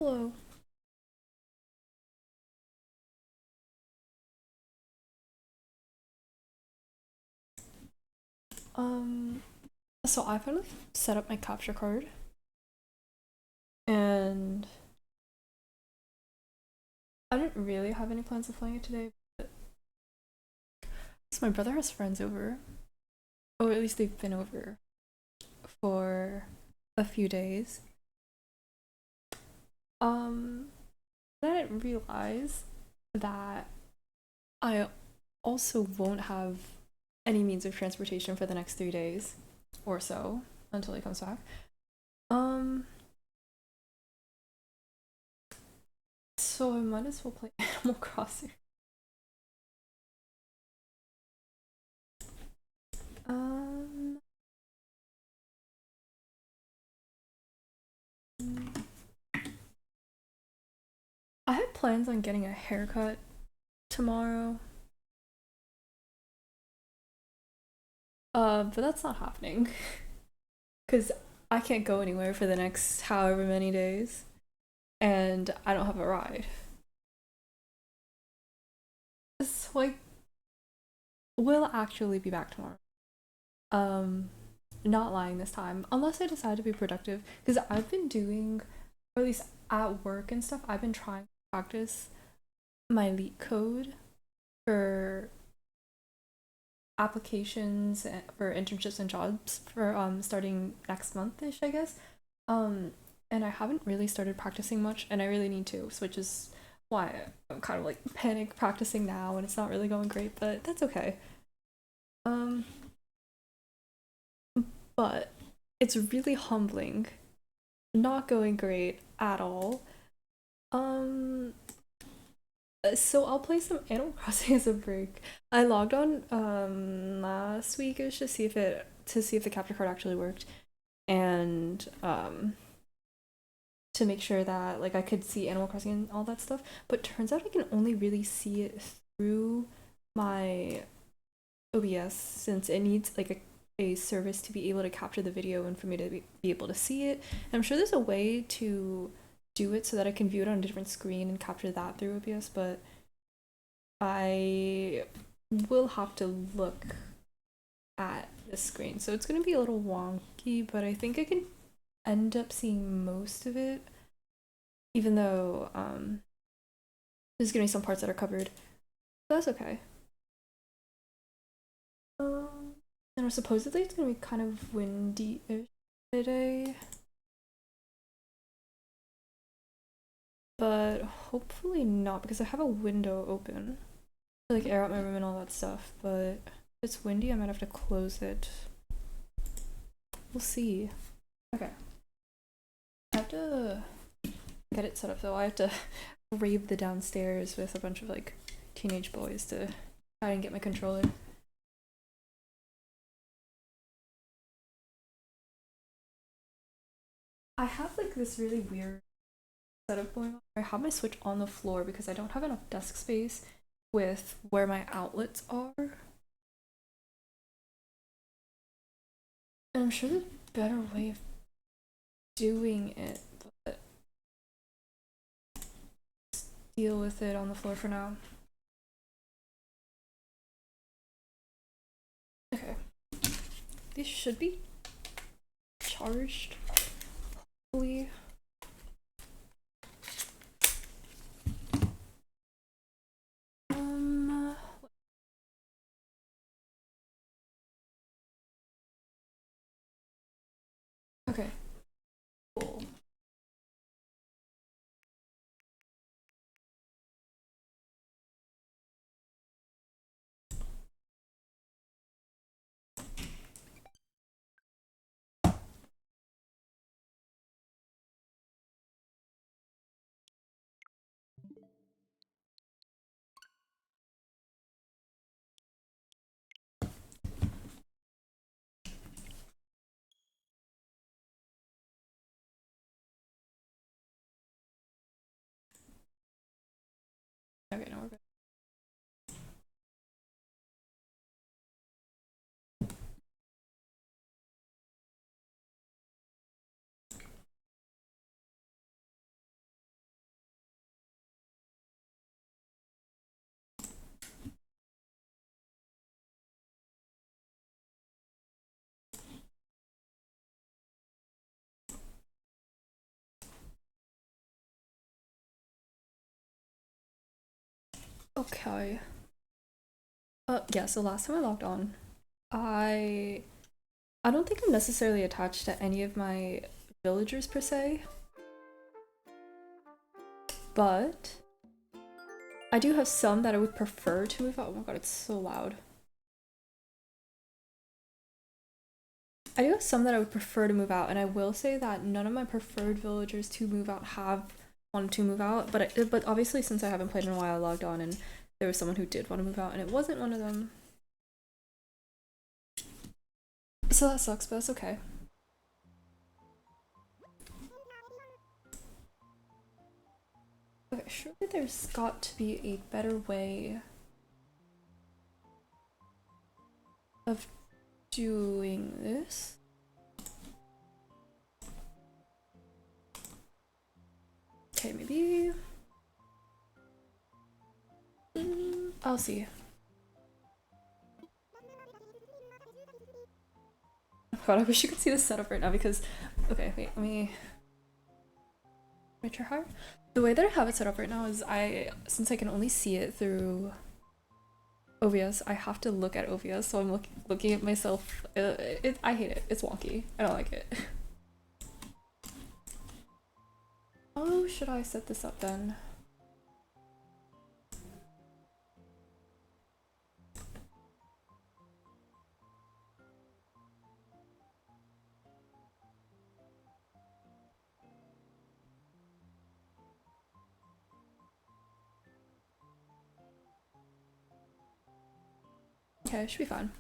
Hello. Um, so I kind of set up my capture card, and I didn't really have any plans of playing it today. But so my brother has friends over, or at least they've been over for a few days. Um, I didn't realize that I also won't have any means of transportation for the next 3 days or so until he comes back. Um, so I might as well play Animal Crossing. Um, I had plans on getting a haircut tomorrow. But that's not happening because I can't go anywhere for the next however many days, and I don't have a ride. So I will actually be back tomorrow. Um, not lying this time, unless I decide to be productive, because I've been doing, or at least at work and stuff, I've been trying to practice my leak code for applications for internships and jobs for starting next month-ish, I guess. Um and I haven't really started practicing much, and I really need to, so which is why I'm kind of like panic practicing now, and it's not really going great, but that's okay. Um but it's really humbling, not going great at all. Um so I'll play some Animal Crossing as a break. I logged on last week to see if the capture card actually worked, and to make sure that like I could see Animal Crossing and all that stuff. But turns out I can only really see it through my OBS, since it needs like a service to be able to capture the video and for me to be able to see it. And I'm sure there's a way to do it so that I can view it on a different screen and capture that through OBS, but I will have to look at the screen. So it's going to be a little wonky, but I think I can end up seeing most of it, even though there's going to be some parts that are covered. That's okay. Um, and supposedly it's going to be kind of windy-ish today, but hopefully not, because I have a window open to like air out my room and all that stuff. But if it's windy, I might have to close it. We'll see. Okay. I have to get it set up though. I have to raid the downstairs with a bunch of like teenage boys to try and get my controller. I have like this really weird setup going on. I have my Switch on the floor because I don't have enough desk space with where my outlets are. And I'm sure there's a better way of doing it, but deal with it on the floor for now. Okay. These should be charged, hopefully. Um, okay, cool. Okay, now we're good. Okay. Yeah, so last time I logged on, I I don't think I'm necessarily attached to any of my villagers per se, but I do have some that I would prefer to move out. Oh my god, it's so loud. I do have some that I would prefer to move out, and I will say that none of my preferred villagers to move out have wanted to move out, but obviously since I haven't played in a while, I logged on and there was someone who did want to move out, and it wasn't one of them. So that sucks, but that's okay. Okay, surely there's got to be a better way of doing this. Okay, maybe... I'll see. God, I wish you could see the setup right now because... Okay, wait, let me try hard. The way that I have it set up right now is since I can only see it through OBS, I have to look at OBS, so I'm looking at myself. I hate it. It's wonky. I don't like it. Oh, should I set this up then? Okay, it should be fine.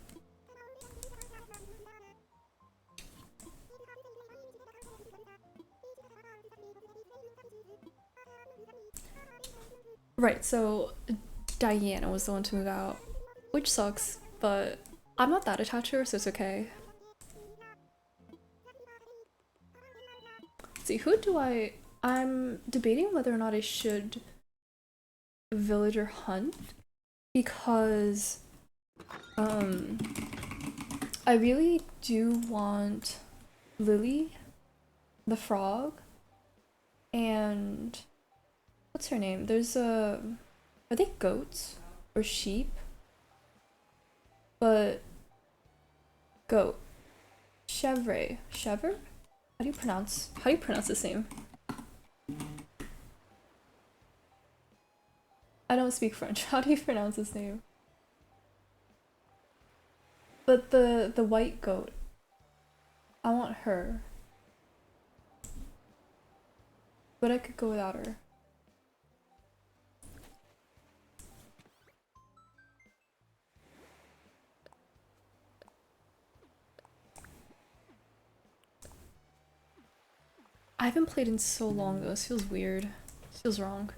Right, so Diana was the one to move out, which sucks, but I'm not that attached to her, so it's okay. Let's see, who do I'm debating whether or not I should villager hunt because I really do want Lily, the frog, and what's her name? Are they goats or sheep? But goat. Chevre. Chevre? How do you pronounce this name? I don't speak French. How do you pronounce his name? But the white goat. I want her. But I could go without her. I haven't played in so long though. This feels weird. This feels wrong.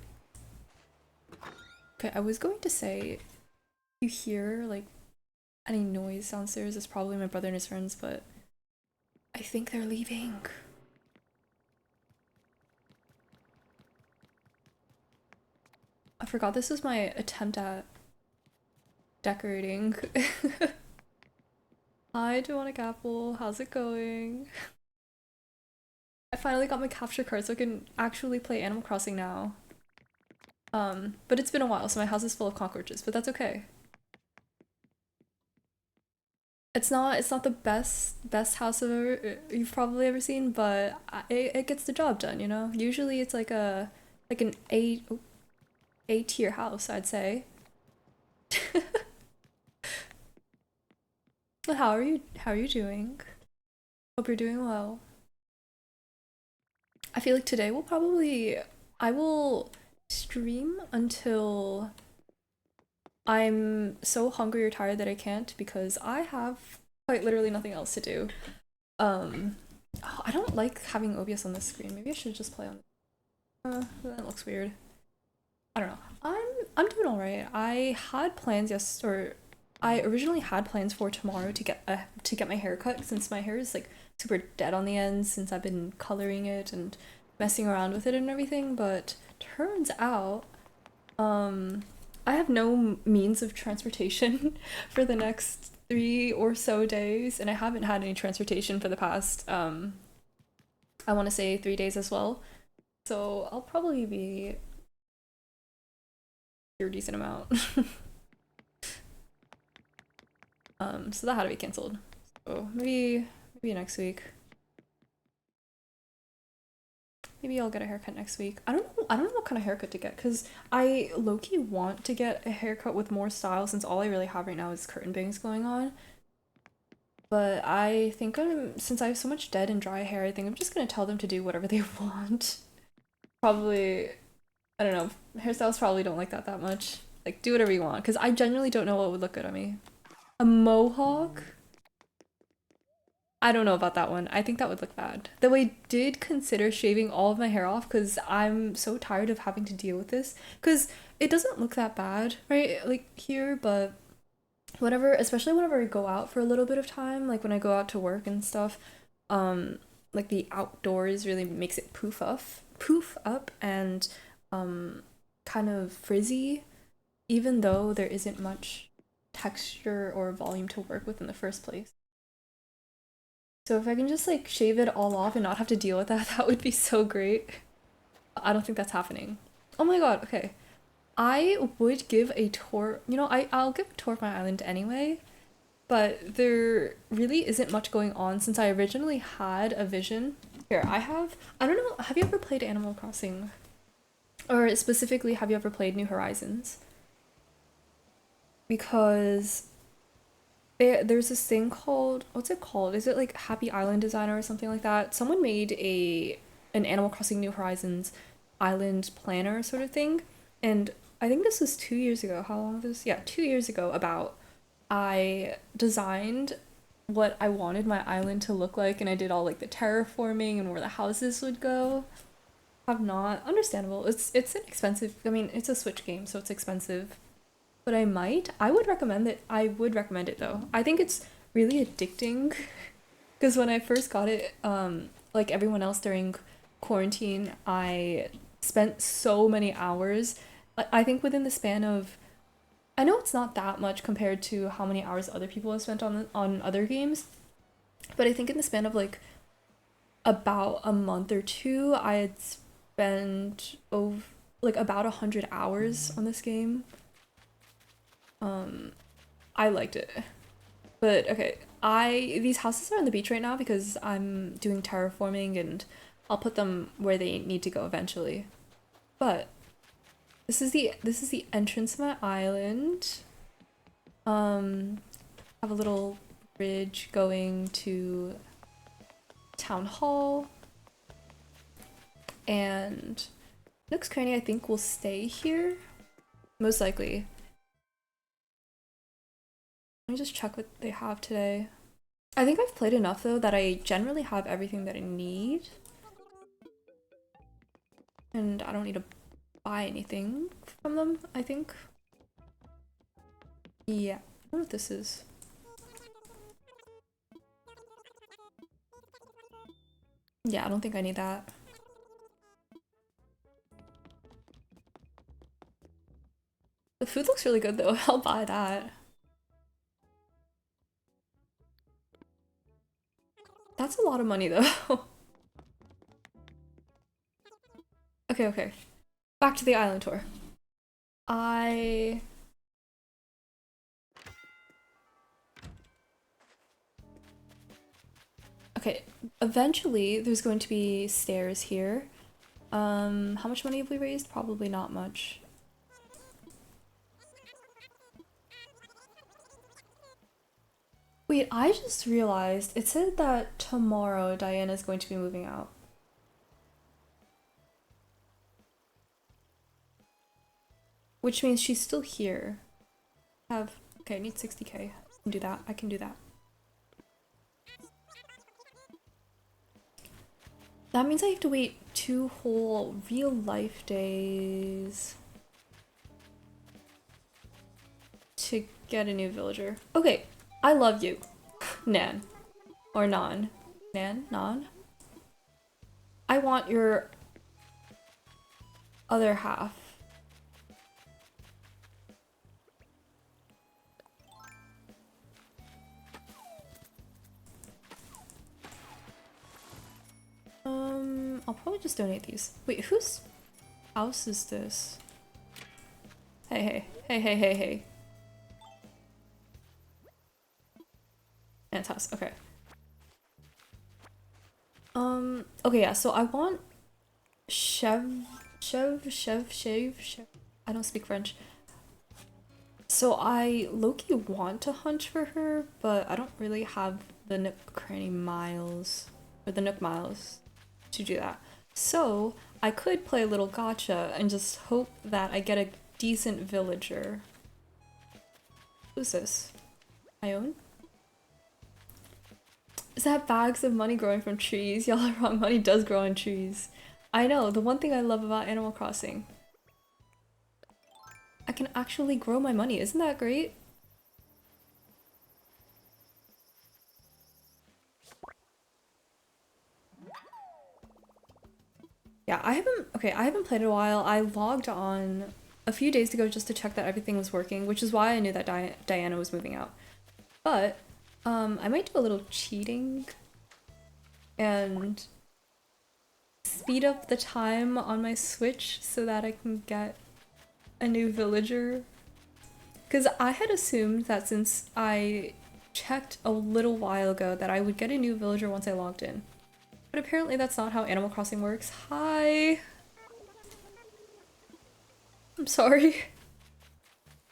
Okay, I was going to say, if you hear like any noise downstairs, it's probably my brother and his friends, but I think they're leaving. I forgot this was my attempt at decorating. Hi, Demonic Apple. How's it going? I finally got my capture card so I can actually play Animal Crossing now. But it's been a while, so my house is full of cockroaches, but that's okay. It's not the best house you've probably ever seen, but it gets the job done, you know? Usually it's like an A tier house, I'd say. But how are you doing? Hope you're doing well. I feel like today I will stream until I'm so hungry or tired that I can't because I have quite literally nothing else to do. Oh, I don't like having OBS on the screen. Maybe I should just play on. That looks weird. I don't know. I'm doing all right. I had plans or I originally had plans for tomorrow to get my hair cut since my hair is like super dead on the ends since I've been coloring it and messing around with it and everything. But turns out, I have no means of transportation for the next 3 or so days, and I haven't had any transportation for the past I want to say 3 days as well. So I'll probably be a decent amount. So that had to be canceled. So maybe next week. Maybe I'll get a haircut next week. I don't know what kind of haircut to get because I low-key want to get a haircut with more style since all I really have right now is curtain bangs going on. But I think since I have so much dead and dry hair, I think I'm just gonna tell them to do whatever they want. Probably, I don't know, hairstyles probably don't like that much. Like, do whatever you want, because I genuinely don't know what would look good on me. A mohawk? I don't know about that one. I think that would look bad. Though I did consider shaving all of my hair off because I'm so tired of having to deal with this. Because it doesn't look that bad, right? Like here, but whatever, especially whenever I go out for a little bit of time, like when I go out to work and stuff, like the outdoors really makes it poof up and kind of frizzy, even though there isn't much texture or volume to work with in the first place. So if I can just like shave it all off and not have to deal with that, that would be so great. I don't think that's happening. Oh my god, okay. I would give a tour, you know, I'll give a tour of my island anyway, but there really isn't much going on since I originally had a vision. Here, I don't know, have you ever played Animal Crossing? Or specifically, have you ever played New Horizons? Because there's this thing called, what's it called? Is it like Happy Island Designer or something like that? Someone made an Animal Crossing New Horizons island planner sort of thing. And I think this was 2 years ago. How long was this? Yeah, 2 years ago about I designed what I wanted my island to look like and I did all like the terraforming and where the houses would go. Have not. Understandable. It's an expensive, I mean, it's a Switch game, so it's expensive. But I would recommend it. I would recommend it though. I think it's really addicting because when I first got it, like everyone else during quarantine, I spent so many hours. I think within the span of, I know it's not that much compared to how many hours other people have spent on other games, but I think in the span of like about a month or two, I had spent over like about 100 hours on this game. I liked it. But okay, these houses are on the beach right now because I'm doing terraforming and I'll put them where they need to go eventually. But this is the entrance of my island. Have a little bridge going to town hall. And Nook's Cranny I think will stay here. Most likely. Let me just check what they have today. I think I've played enough though that I generally have everything that I need. And I don't need to buy anything from them, I think. Yeah, I don't know what this is. Yeah, I don't think I need that. The food looks really good though, I'll buy that. That's a lot of money though. Okay. Back to the island tour. Okay, eventually there's going to be stairs here. How much money have we raised? Probably not much. Wait, I just realized it said that tomorrow Diana's going to be moving out. Which means she's still here. Okay, I need 60k. I can do that. I can do that. That means I have to wait 2 whole real life days to get a new villager. Okay, I love you, Nan. Or Non. Nan? Non? I want your other half. I'll probably just donate these. Wait, whose house is this? Hey, hey, hey, hey, hey, hey. Antas, okay. Okay, yeah, so I want Chev. I don't speak French. So I low-key want to hunt for her, but I don't really have the Nook Cranny miles, or the Nook miles to do that. So I could play a little gotcha and just hope that I get a decent villager. Who's this? Ione? Is that bags of money growing from trees? Y'all are wrong, money does grow on trees. I know, the one thing I love about Animal Crossing. I can actually grow my money, isn't that great? Yeah, I haven't played in a while. I logged on a few days ago just to check that everything was working, which is why I knew that Diana was moving out. But, I might do a little cheating and speed up the time on my Switch so that I can get a new villager. Because I had assumed that since I checked a little while ago that I would get a new villager once I logged in. But apparently that's not how Animal Crossing works. Hi! I'm sorry.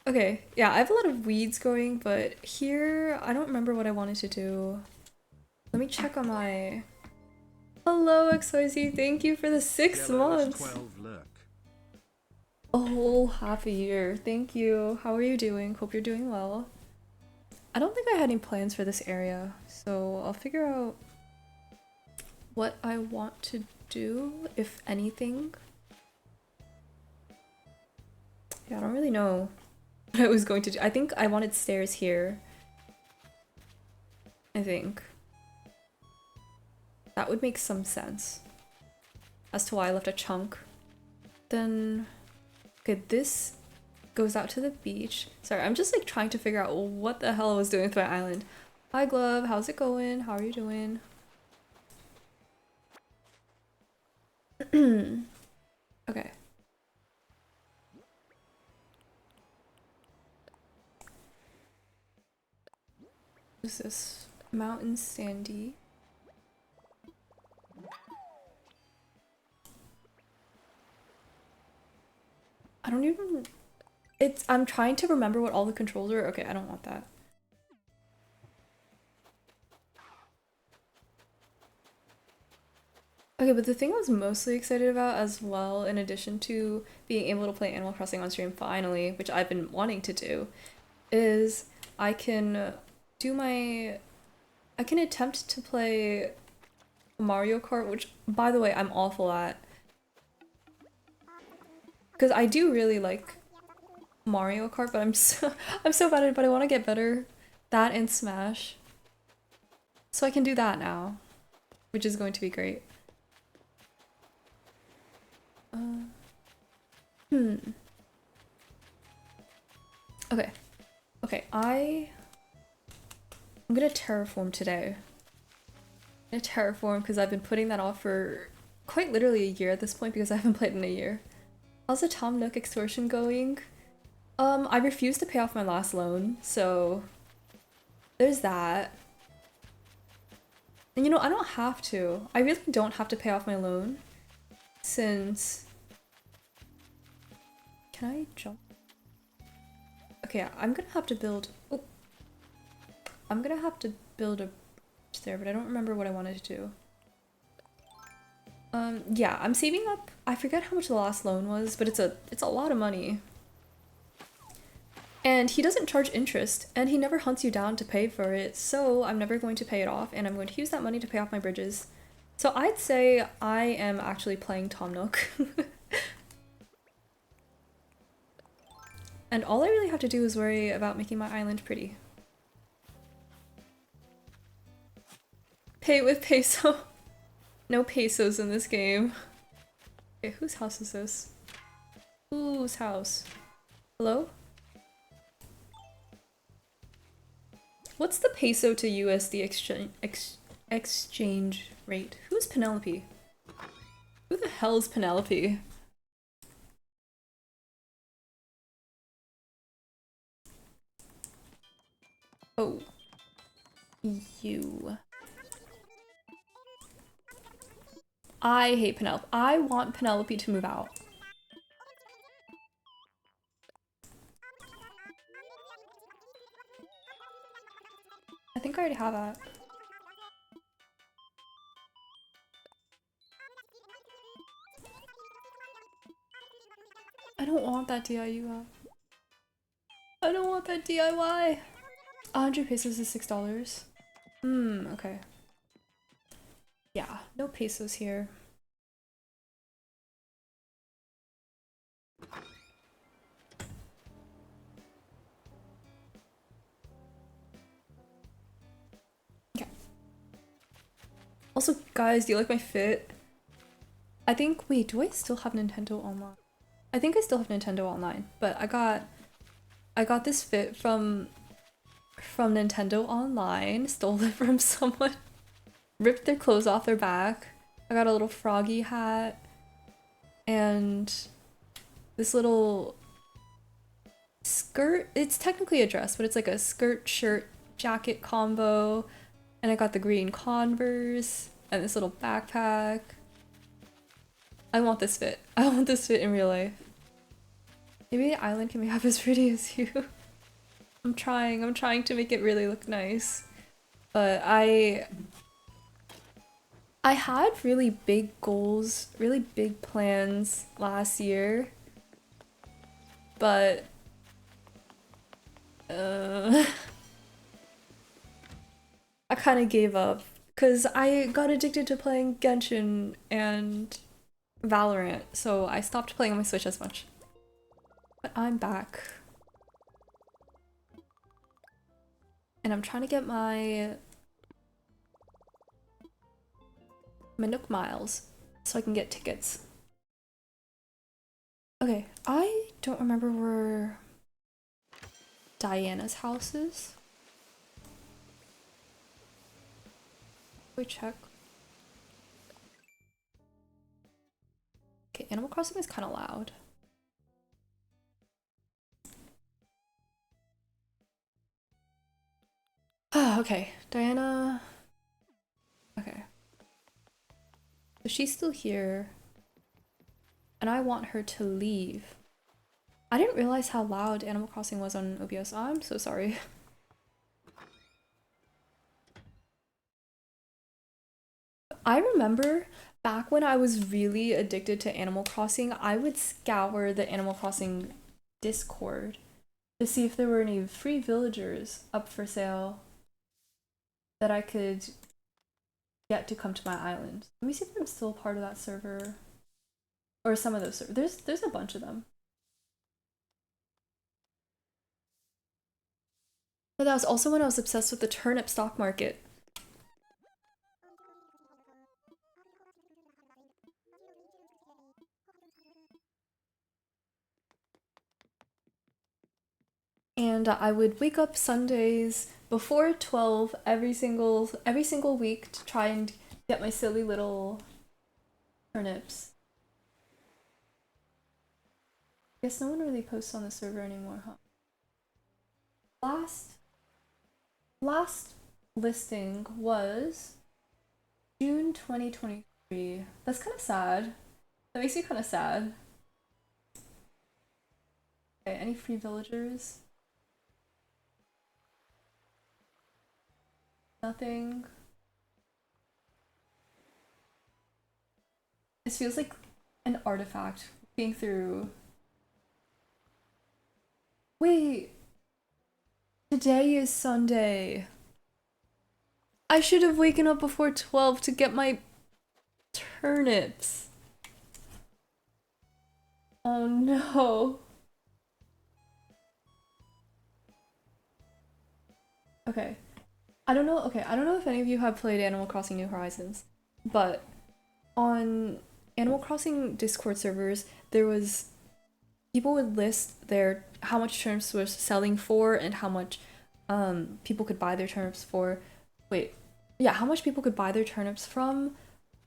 Okay, yeah, I have a lot of weeds going, but here, I don't remember what I wanted to do. Let me check on my... Hello, XYZ, thank you for the 6 months! A whole half a year, thank you. How are you doing? Hope you're doing well. I don't think I had any plans for this area, so I'll figure out what I want to do, if anything. Yeah, I don't really know what I was going to do. I think I wanted stairs here. I think. That would make some sense as to why I left a chunk. Then, okay, this goes out to the beach. Sorry, I'm just like trying to figure out what the hell I was doing with my island. Hi Glove, how's it going? How are you doing? Okay. What's this? Mountain Sandy. I don't even... I'm trying to remember what all the controls are. Okay, I don't want that. Okay, but the thing I was mostly excited about as well, in addition to being able to play Animal Crossing on stream finally, which I've been wanting to do, is I can do my... I can attempt to play Mario Kart, which, by the way, I'm awful at. Because I do really like Mario Kart, but I'm so bad at it, but I want to get better. That and Smash. So I can do that now, which is going to be great. Okay. Okay, I'm gonna terraform today. I'm gonna terraform because I've been putting that off for quite literally a year at this point because I haven't played in a year. How's the Tom Nook extortion going? I refused to pay off my last loan, so there's that. And you know, I don't have to. I really don't have to pay off my loan since... Can I jump? Okay, yeah, I'm gonna have to build... Oh. I'm gonna have to build a bridge there, but I don't remember what I wanted to do. Yeah, I'm saving up. I forget how much the last loan was, but it's a lot of money. And he doesn't charge interest, and he never hunts you down to pay for it, so I'm never going to pay it off, and I'm going to use that money to pay off my bridges. So I'd say I am actually playing Tom Nook. And all I really have to do is worry about making my island pretty. Pay with peso. No pesos in this game. Okay, whose house is this? Whose house? Hello? What's the peso to USD exchange rate? Who's Penelope? Who the hell is Penelope? No. You. I hate Penelope. I want Penelope to move out. I think I already have that. I don't want that DIY. I don't want that DIY. 100 pesos is $6. Okay. Yeah, no pesos here. Okay. Also, guys, do you like my fit? I think, wait, do I still have Nintendo Online? I think I still have Nintendo Online, but I got this fit from Nintendo Online, stole it from someone, ripped their clothes off their back. I got a little froggy hat and this little skirt. It's technically a dress, but it's like a skirt, shirt, jacket combo. And I got the green Converse and this little backpack. I want this fit. I want this fit in real life. Maybe the island can be half as pretty as you. I'm trying to make it really look nice. But I had really big goals, really big plans last year. But I kind of gave up because I got addicted to playing Genshin and Valorant, so I stopped playing on my Switch as much. But I'm back. And I'm trying to get my Nook Miles so I can get tickets. Okay, I don't remember where Diana's house is. Wait, check. Okay, Animal Crossing is kind of loud. Okay, Diana. Okay. So she's still here. And I want her to leave. I didn't realize how loud Animal Crossing was on OBS. I'm so sorry. I remember back when I was really addicted to Animal Crossing, I would scour the Animal Crossing Discord to see if there were any free villagers up for sale that I could get to come to my island. Let me see if I'm still part of that server. Or some of those servers. There's a bunch of them. But that was also when I was obsessed with the turnip stock market. And I would wake up Sundays before 12 every single week to try and get my silly little turnips. Guess no one really posts on the server anymore, huh? Last listing was June 2023. That's kind of sad. That makes me kind of sad. Okay, any free villagers? Nothing. This feels like an artifact being through. Wait, today is Sunday. I should have waken up before 12 to get my turnips. Oh no. Okay. I don't know if any of you have played Animal Crossing New Horizons, but on Animal Crossing Discord servers, there was people would list their how much turnips was selling for and how much people could buy their turnips for. Wait, yeah, how much people could buy their turnips from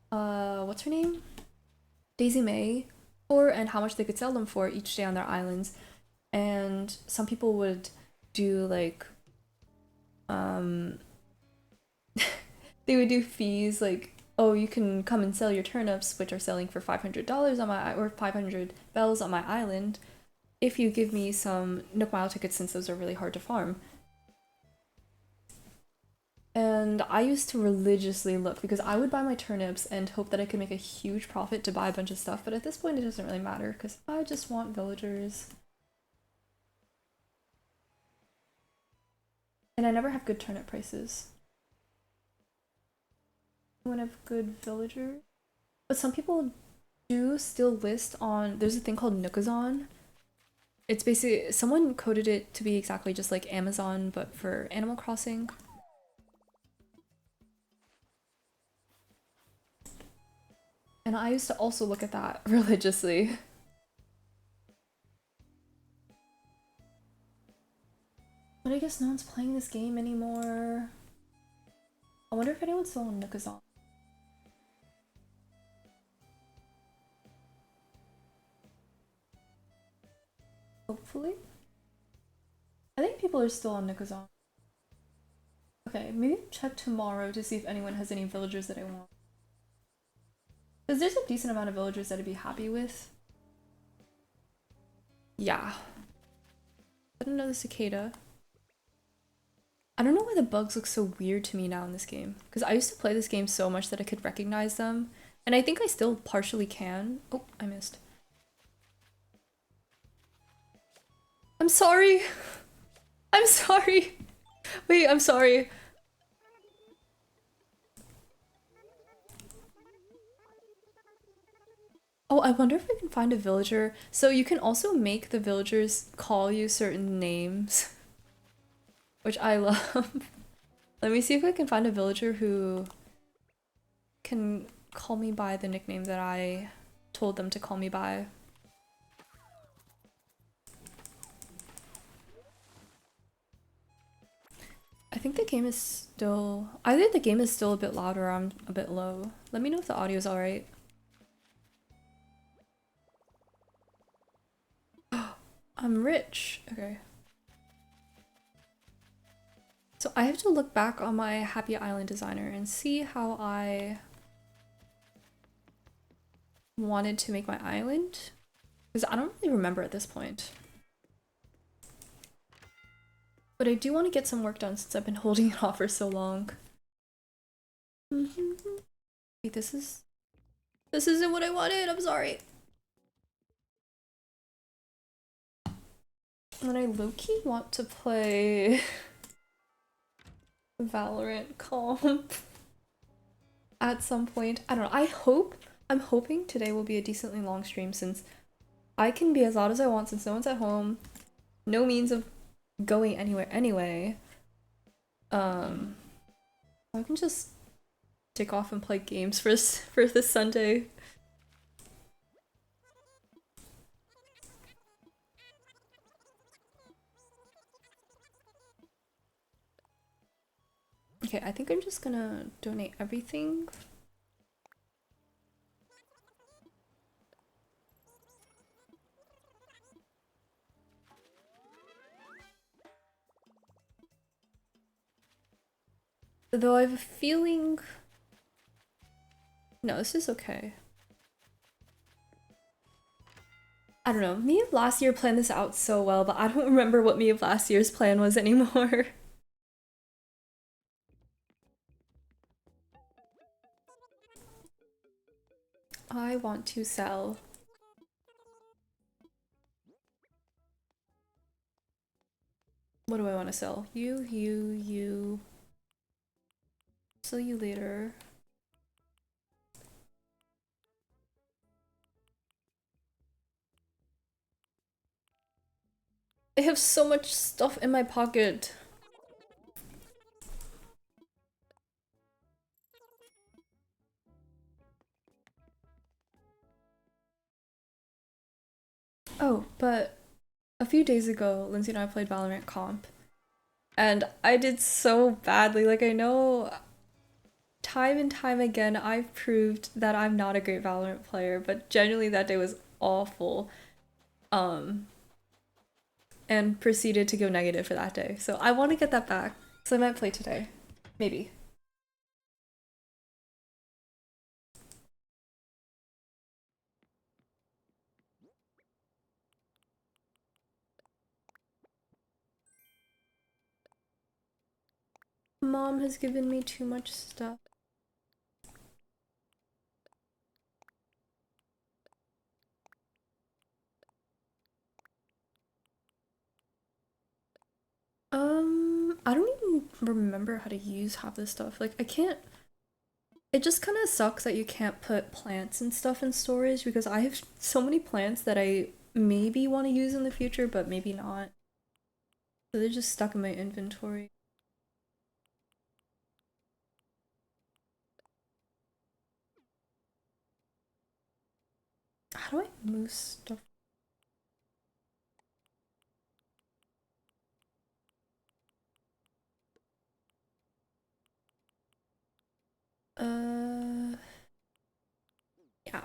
what's her name? Daisy May for, and how much they could sell them for each day on their islands. And some people would do like they would do fees like, oh, you can come and sell your turnips, which are selling for $500 on my, or 500 bells on my island, if you give me some Nook Mile tickets, since those are really hard to farm. And I used to religiously look because I would buy my turnips and hope that I could make a huge profit to buy a bunch of stuff, but at this point it doesn't really matter because I just want villagers. And I never have good turnip prices. I want to have good villagers. But some people do still list on, there's a thing called Nookazon. It's basically, someone coded it to be exactly just like Amazon, but for Animal Crossing. And I used to also look at that religiously. But I guess no one's playing this game anymore. I wonder if anyone's still on Nookazon. Hopefully. I think people are still on Nookazon. Okay, maybe I'll check tomorrow to see if anyone has any villagers that I want. Because there's a decent amount of villagers that I'd be happy with. Yeah. Another cicada. I don't know why the bugs look so weird to me now in this game. Because I used to play this game so much that I could recognize them. And I think I still partially can. Oh, I missed. I'm sorry! I'm sorry! Wait, I'm sorry. Oh, I wonder if I can find a villager. So you can also make the villagers call you certain names, which I love. Let me see if I can find a villager who can call me by the nickname that I told them to call me by. I think the game is still... Either the game is still a bit loud or I'm a bit low. Let me know if the audio's alright. I'm rich. Okay. So I have to look back on my Happy Island designer and see how I wanted to make my island. Because I don't really remember at this point. But I do want to get some work done since I've been holding it off for so long. Wait, this isn't what I wanted, I'm sorry. And I low-key want to play Valorant comp at some point. I don't know, I'm hoping today will be a decently long stream since I can be as loud as I want since no one's at home. No means of going anywhere anyway. I can just take off and play games for this Sunday. Okay, I think I'm just gonna donate everything. Though I have a feeling... No, this is okay. I don't know, me of last year planned this out so well, but I don't remember what me of last year's plan was anymore. I want to sell. What do I want to sell? You. Sell you later. I have so much stuff in my pocket. Oh, but a few days ago, Lindsay and I played Valorant comp. And I did so badly. Like, I know time and time again I've proved that I'm not a great Valorant player, but genuinely that day was awful. And proceeded to go negative for that day. So I want to get that back. So I might play today. Maybe. Mom has given me too much stuff. I don't even remember how to use half this stuff. Like, I can't. It just kind of sucks that you can't put plants and stuff in storage because I have so many plants that I maybe want to use in the future, but maybe not. So they're just stuck in my inventory. How do I move stuff? Yeah.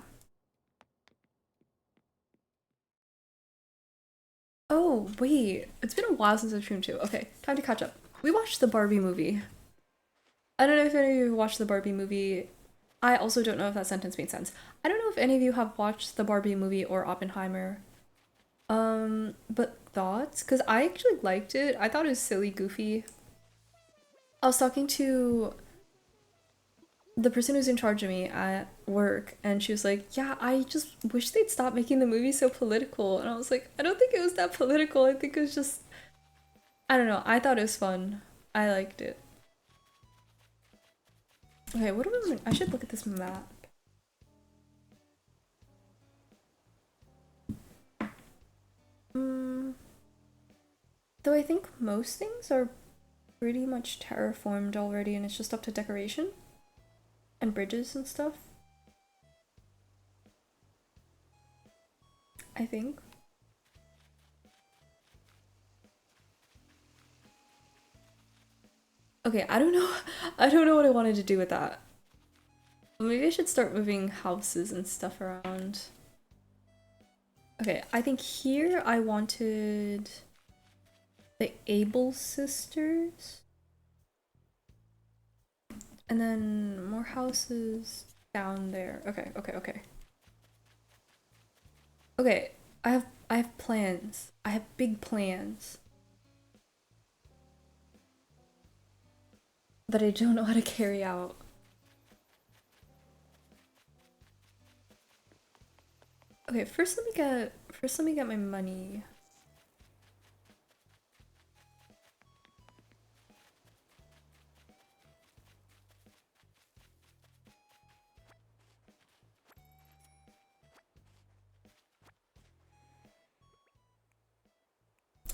Oh, wait. It's been a while since I've streamed too. Okay, time to catch up. We watched the Barbie movie. I don't know if any of you watched the Barbie movie. I also don't know if that sentence made sense. I don't know if any of you have watched the Barbie movie or Oppenheimer. But thoughts? Because I actually liked it. I thought it was silly, goofy. I was talking to the person who's in charge of me at work, and she was like, yeah, I just wish they'd stop making the movie so political. And I was like, I don't think it was that political. I think it was just, I don't know. I thought it was fun. I liked it. Okay, what am I? I should look at this map. Though I think most things are pretty much terraformed already, and it's just up to decoration and bridges and stuff. I think. Okay, I don't know. I don't know what I wanted to do with that. Maybe I should start moving houses and stuff around. Okay, I think here I wanted the Able sisters. And then more houses down there. Okay, okay, okay. Okay, I have plans. I have big plans. That I don't know how to carry out. Okay, first let me get my money.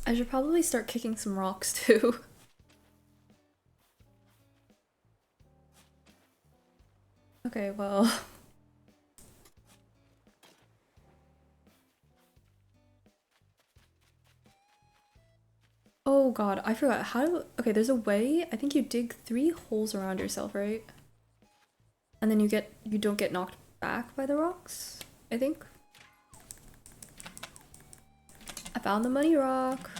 I should probably start kicking some rocks too. Okay, well. Oh god, I forgot how to. Okay, there's a way. I think you dig 3 holes around yourself, right? And then you don't get knocked back by the rocks, I think. I found the money rock.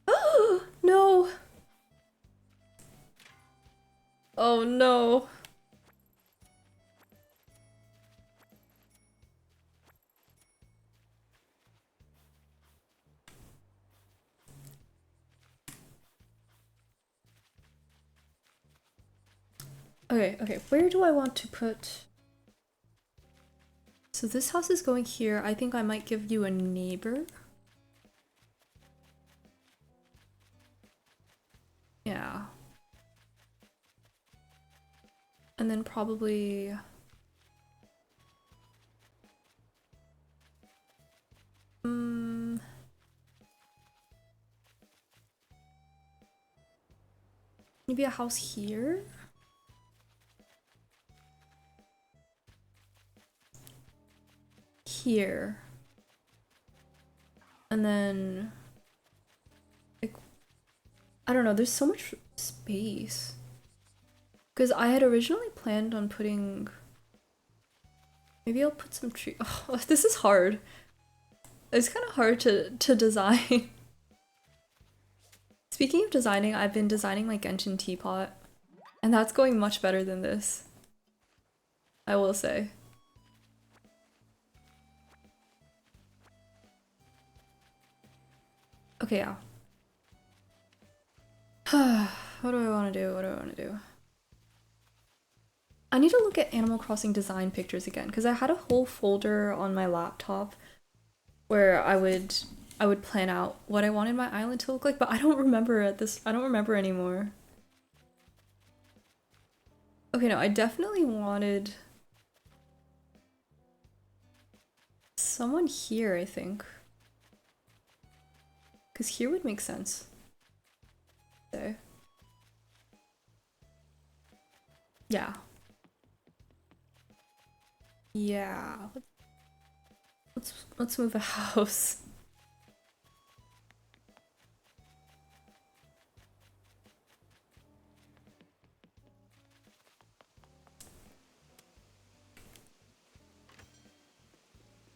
Oh no! Oh no. Okay, okay, where do I want to put... So this house is going here. I think I might give you a neighbor. Yeah. And then probably... maybe a house here? Here. And then... like, I don't know, there's so much space. Because I had originally planned on putting... Maybe I'll put some tree... Oh, this is hard. It's kind of hard to design. Speaking of designing, I've been designing my Genshin teapot, and that's going much better than this, I will say. Okay, yeah. What do I want to do? What do I want to do? I need to look at Animal Crossing design pictures again, because I had a whole folder on my laptop where I would plan out what I wanted my island to look like, but I don't remember I don't remember anymore. Okay, no, I definitely wanted someone here, I think. Because here would make sense. So, yeah. Yeah. Let's move a house.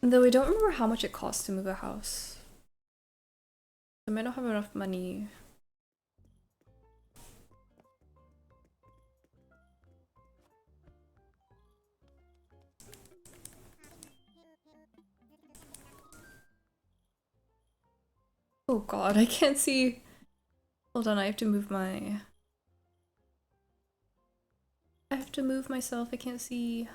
Though I don't remember how much it costs to move a house. I might not have enough money. Oh god, I can't see. Hold on, I have to move my... I have to move myself, I can't see.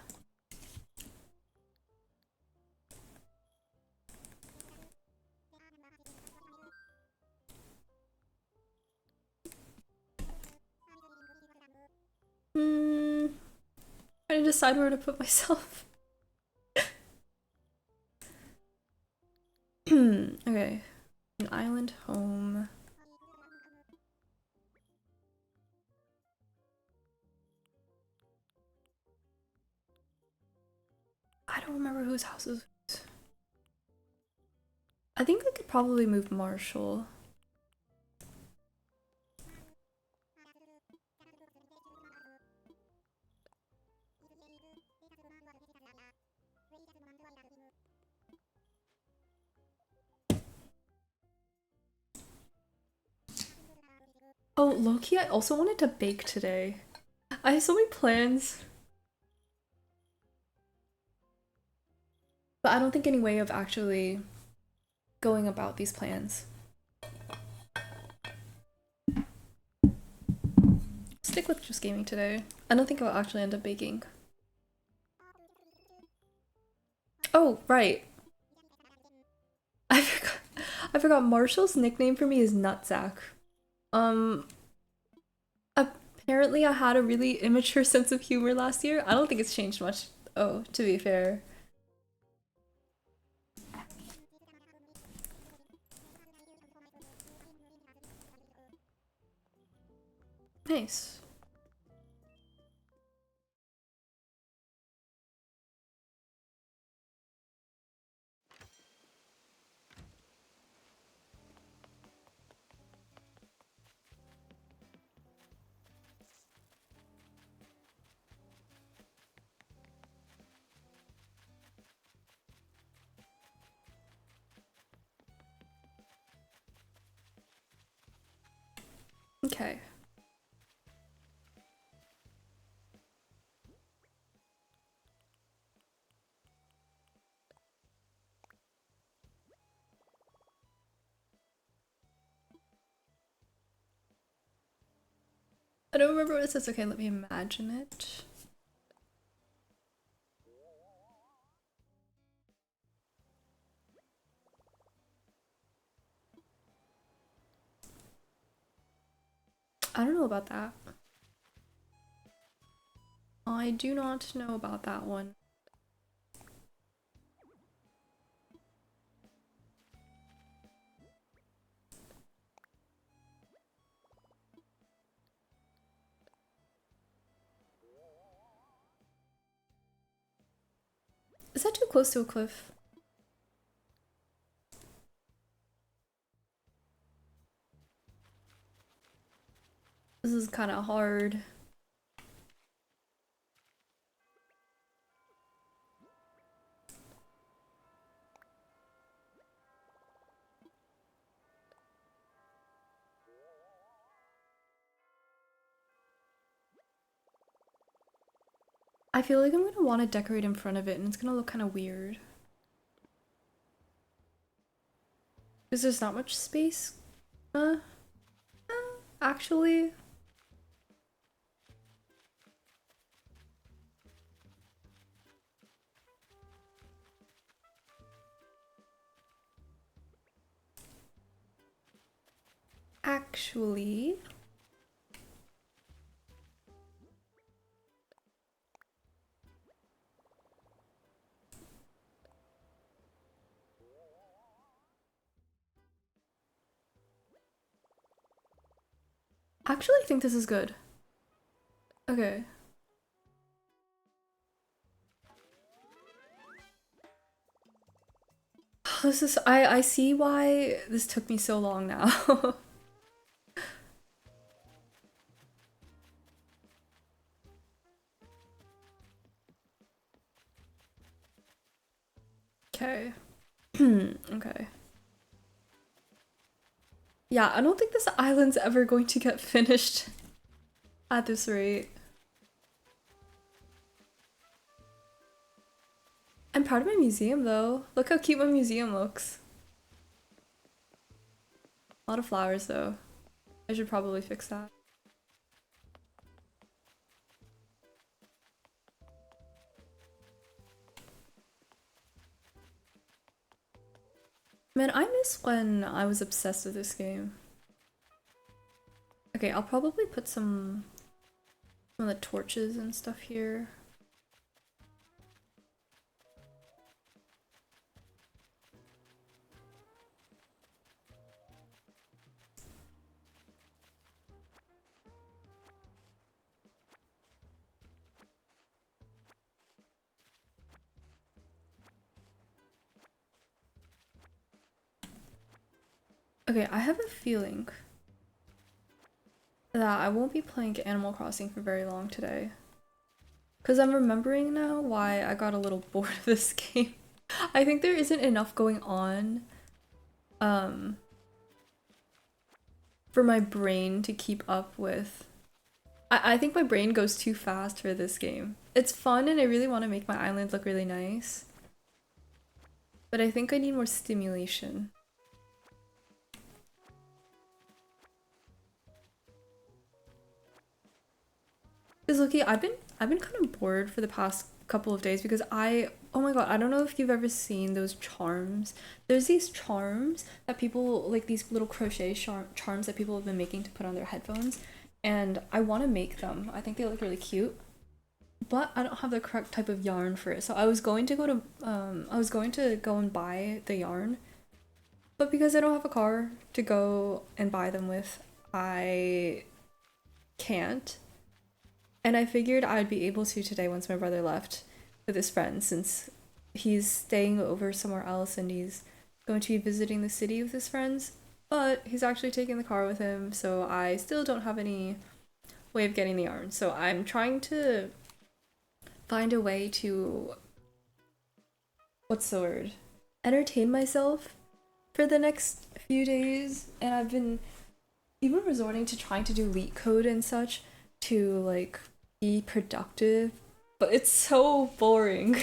I didn't decide where to put myself. Okay. An island home. I don't remember whose house is. I think I could probably move Marshall. Oh, Loki, I also wanted to bake today. I have so many plans. But I don't think any way of actually going about these plans. Stick with just gaming today. I don't think I'll actually end up baking. Oh, right. I forgot. I forgot Marshall's nickname for me is Nutsack. Um, apparently I had a really immature sense of humor last year. I don't think it's changed much. Oh, to be fair. Nice. Okay. I don't remember what it says. Okay, let me imagine it. I don't know about that. I do not know about that one. Is that too close to a cliff? This is kind of hard. I feel like I'm gonna want to decorate in front of it and it's gonna look kind of weird. Because there's not much space. Uh, actually. Actually. Actually, I think this is good. Okay. This is I see why this took me so long now. Okay. Okay. Yeah, I don't think this island's ever going to get finished at this rate. I'm proud of my museum though. Look how cute my museum looks. A lot of flowers though. I should probably fix that. Man, I miss when I was obsessed with this game. Okay, I'll probably put some of the torches and stuff here. Okay, I have a feeling that I won't be playing Animal Crossing for very long today. Because I'm remembering now why I got a little bored of this game. I think there isn't enough going on for my brain to keep up with. I think my brain goes too fast for this game. It's fun and I really want to make my island look really nice. But I think I need more stimulation. Because Loki, I've been kind of bored for the past couple of days because oh my god, I don't know if you've ever seen those charms. There's these charms that people like these little crochet charms that people have been making to put on their headphones, and I want to make them. I think they look really cute, but I don't have the correct type of yarn for it. So I was going to go and buy the yarn, but because I don't have a car to go and buy them with, I can't. And I figured I'd be able to today once my brother left with his friends, since he's staying over somewhere else and he's going to be visiting the city with his friends. But he's actually taking the car with him, so I still don't have any way of getting the yarn. So I'm trying to find a way to, what's the word? Entertain myself for the next few days. And I've been even resorting to trying to do leak code and such to like be productive, but it's so boring.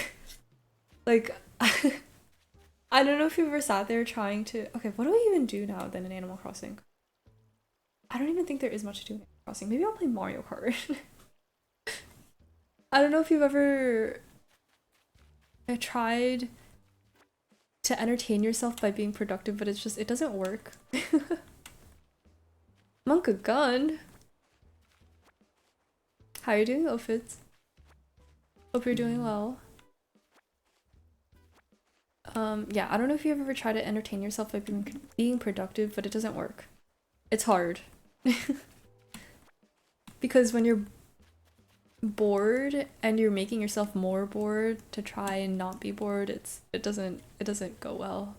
Like, I don't know if you've ever sat there trying to, okay, what do I even do now then in Animal Crossing? I don't even think there is much to do in Animal Crossing. Maybe I'll play Mario Kart. I don't know if you've ever tried to entertain yourself by being productive, but it's just, it doesn't work. Monk a gun? How are you doing, Ophids? Hope you're doing well. Yeah, I don't know if you've ever tried to entertain yourself by being productive, but it doesn't work. It's hard. Because when you're bored and you're making yourself more bored to try and not be bored, it doesn't go well.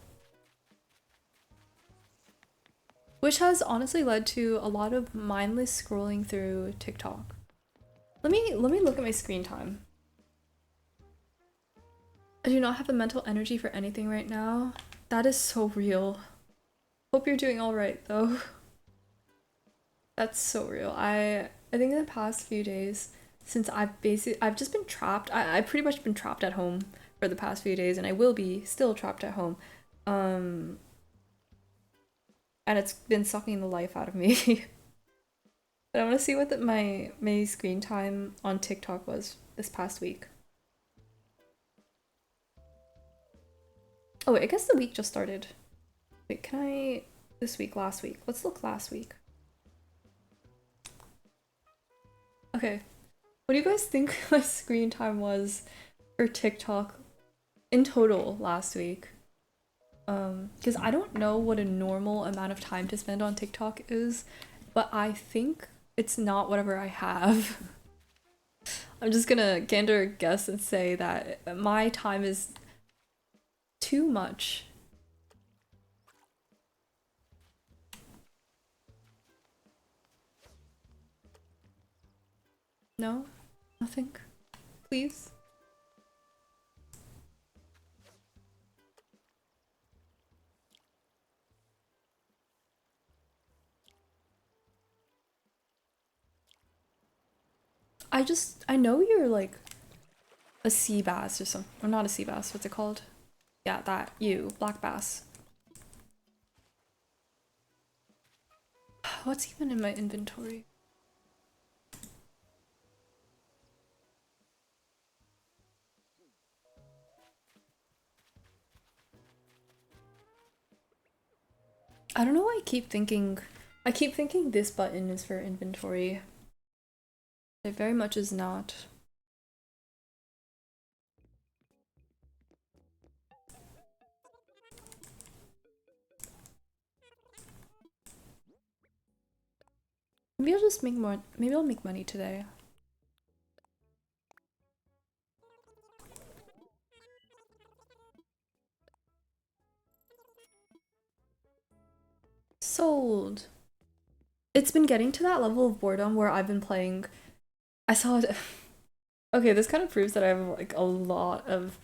Which has honestly led to a lot of mindless scrolling through TikTok. Let me look at my screen time. I do not have the mental energy for anything right now. That is so real. Hope you're doing alright though. That's so real. I think in the past few days since I've just been trapped. I've pretty much been trapped at home for the past few days, and I will be still trapped at home. Um, and it's been sucking the life out of me. But I want to see what my screen time on TikTok was this past week. Oh wait, I guess the week just started. Wait, can I this week, last week? Let's look last week. Okay. What do you guys think my screen time was for TikTok in total last week? Because I don't know what a normal amount of time to spend on TikTok is, but I think it's not whatever I have. I'm just gonna gander guess and say that my time is too much. No? Nothing? Please? I know you're like a sea bass or something. Or not a sea bass, what's it called? Yeah, that. You. Black bass. What's even in my inventory? I don't know why I keep thinking this button is for inventory. It very much is not. Maybe I'll just make more, maybe I'll make money today. Sold. It's been getting to that level of boredom where I've been playing. I saw it. Okay, this kind of proves that I have like a lot of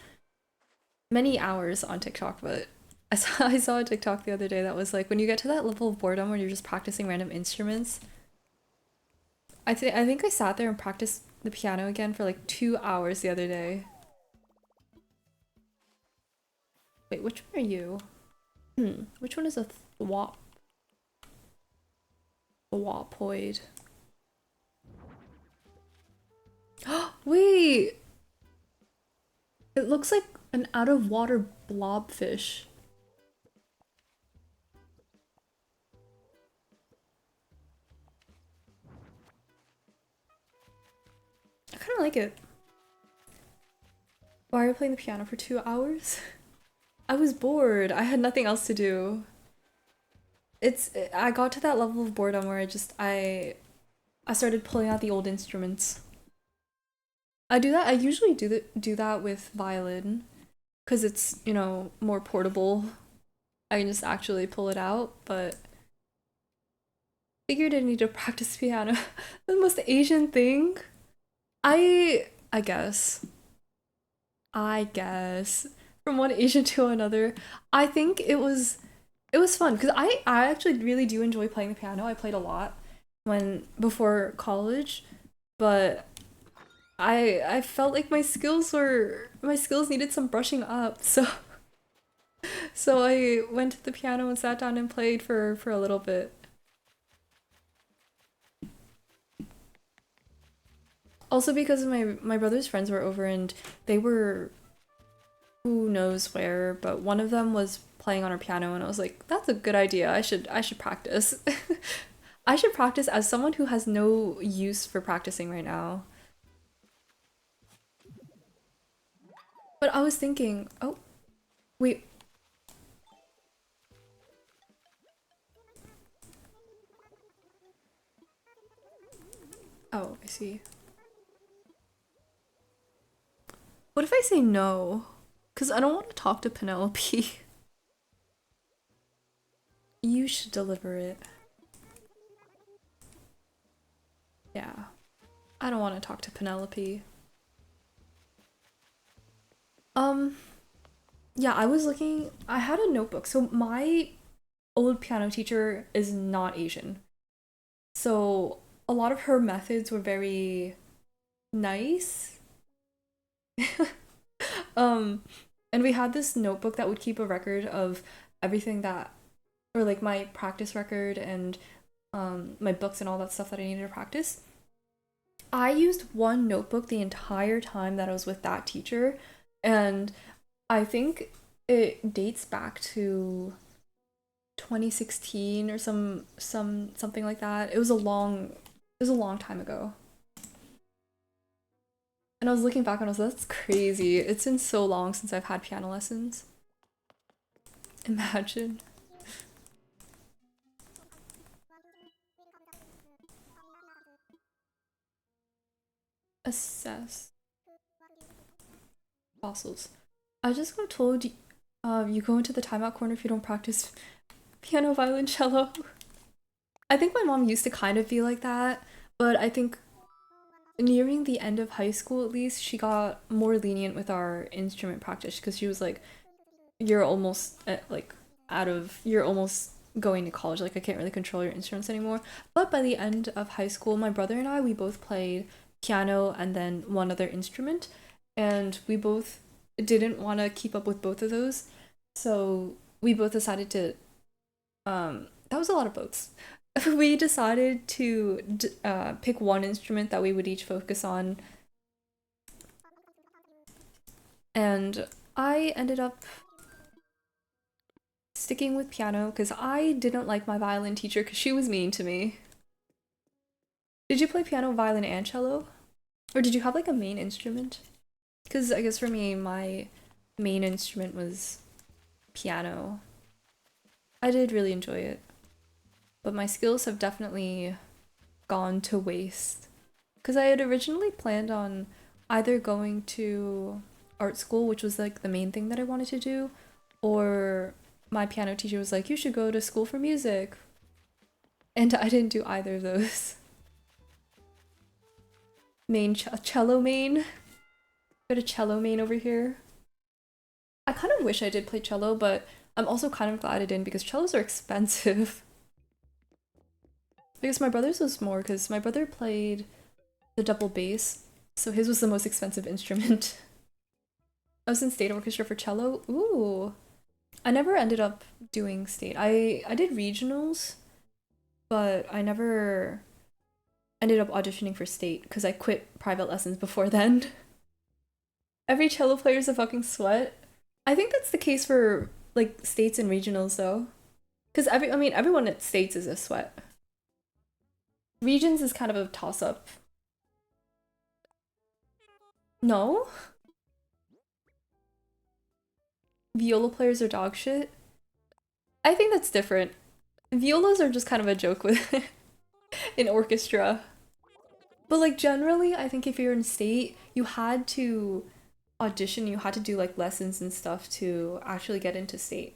many hours on TikTok, but I saw a TikTok the other day that was like when you get to that level of boredom where you're just practicing random instruments. I think I sat there and practiced the piano again for like 2 hours the other day. Wait, which one are you? Which one is a thwopoid? Wait! It looks like an out of water blobfish. I kind of like it. Why are you playing the piano for 2 hours? I was bored. I had nothing else to do. I got to that level of boredom where I started pulling out the old instruments. I usually do that with violin because it's, you know, more portable. I can just actually pull it out, but figured I need to practice piano. The most Asian thing. I guess. I guess. From one Asian to another. I think it was fun because I actually really do enjoy playing the piano. I played a lot when before college, but I felt like my skills needed some brushing up. So so I went to the piano and sat down and played for a little bit. Also because my brother's friends were over and they were who knows where, but one of them was playing on her piano and I was like, that's a good idea. I should practice. I should practice as someone who has no use for practicing right now. But I was thinking, oh, wait. Oh, I see. What if I say no? Because I don't want to talk to Penelope. You should deliver it. Yeah. I don't want to talk to Penelope. Um, yeah, I had a notebook. So my old piano teacher is not Asian. So a lot of her methods were very nice. Um, and we had this notebook that would keep a record of everything that, or like my practice record and my books and all that stuff that I needed to practice. I used one notebook the entire time that I was with that teacher, and I think it dates back to 2016 or something like that. It was a long time ago. And I was looking back and I was like, that's crazy. It's been so long since I've had piano lessons. Imagine. Assess fossils. I just got told you go into the timeout corner if you don't practice piano, violin, cello. I think my mom used to kind of be like that, but I think nearing the end of high school at least, she got more lenient with our instrument practice because she was like, you're almost like you're almost going to college, like I can't really control your instruments anymore. But by the end of high school, my brother and I, we both played piano and then one other instrument, and we both didn't want to keep up with both of those, so we both decided to that was a lot of boats. We decided to pick one instrument that we would each focus on, and I ended up sticking with piano because I didn't like my violin teacher because she was mean to me. Did you play piano, violin, and cello? Or did you have like a main instrument? Because I guess for me, my main instrument was piano. I did really enjoy it, but my skills have definitely gone to waste. Because I had originally planned on either going to art school, which was like the main thing that I wanted to do, or my piano teacher was like, you should go to school for music. And I didn't do either of those. Cello main. Got a cello main over here. I kind of wish I did play cello, but I'm also kind of glad I didn't because cellos are expensive. Because my brother's was more, because my brother played the double bass, so his was the most expensive instrument. I was in state orchestra for cello. Ooh. I never ended up doing state. I did regionals, but I never ended up auditioning for state because I quit private lessons before then. Every cello player is a fucking sweat. I think that's the case for like states and regionals though. Because everyone at states is a sweat. Regions is kind of a toss-up. No? Viola players are dog shit? I think that's different. Violas are just kind of a joke with in orchestra. But like generally, I think if you're in state, you had to audition, you had to do like lessons and stuff to actually get into state.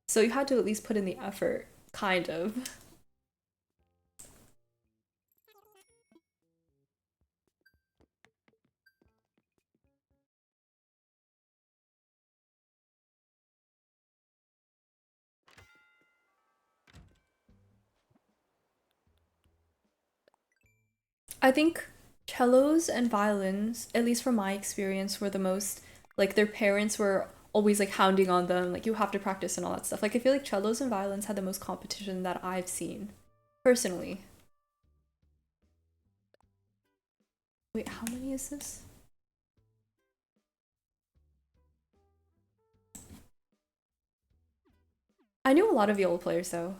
So you had to at least put in the effort, kind of. I think cellos and violins, at least from my experience, were the most like their parents were always like hounding on them, like you have to practice and all that stuff. Like I feel like cellos and violins had the most competition that I've seen, personally. Wait, how many is this? I knew a lot of viola players though.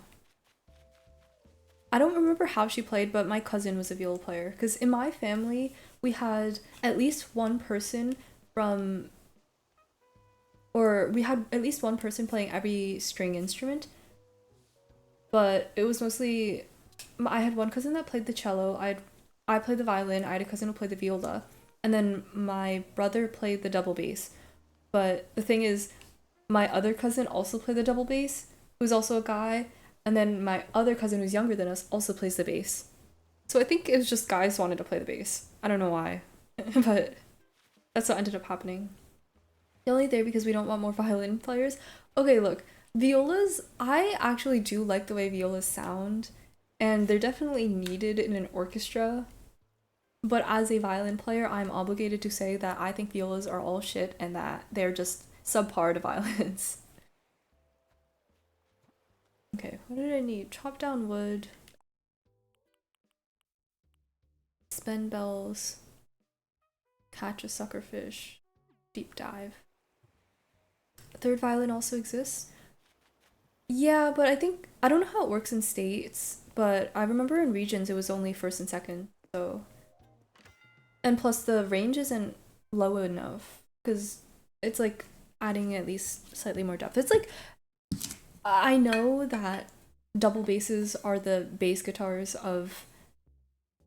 I don't remember how she played, but my cousin was a viola player. Because in my family, we had at least one person from, or we had at least one person playing every string instrument. But it was mostly, I had one cousin that played the cello. I played the violin. I had a cousin who played the viola, and then my brother played the double bass. But the thing is, my other cousin also played the double bass, who's also a guy, and then my other cousin who's younger than us also plays the bass. So I think it was just guys wanted to play the bass. I don't know why, but that's what ended up happening. You're only there because we don't want more violin players. Okay, look, violas, I actually do like the way violas sound, and they're definitely needed in an orchestra. But as a violin player, I'm obligated to say that I think violas are all shit and that they're just subpar to violins. Okay, what did I need? Chop down wood, spend bells, catch a suckerfish, deep dive. Third violin also exists? Yeah, but I don't know how it works in states, but I remember in regions it was only first and second, so. And plus the range isn't low enough, because it's like adding at least slightly more depth. It's like, I know that double basses are the bass guitars of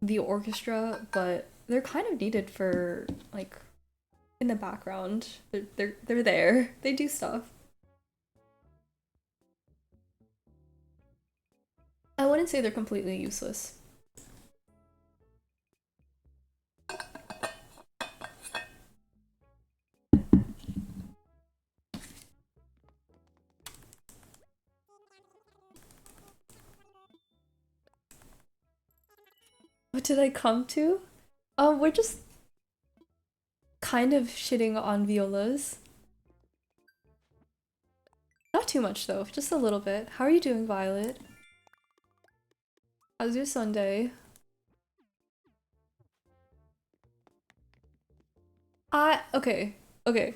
the orchestra, but they're kind of needed for like in the background. They're there. They do stuff. I wouldn't say they're completely useless. What did I come to? We're just kind of shitting on violas. Not too much though, just a little bit. How are you doing, Violet? How's your Sunday? Okay, okay.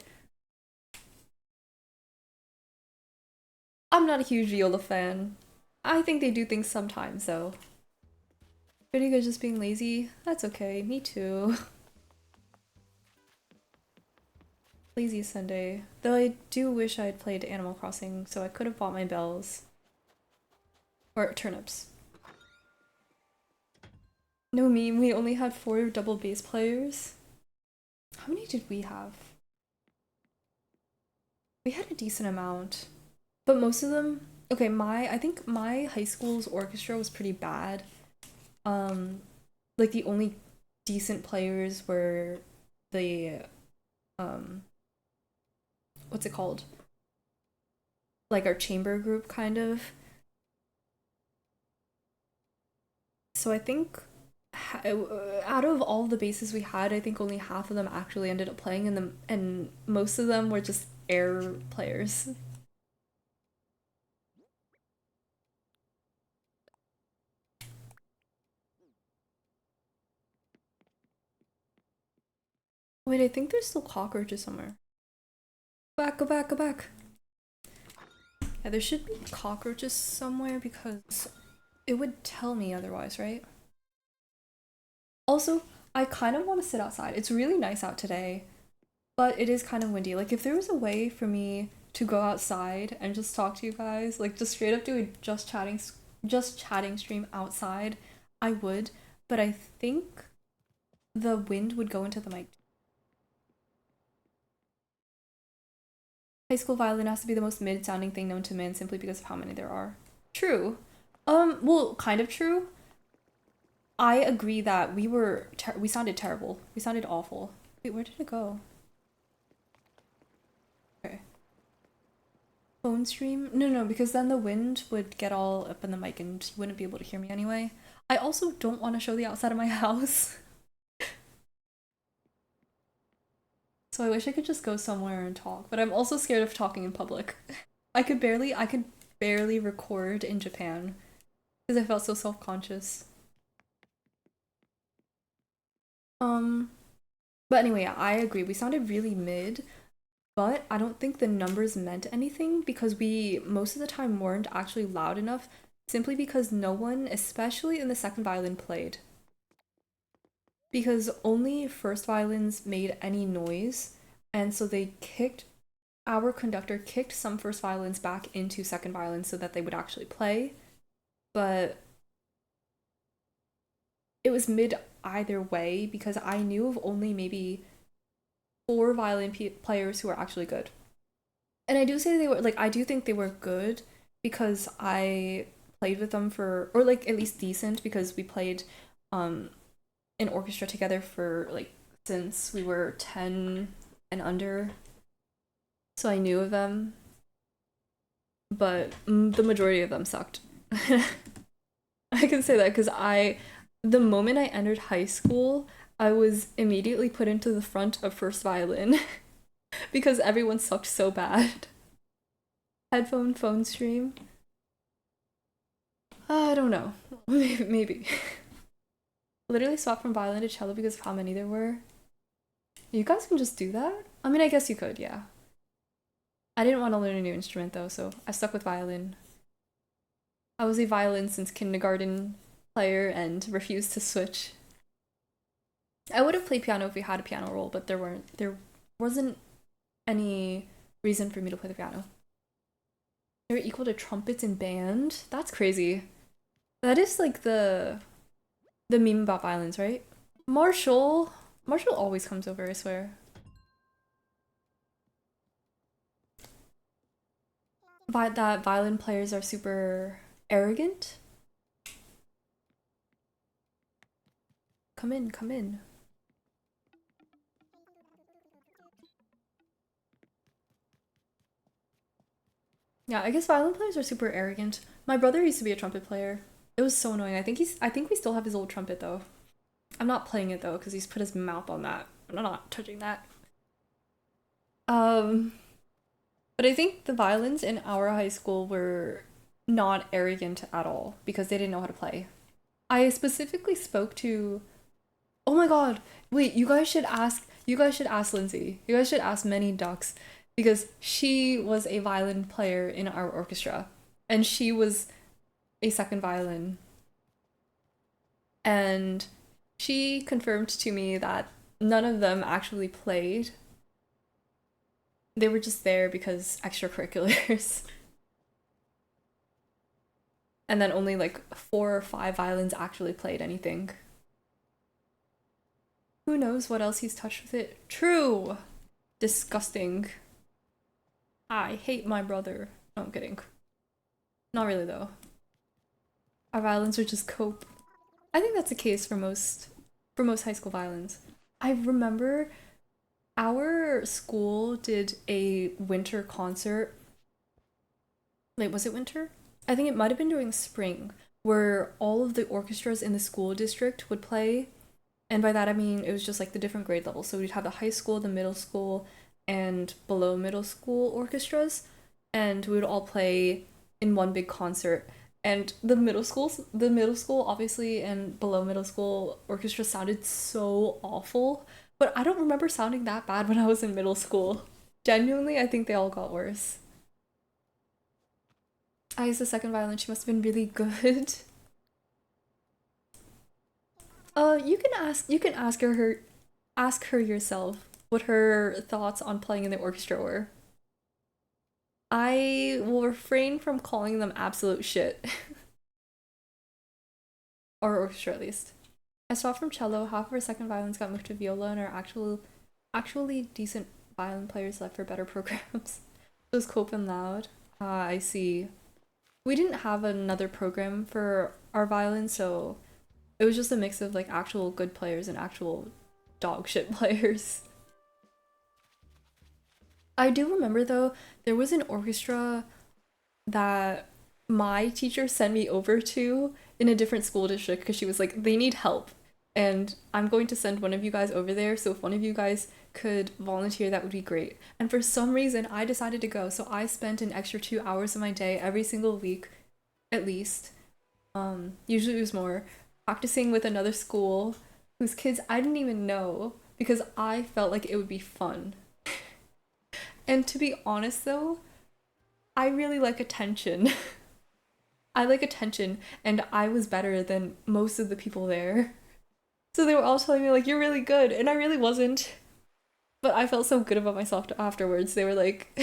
I'm not a huge viola fan. I think they do things sometimes though. Pretty good just being lazy? That's okay, me too. Lazy Sunday. Though I do wish I had played Animal Crossing so I could have bought my bells. Or turnips. No meme, we only had 4 double bass players. How many did we have? We had a decent amount. But most of them, okay, I think my high school's orchestra was pretty bad. Like the only decent players were the what's it called? Like our chamber group kind of. So I think out of all the basses we had, I think only half of them actually ended up playing, and most of them were just air players. Wait, I think there's still cockroaches somewhere. Go back, go back. Yeah, there should be cockroaches somewhere because it would tell me otherwise, right? Also, I kind of want to sit outside. It's really nice out today, but it is kind of windy. Like, if there was a way for me to go outside and just talk to you guys, like just straight up do a just chatting stream outside, I would, but I think the wind would go into the mic. High school violin has to be the most mid-sounding thing known to man simply because of how many there are. True. Well, kind of true. I agree that we sounded terrible. We sounded awful. Wait, where did it go? Okay. Phone stream? No, because then the wind would get all up in the mic and you wouldn't be able to hear me anyway. I also don't want to show the outside of my house. So I wish I could just go somewhere and talk, but I'm also scared of talking in public. I could barely record in Japan because I felt so self-conscious. Um, but anyway, I agree. We sounded really mid, but I don't think the numbers meant anything because we most of the time weren't actually loud enough simply because no one, especially in the second violin, played. Because only first violins made any noise, and so our conductor kicked some first violins back into second violins so that they would actually play, but it was mid either way because I knew of only maybe 4 violin players who were actually good. And I do say they were like I do think they were good because I played with them for or like at least decent because we played um in orchestra together for like since we were 10 and under. So I knew of them, but the majority of them sucked. I can say that because the moment I entered high school, I was immediately put into the front of first violin because everyone sucked so bad. Headphone phone stream? I don't know. Maybe. Literally swapped from violin to cello because of how many there were. You guys can just do that? I mean, I guess you could, yeah. I didn't want to learn a new instrument though, so I stuck with violin. I was a violin since kindergarten player and refused to switch. I would have played piano if we had a piano roll, but there wasn't any reason for me to play the piano. They're equal to trumpets in band? That's crazy. That is like the meme about violins, right? Marshall always comes over, I swear. That violin players are super arrogant. Come in, come in. Yeah, I guess violin players are super arrogant. My brother used to be a trumpet player. It was so annoying. I think we still have his old trumpet though. I'm not playing it though because he's put his mouth on that. I'm not touching that. Um, but I think the violins in our high school were not arrogant at all because they didn't know how to play. I specifically spoke to. Oh my god! Wait, You guys should ask Lindsay. You guys should ask Many Ducks because she was a violin player in our orchestra, and she was a second violin, and she confirmed to me that none of them actually played. They were just there because extracurriculars. And then only like 4 or 5 violins actually played anything. Who knows what else he's touched with it? True! Disgusting. I hate my brother. No, I'm kidding. Not really though. Our violins are just cope. I think that's the case for most high school violins. I remember our school did a winter concert. Wait, was it winter? I think it might have been during spring, where all of the orchestras in the school district would play. And by that I mean it was just like the different grade levels. So we'd have the high school, the middle school, and below middle school orchestras, and we would all play in one big concert. And the middle school obviously and below middle school orchestra sounded so awful, but I don't remember sounding that bad when I was in middle school. Genuinely, I think they all got worse. I used the second violin. She must have been really good. You can ask her yourself what her thoughts on playing in the orchestra were. I will refrain from calling them absolute shit. Or orchestra at least. I swapped from cello, half of our second violins got moved to viola and our actually decent violin players left for better programs. It was Cope and Loud. Ah, I see. We didn't have another program for our violin, so it was just a mix of like actual good players and actual dog shit players. I do remember though, there was an orchestra that my teacher sent me over to in a different school district because she was like, they need help. And I'm going to send one of you guys over there. So if one of you guys could volunteer, that would be great. And for some reason, I decided to go. So I spent an extra 2 hours of my day every single week, at least. Usually it was more, practicing with another school whose kids I didn't even know because I felt like it would be fun. And to be honest though, I really like attention. I like attention, and I was better than most of the people there. So they were all telling me, like, you're really good, and I really wasn't. But I felt so good about myself afterwards. They were like,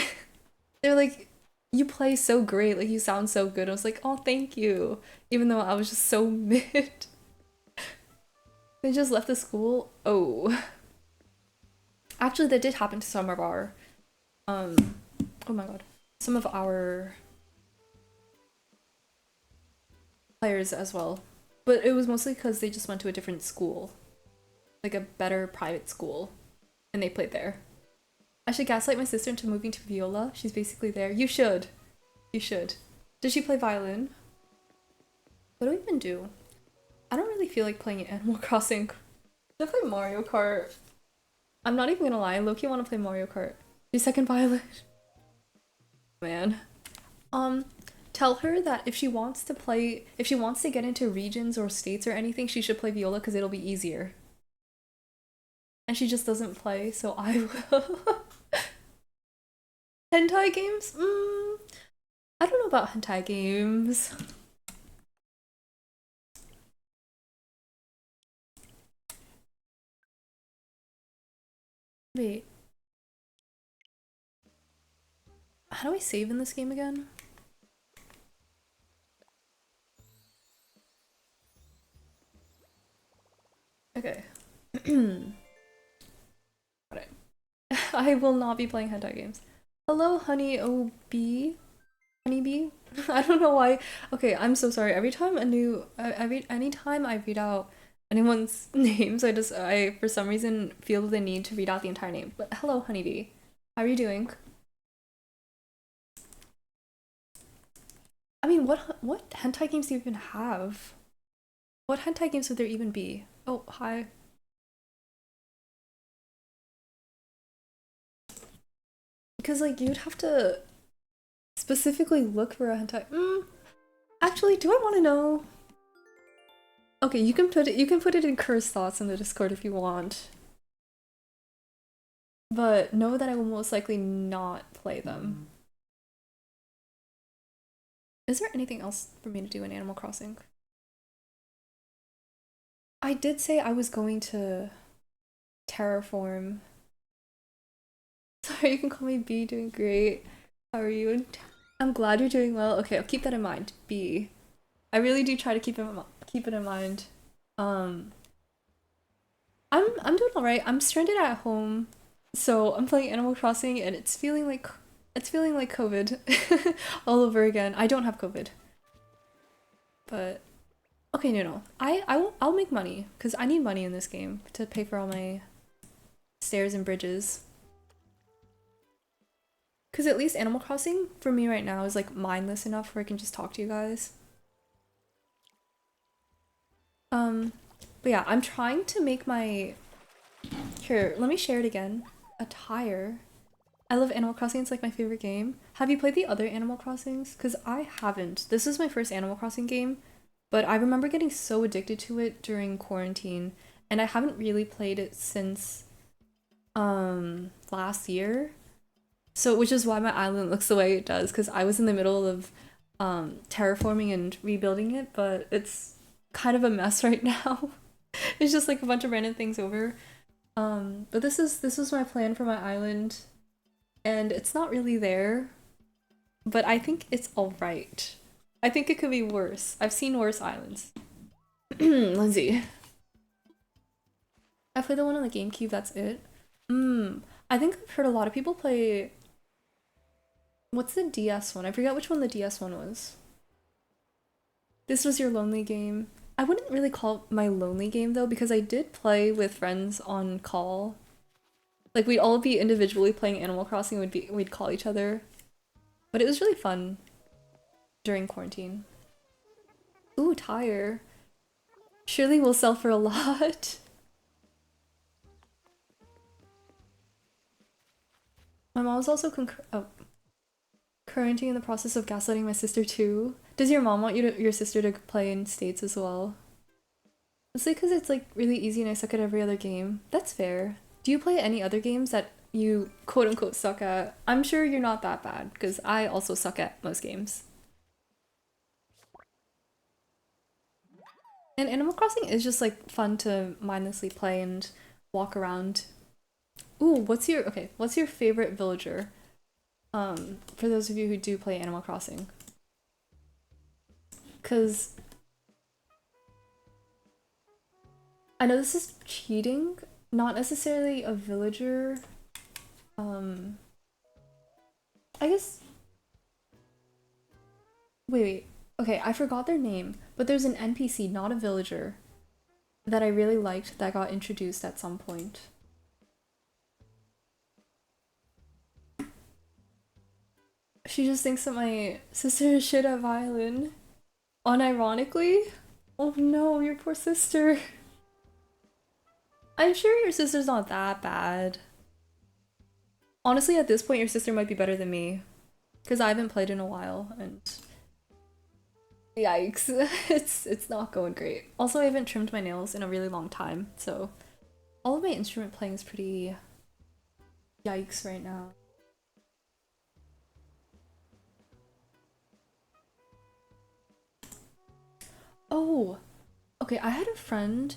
they're like, you play so great, like, you sound so good. I was like, oh, thank you. Even though I was just so mid. They just left the school. Oh. Actually, that did happen to some of our, oh my god. Some of our players as well. But it was mostly because they just went to a different school. Like a better private school. And they played there. I should gaslight my sister into moving to viola. She's basically there. You should. You should. Does she play violin? What do we even do? I don't really feel like playing Animal Crossing. To play Mario Kart. I'm not even gonna lie, I low-key wanna play Mario Kart. Do second violet. Man. Tell her that if she wants to play, if she wants to get into regions or states or anything, she should play viola because it'll be easier. And she just doesn't play, so I will. Hentai games? I don't know about hentai games. Wait. How do I save in this game again? Okay. Got it. I will not be playing hentai games. Hello, honey OB? Honeybee? I don't know why. Okay, I'm so sorry. Every time anytime I read out anyone's names, I for some reason feel the need to read out the entire name. But hello, honeybee. How are you doing? I mean, what hentai games do you even have? What hentai games would there even be? Oh, hi. Because like you'd have to specifically look for a hentai. Actually, do I want to know? Okay, you can put it in cursed thoughts in the Discord if you want. But know that I will most likely not play them. Is there anything else for me to do in Animal Crossing? I did say I was going to terraform. Sorry, you can call me B, doing great. How are you? I'm glad you're doing well. Okay, I'll keep that in mind. B. I really do try to keep it in mind. I'm doing alright. I'm stranded at home, so I'm playing Animal Crossing, and it's feeling like COVID all over again. I don't have COVID, but okay, no. I'll make money because I need money in this game to pay for all my stairs and bridges. Because at least Animal Crossing for me right now is like mindless enough where I can just talk to you guys. But yeah, I'm trying to make my... Here, let me share it again. Attire. I love Animal Crossing, it's like my favorite game. Have you played the other Animal Crossings? Because I haven't. This is my first Animal Crossing game, but I remember getting so addicted to it during quarantine, and I haven't really played it since last year. So, which is why my island looks the way it does, because I was in the middle of terraforming and rebuilding it, but it's kind of a mess right now. It's just like a bunch of random things over. But this was my plan for my island, and it's not really there, but I think it's alright. I think it could be worse. I've seen worse islands. Lindsay. I played the one on the GameCube, that's it. I think I've heard a lot of people play... What's the DS one? I forget which one the DS one was. This was your lonely game. I wouldn't really call it my lonely game though, because I did play with friends on call. Like we'd all be individually playing Animal Crossing, we'd call each other. But it was really fun during quarantine. Ooh, tire. Surely will sell for a lot. My mom's also currently in the process of gaslighting my sister too. Does your mom want your sister to play in states as well? It's like because it's like really easy and I suck at every other game. That's fair. Do you play any other games that you quote unquote suck at? I'm sure you're not that bad because I also suck at most games. And Animal Crossing is just like fun to mindlessly play and walk around. Ooh, what's your favorite villager? For those of you who do play Animal Crossing. Cause I know this is cheating, not necessarily a villager. I guess wait. Okay, I forgot their name, but there's an NPC, not a villager, that I really liked that got introduced at some point. She just thinks that my sister is shit at violin. Unironically? Oh no, your poor sister. I'm sure your sister's not that bad. Honestly, at this point, your sister might be better than me. Because I haven't played in a while, and yikes, it's not going great. Also, I haven't trimmed my nails in a really long time, so all of my instrument playing is pretty yikes right now. Oh, okay, I had a friend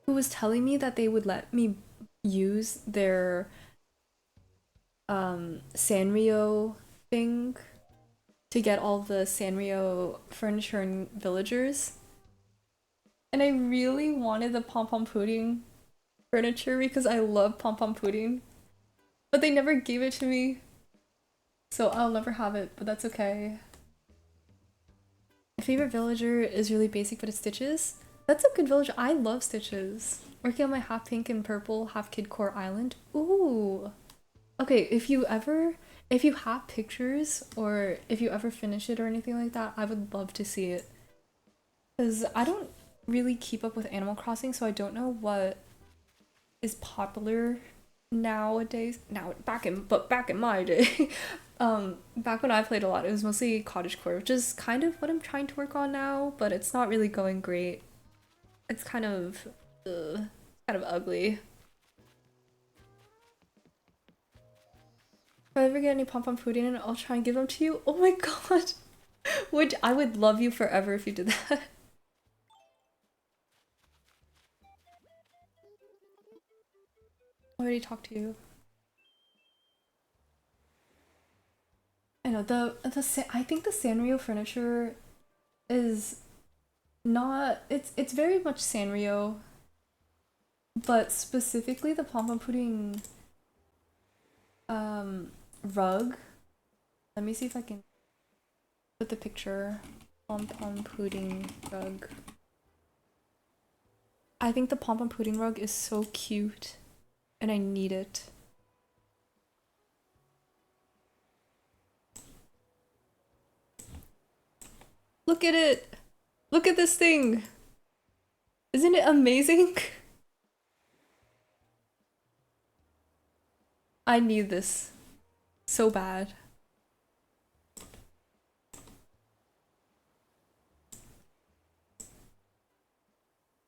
who was telling me that they would let me use their Sanrio thing to get all the Sanrio furniture and villagers. And I really wanted the pom pom pudding furniture because I love pom pom pudding. But they never gave it to me. So I'll never have it, but that's okay. My favorite villager is really basic, but it's Stitches. That's a good villager. I love Stitches. Working on my half pink and purple, half kid core island. Ooh. Okay, if you have pictures or if you ever finish it or anything like that, I would love to see it. Because I don't really keep up with Animal Crossing, so I don't know what is popular nowadays. Now, back in my day, back when I played a lot, it was mostly cottagecore, which is kind of what I'm trying to work on now, but it's not really going great. It's kind of ugly. If I ever get any pom pom pudding, and I'll try and give them to you. Oh my god, which I would love you forever if you did that. I already talked to you. I know I think the Sanrio furniture is not it's very much Sanrio, but specifically the pom pom pudding rug. Let me see if I can put the picture. Pom pom pudding rug. I think the pom pom pudding rug is so cute, and I need it. Look at it! Look at this thing! Isn't it amazing? I need this so bad.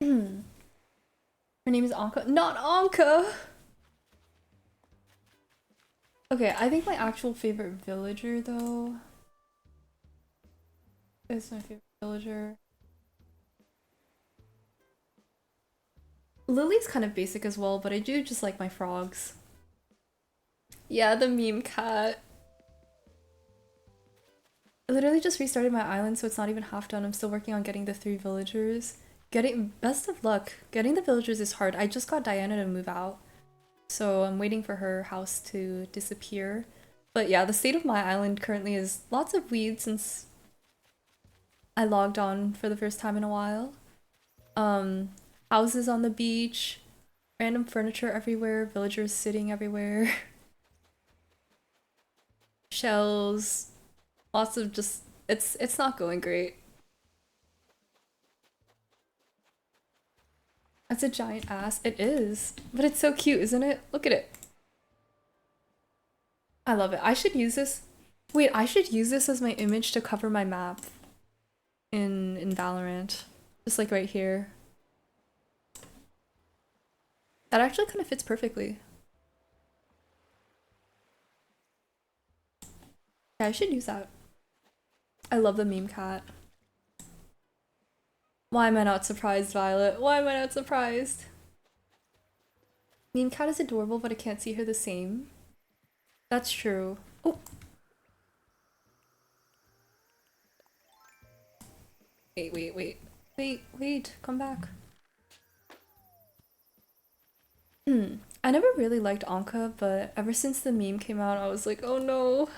Her name is Anka. Not Anka! Okay, I think my actual favorite villager, though, is my favorite villager. Lily's kind of basic as well, but I do just like my frogs. Yeah, the meme cat. I literally just restarted my island, so it's not even half done. I'm still working on getting the 3 villagers. Best of luck. Getting the villagers is hard. I just got Diana to move out, so I'm waiting for her house to disappear. But yeah, the state of my island currently is lots of weeds since I logged on for the first time in a while. Houses on the beach, random furniture everywhere, villagers sitting everywhere, shells, lots of just it's not going great. That's a giant ass. It is. But it's so cute, isn't it? Look at it. I love it. I should use this. Wait, I should use this as my image to cover my map in Valorant. Just like right here. That actually kind of fits perfectly. Yeah, I should use that. I love the meme cat. Why am I not surprised, Violet? Why am I not surprised? Meme cat is adorable, but I can't see her the same. That's true. Oh! Wait, come back. I never really liked Anka, but ever since the meme came out, I was like, oh no.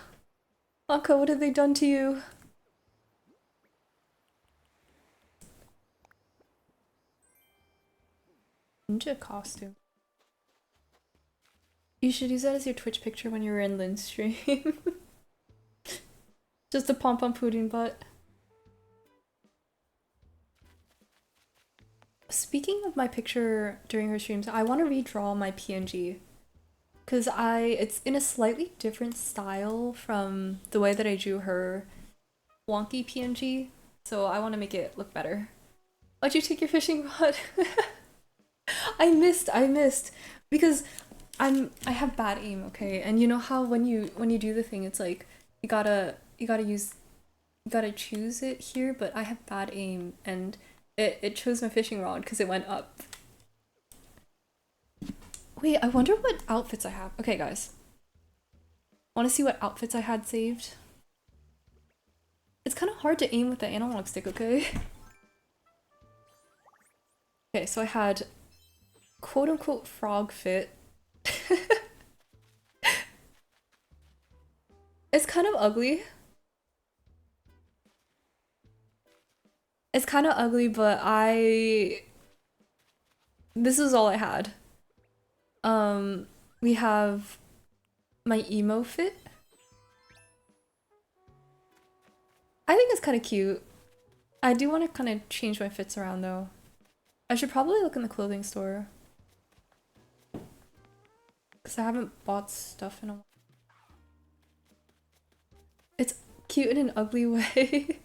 Anka, what have they done to you? Ninja costume. You should use that as your Twitch picture when you were in Lynn's stream. Just a pom-pom pudding butt. Speaking of my picture during her streams, I want to redraw my PNG because it's in a slightly different style from the way that I drew her wonky PNG. So I want to make it look better. Why'd you take your fishing rod? I missed because I have bad aim, okay? And you know how when you do the thing, it's like you gotta use you gotta choose it here, but I have bad aim and it chose my fishing rod because it went up. Wait, I wonder what outfits I have. Okay, guys. Want to see what outfits I had saved? It's kind of hard to aim with the analog stick, okay? Okay, so I had quote-unquote frog fit. It's kind of ugly. It's kind of ugly, but this is all I had. We have my emo fit. I think it's kind of cute. I do want to kind of change my fits around though. I should probably look in the clothing store. Because I haven't bought stuff in a while. It's cute in an ugly way.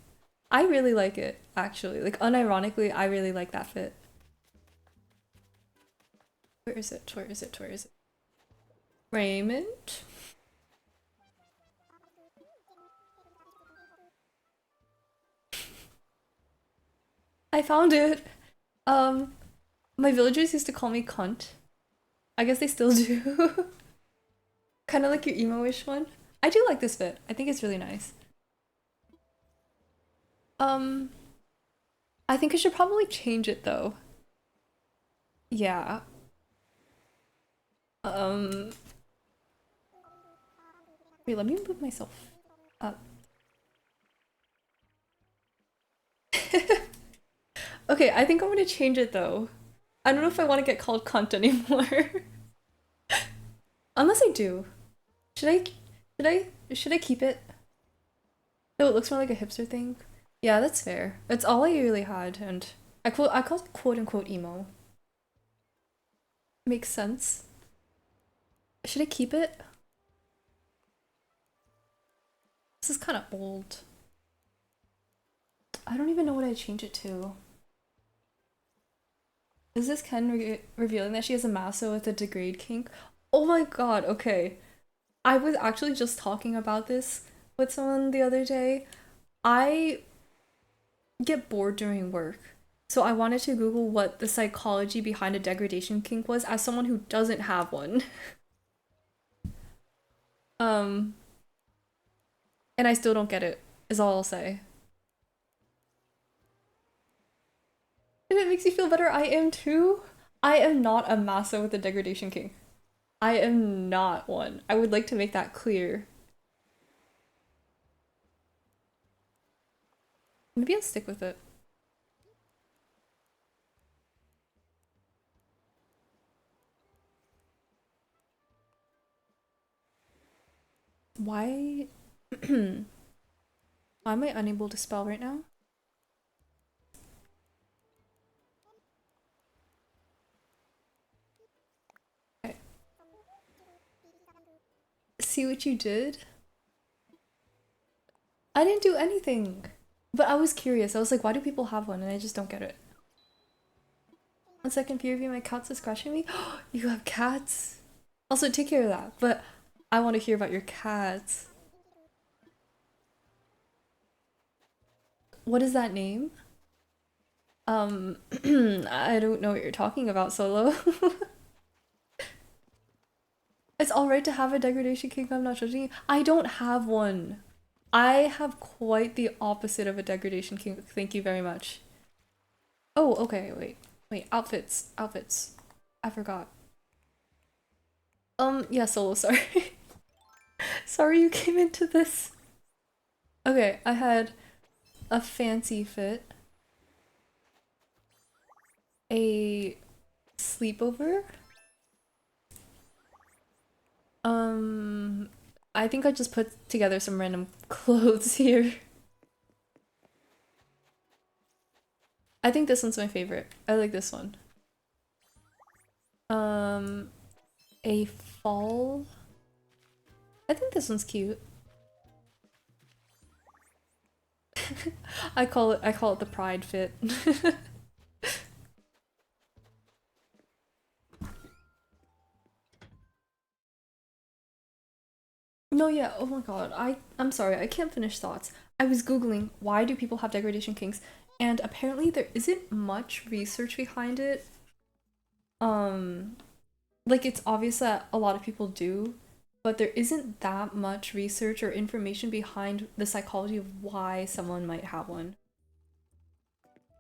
I really like it, actually. Like, unironically, I really like that fit. Where is it? Where is it? Where is it? Raymond? I found it! My villagers used to call me cunt. I guess they still do. Kind of like your emo-ish one. I do like this fit. I think it's really nice. Um, I think I should probably change it though. Yeah. Um, wait, let me move myself up. Okay, I think I'm gonna change it though. I don't know if I want to get called cunt anymore. Unless I do. Should I should I keep it? Oh, it looks more like a hipster thing. Yeah, that's fair. It's all I really had, and I called it quote unquote emo. Makes sense. Should I keep it? This is kind of old. I don't even know what I change it to. Is this Ken revealing that she has a Maso with a degrade kink? Oh my god, okay. I was actually just talking about this with someone the other day. I get bored during work. So I wanted to Google what the psychology behind a degradation kink was as someone who doesn't have one. Um, and I still don't get it, is all I'll say. If it makes you feel better, I am too. I am not a massa with a degradation kink. I am not one. I would like to make that clear. Maybe I'll stick with it. Why? Why am I unable to spell right now? Okay. See what you did? I didn't do anything. But I was curious. I was like, why do people have one? And I just don't get it. 1 second, peer review, my cats is scratching me. You have cats? Also, take care of that. But I want to hear about your cats. What is that name? I don't know what you're talking about, Solo. It's alright to have a degradation kink, I'm not judging you. I don't have one. I have quite the opposite of a degradation kink, thank you very much. Oh, okay, wait, outfits, outfits. I forgot. Yeah, Solo, sorry. Sorry you came into this. Okay, I had a fancy fit, a sleepover. I think I just put together some random clothes here. I think this one's my favorite. I like this one. Um, a fall. I think this one's cute. I call it the pride fit. No, yeah. Oh my god. I'm sorry. I can't finish thoughts. I was googling why do people have degradation kinks, and apparently there isn't much research behind it. Um, like it's obvious that a lot of people do, but there isn't that much research or information behind the psychology of why someone might have one.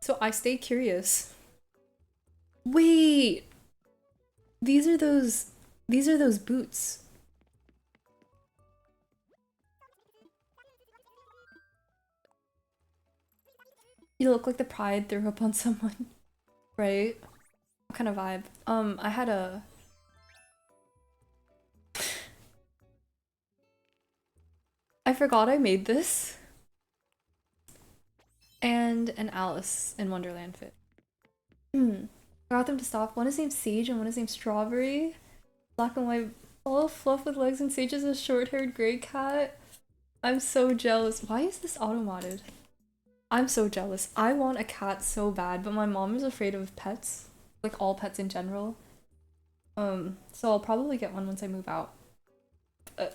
So I stay curious. Wait, these are those these are those boots. You look like the pride threw up on someone, right? What kind of vibe? I had a I forgot I made this and an Alice in Wonderland fit. Hmm. I got them to stop. One is named Sage and one is named Strawberry. Black and white, all fluff with legs, and Sage is a short-haired gray cat. I'm so jealous. Why is this auto-modded? I'm so jealous. I want a cat so bad, but my mom is afraid of pets. Like all pets in general. So I'll probably get one once I move out.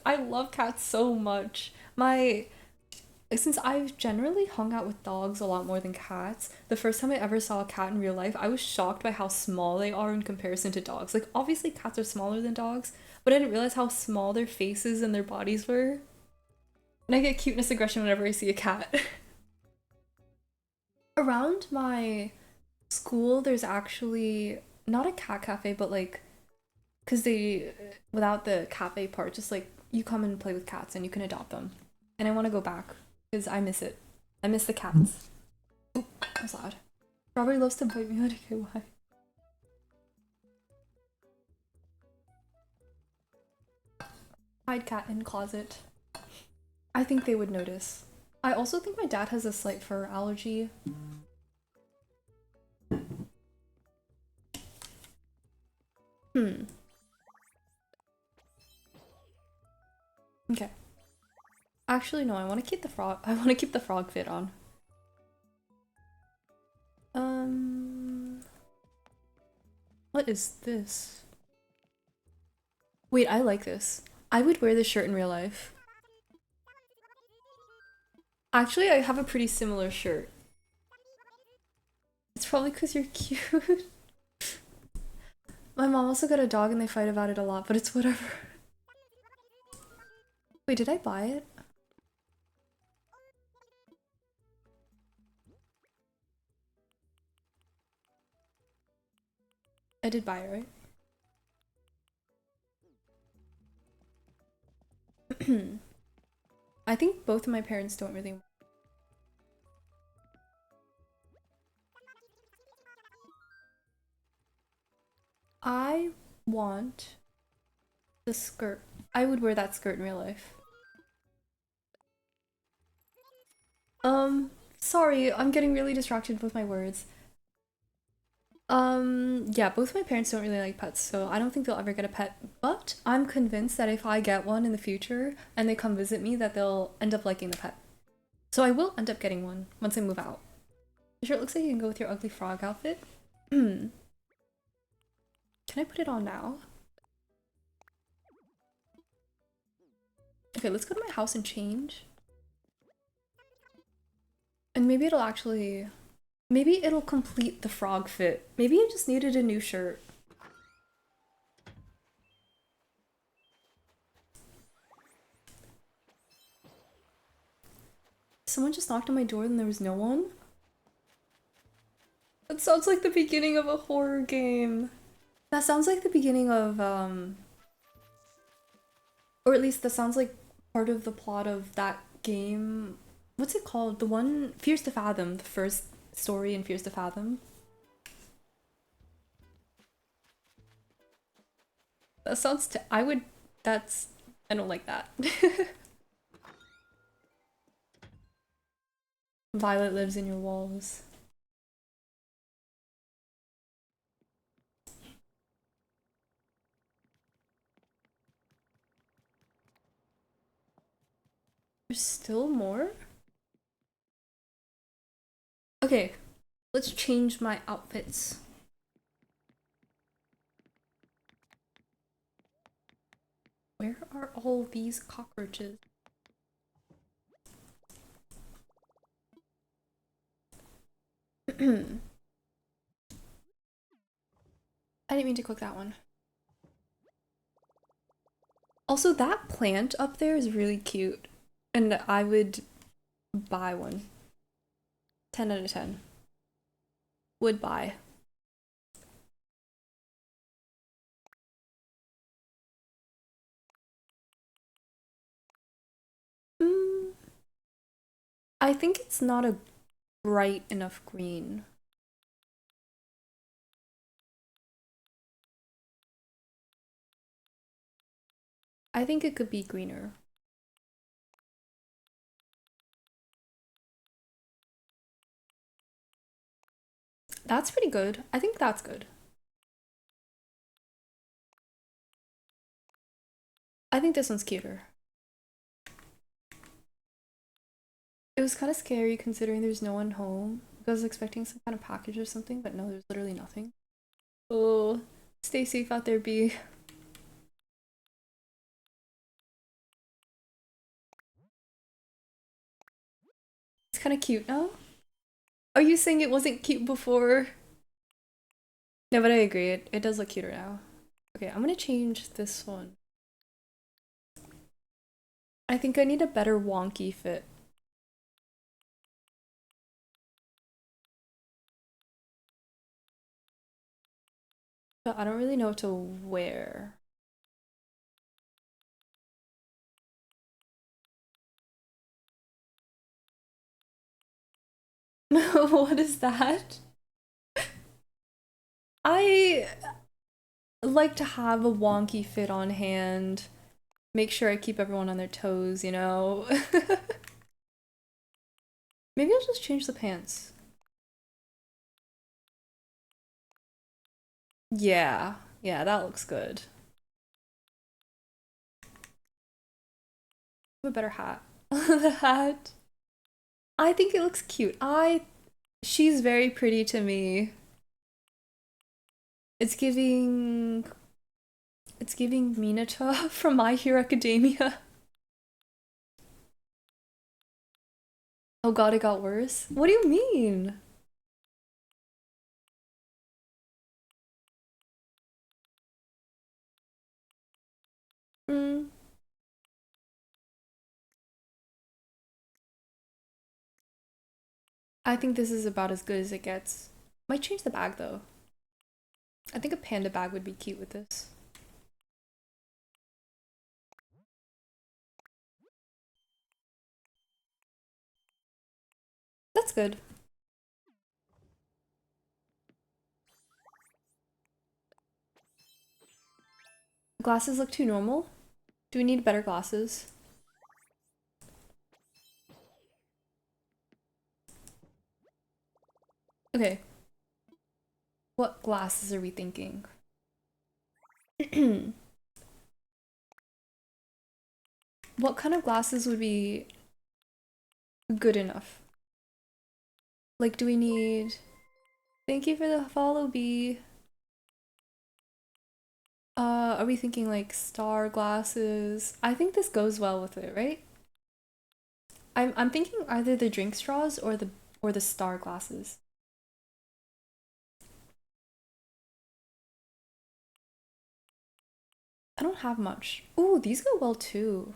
I love cats so much. Since I've generally hung out with dogs a lot more than cats, the first time I ever saw a cat in real life, I was shocked by how small they are in comparison to dogs. Like, obviously, cats are smaller than dogs, but I didn't realize how small their faces and their bodies were. And I get cuteness aggression whenever I see a cat. Around my school, there's actually not a cat cafe, but like, because without the cafe part, just like you come and play with cats and you can adopt them. And I want to go back because I miss it. I miss the cats. Oop, that's loud. Strawberry loves to bite me on why. Hide cat in closet. I think they would notice. I also think my dad has a slight fur allergy. Hmm. Okay. Actually, no, I want to keep the frog. I want to keep the frog fit on. What is this? Wait, I like this. I would wear this shirt in real life. Actually, I have a pretty similar shirt. It's probably because you're cute. My mom also got a dog and they fight about it a lot, but it's whatever. Wait, did I buy it? I did buy it, right? I think both of my parents don't really. I want the skirt. I would wear that skirt in real life. Sorry, I'm getting really distracted with my words. Yeah, both my parents don't really like pets, so I don't think they'll ever get a pet. But I'm convinced that if I get one in the future and they come visit me, that they'll end up liking the pet. So I will end up getting one once I move out. Sure, it looks like you can go with your ugly frog outfit. Can I put it on now? Okay, let's go to my house and change. And maybe it'll actually... Maybe it'll complete the frog fit. Maybe I just needed a new shirt. Someone just knocked on my door and there was no one? That sounds like the beginning of a horror game. That sounds like the beginning of, or at least that sounds like part of the plot of that game. What's it called? The one, Fears to Fathom, the first story in Fears to Fathom. That sounds, I don't like that. Violet lives in your walls. There's still more? Okay, let's change my outfits. Where are all these cockroaches? I didn't mean to click that one. Also, that plant up there is really cute, and I would buy one. 10 out of 10. Would buy. Mm, I think it's not a bright enough green. I think it could be greener. That's pretty good. I think that's good. I think this one's cuter. It was kind of scary considering there's no one home. I was expecting some kind of package or something, but no, there's literally nothing. Oh, stay safe out there, B. It's kind of cute now. Are you saying it wasn't cute before? No, but I agree. It does look cuter now. Okay, I'm gonna change this one. I think I need a better wonky fit. But I don't really know what to wear. What is that? I like to have a wonky fit on hand. Make sure I keep everyone on their toes, you know? Maybe I'll just change the pants. Yeah, yeah, that looks good. Have a better hat. The hat. I think it looks cute. She's very pretty to me. It's giving Minato from My Hero Academia. Oh god, it got worse? What do you mean? Mm, I think this is about as good as it gets. Might change the bag though. I think a panda bag would be cute with this. That's good. Glasses look too normal. Do we need better glasses? Okay. What glasses are we thinking? What kind of glasses would be good enough? Like, do we need... Thank you for the follow, B. Are we thinking like star glasses? I think this goes well with it, right? I'm thinking either the drink straws or the star glasses. I don't have much. Ooh, these go well too.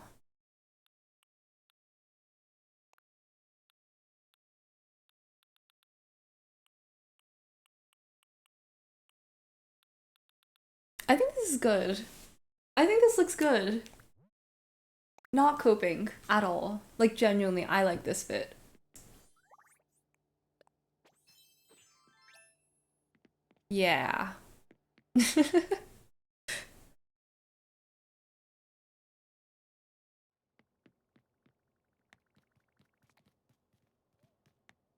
I think this is good. I think this looks good. Not coping at all. Like genuinely, I like this fit. Yeah.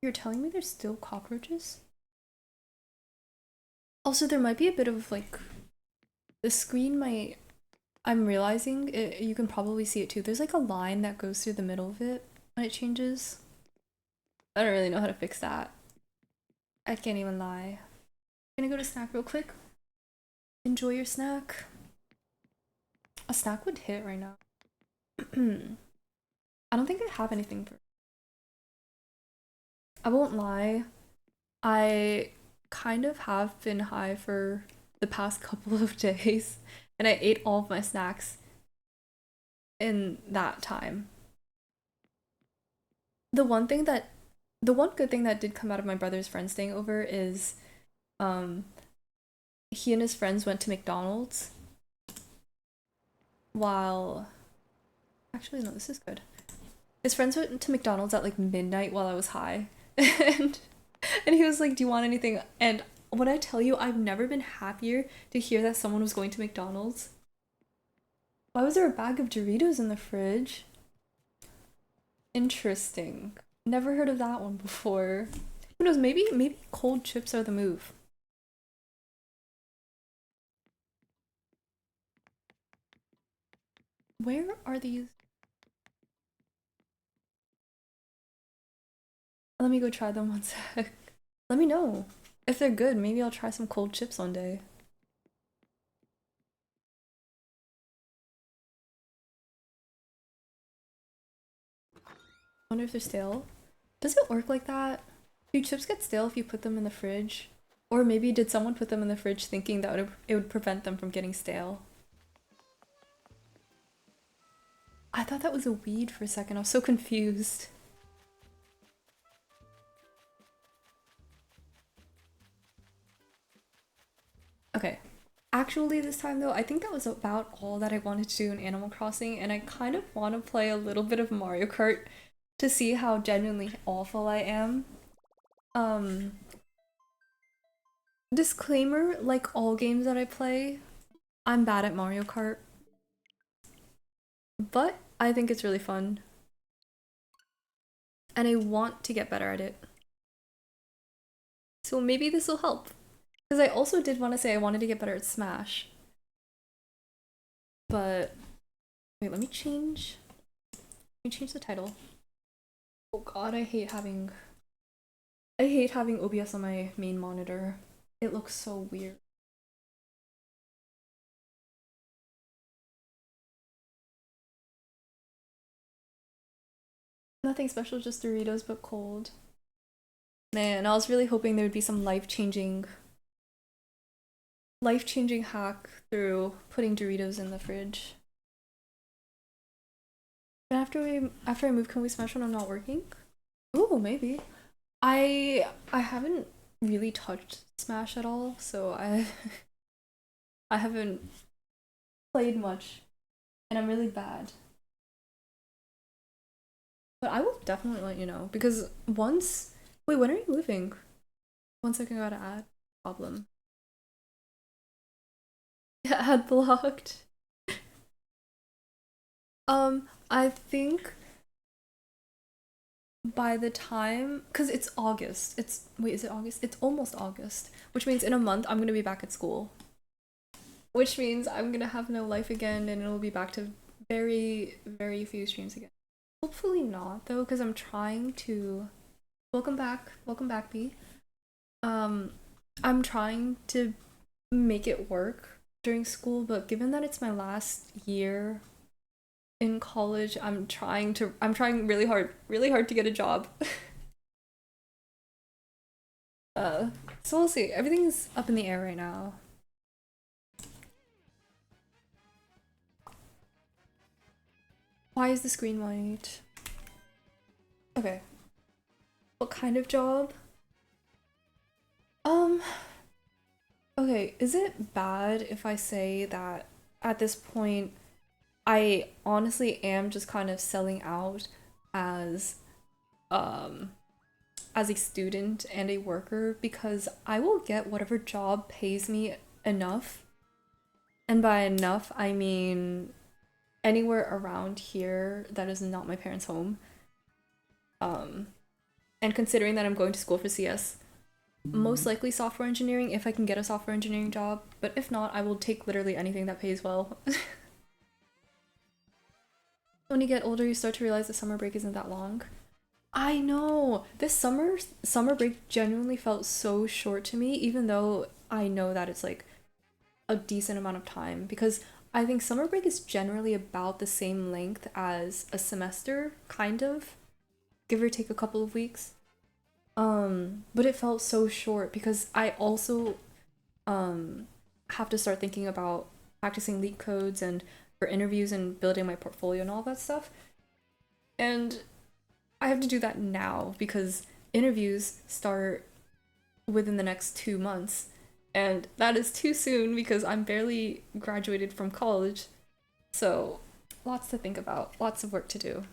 You're telling me there's still cockroaches? Also, there might be a bit of like the screen might I'm realizing it, you can probably see it too. There's like a line that goes through the middle of it when it changes. I don't really know how to fix that. I can't even lie. I'm gonna go to snack real quick. Enjoy your snack. A snack would hit right now. I don't think I have anything for. I won't lie. I kind of have been high for the past couple of days, and I ate all of my snacks in that time. The one thing that the one good thing that did come out of my brother's friend staying over is um he and his friends went to McDonald's while actually no, this is good. His friends went to McDonald's at like midnight while I was high. and and he was like, "Do you want anything?" And when I tell you, I've never been happier to hear that someone was going to McDonald's. Why was there a bag of Doritos in the fridge? Interesting. Never heard of that one before. Who knows, maybe cold chips are the move. Where are these? Let me go try them one sec. Let me know. If they're good, maybe I'll try some cold chips one day. Wonder if they're stale. Does it work like that? Do chips get stale if you put them in the fridge? Or maybe did someone put them in the fridge thinking that it would prevent them from getting stale? I thought that was a weed for a second. I was so confused. Okay. Actually, this time though, I think that was about all that I wanted to do in Animal Crossing, and I kind of want to play a little bit of Mario Kart to see how genuinely awful I am. Um, Disclaimer, like all games that I play, I'm bad at Mario Kart, but I think it's really fun, and I want to get better at it. So maybe this will help. Because I also did want to say I wanted to get better at Smash. But wait, let me change the title. Oh god, I hate having OBS on my main monitor. It looks so weird. Nothing special, just Doritos, but cold. Man, I was really hoping there would be some life-changing hack through putting Doritos in the fridge. But after I move, can we smash when I'm not working? Ooh, maybe. I haven't really touched Smash at all, so I haven't played much, and I'm really bad. But I will definitely let you know because once. Wait, when are you moving? One second, I gotta add problem. Ad blocked. I think by the time, because it's August. Wait, is it August? It's almost August, which means in a month I'm gonna be back at school. Which means I'm gonna have no life again, and it'll be back to very, very few streams again. Hopefully not though, because I'm trying to. Welcome back, B. Um, I'm trying to make it work during school, but given that it's my last year in college, I'm trying really hard to get a job. uh, so we'll see. Everything's up in the air right now. Why is the screen white? Okay. What kind of job? Um, okay, is it bad if I say that at this point I honestly am just kind of selling out as um as a student and a worker because I will get whatever job pays me enough. And by enough, I mean anywhere around here that is not my parents' home. Um and considering that I'm going to school for CS, most likely software engineering if I can get a software engineering job, but if not, I will take literally anything that pays well. When you get older, you start to realize the summer break isn't that long. I know. This summer break genuinely felt so short to me, even though I know that it's like a decent amount of time because I think summer break is generally about the same length as a semester, kind of, give or take a couple of weeks. But it felt so short because I also um have to start thinking about practicing leak codes and for interviews and building my portfolio and all that stuff. And I have to do that now because interviews start within the next 2 months. And that is too soon because I'm barely graduated from college. So, lots to think about, lots of work to do.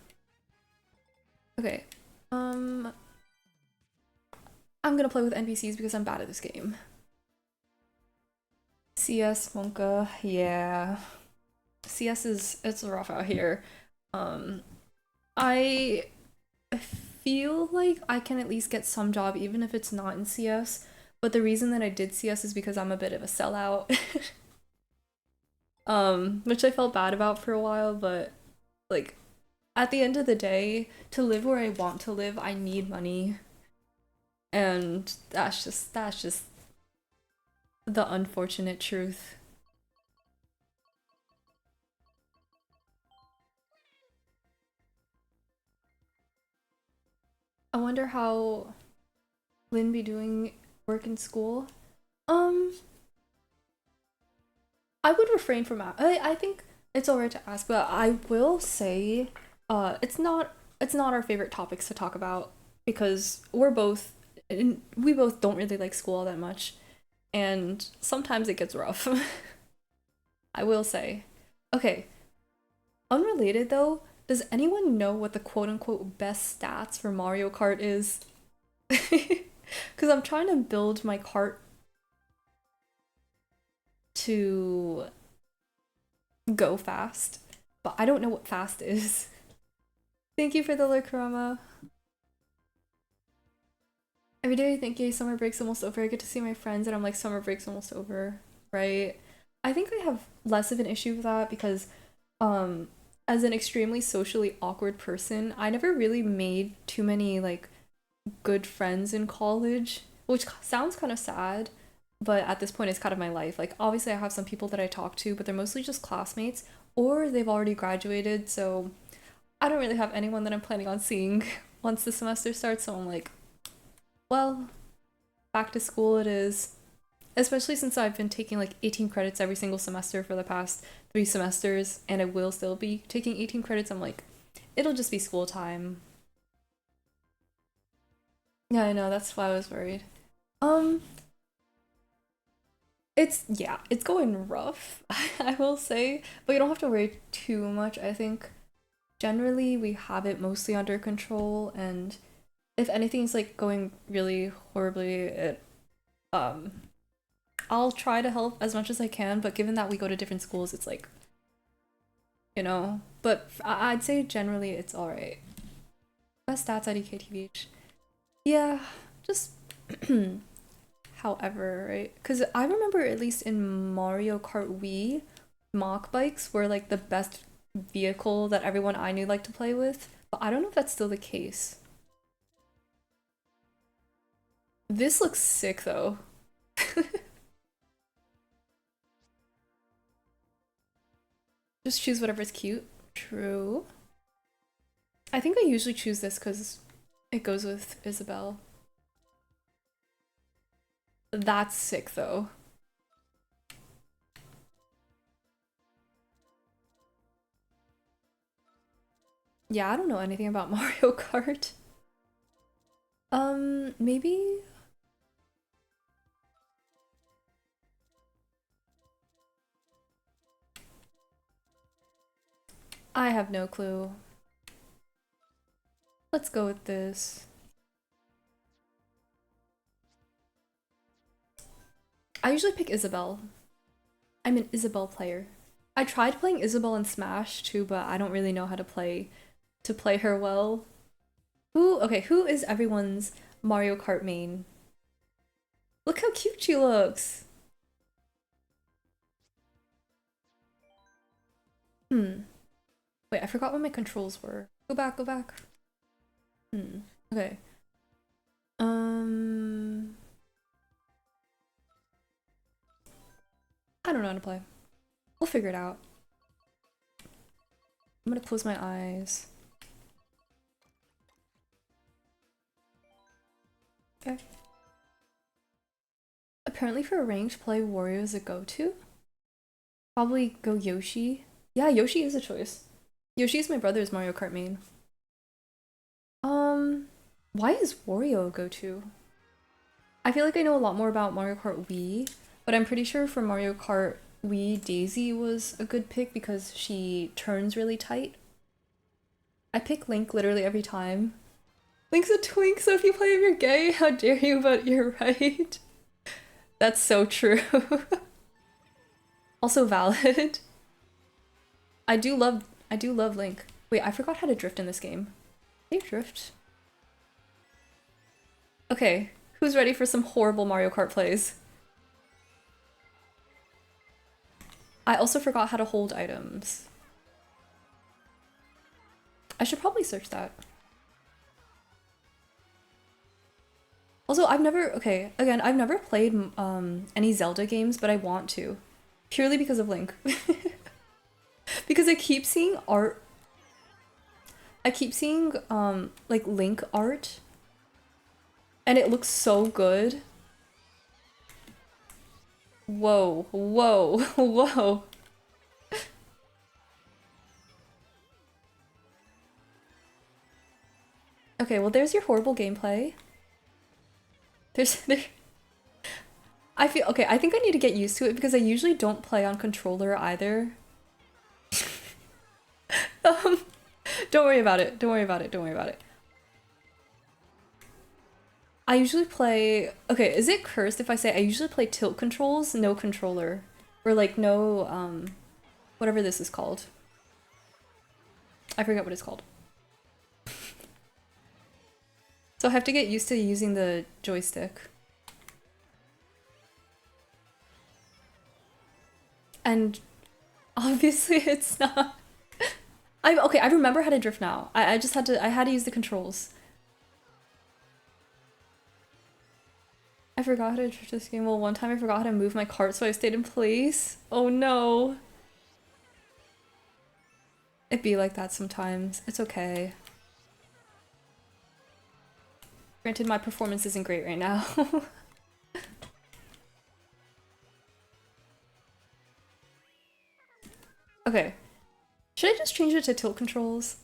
Okay, um, I'm gonna play with NPCs because I'm bad at this game. CS Monka, yeah. CS it's rough out here. Um, I feel like I can at least get some job even if it's not in CS. But the reason that I did CS is because I'm a bit of a sellout. Which I felt bad about for a while, but like at the end of the day, to live where I want to live, I need money. And that's just the unfortunate truth. I wonder how Lynn be doing work in school. Um, I would refrain from I think it's alright to ask, but I will say it's not our favorite topics to talk about because we both don't really like school all that much and sometimes it gets rough. I will say. Okay, unrelated though, does anyone know what the quote unquote best stats for Mario Kart is? Because I'm trying to build my cart to go fast, but I don't know what fast is. Thank you for the Lakrama. Every day I think, yay, summer break's almost over. I get to see my friends, and I'm like, summer break's almost over, right? I think I have less of an issue with that because, um, as an extremely socially awkward person, I never really made too many like good friends in college, which sounds kind of sad, but at this point it's kind of my life. Like obviously I have some people that I talk to, but they're mostly just classmates or they've already graduated, so I don't really have anyone that I'm planning on seeing once the semester starts, so I'm like, well, back to school it is. Especially since I've been taking like 18 credits every single semester for the past 3 semesters, and I will still be taking 18 credits. I'm like, it'll just be school time. Yeah, I know, that's why I was worried. Um, it's going rough, I will say, but you don't have to worry too much. I think generally we have it mostly under control, and if anything's like going really horribly, it um I'll try to help as much as I can, but given that we go to different schools, it's like, but I'd say generally it's all right. Best stats at EKTVH. Yeah, just however, right? Because I remember at least in Mario Kart Wii, mock bikes were like the best vehicle that everyone I knew liked to play with. But I don't know if that's still the case. This looks sick though. Just choose whatever's cute. True. I think I usually choose this because it goes with Isabelle. That's sick though. Yeah, I don't know anything about Mario Kart. Maybe I have no clue. Let's go with this. I usually pick Isabelle. I'm an Isabelle player. I tried playing Isabelle in Smash too, but I don't really know how to play her well. Who is everyone's Mario Kart main? Look how cute she looks. Hmm. Wait, I forgot what my controls were. Go back, go back. Okay. I don't know how to play. We'll figure it out. I'm gonna close my eyes. Okay. Apparently for ranked play, Wario is a go-to. Probably go Yoshi. Yeah, Yoshi is a choice. Yoshi is my brother's Mario Kart main. Why is Wario a go-to? I feel like I know a lot more about Mario Kart Wii, but I'm pretty sure for Mario Kart Wii, Daisy was a good pick because she turns really tight. I pick Link literally every time. Link's a twink, so if you play him, you're gay. How dare you, but you're right. That's so true. Also valid. I do love Link. Wait, I forgot how to drift in this game. Can you drift? Okay, who's ready for some horrible Mario Kart plays? I also forgot how to hold items. I should probably search that. Also, I've never played any Zelda games, but I want to. Purely because of Link. Because I keep seeing art. I keep seeing like Link art. And it looks so good. Whoa, whoa, whoa. Okay, well there's your horrible gameplay. I feel okay, I think I need to get used to it because I usually don't play on controller either. Don't worry about it. Don't worry about it. Don't worry about it. I usually play... Okay, is it cursed if I say I usually play tilt controls, no controller? Or like no, whatever this is called. I forget what it's called. So I have to get used to using the joystick. And obviously it's not... Okay, I remember how to drift now. I just had to use the controls. I forgot how to drift this game. Well, one time I forgot how to move my cart, so I stayed in place. Oh no. It be like that sometimes. It's okay. Granted, my performance isn't great right now. Okay. Should I just change it to tilt controls?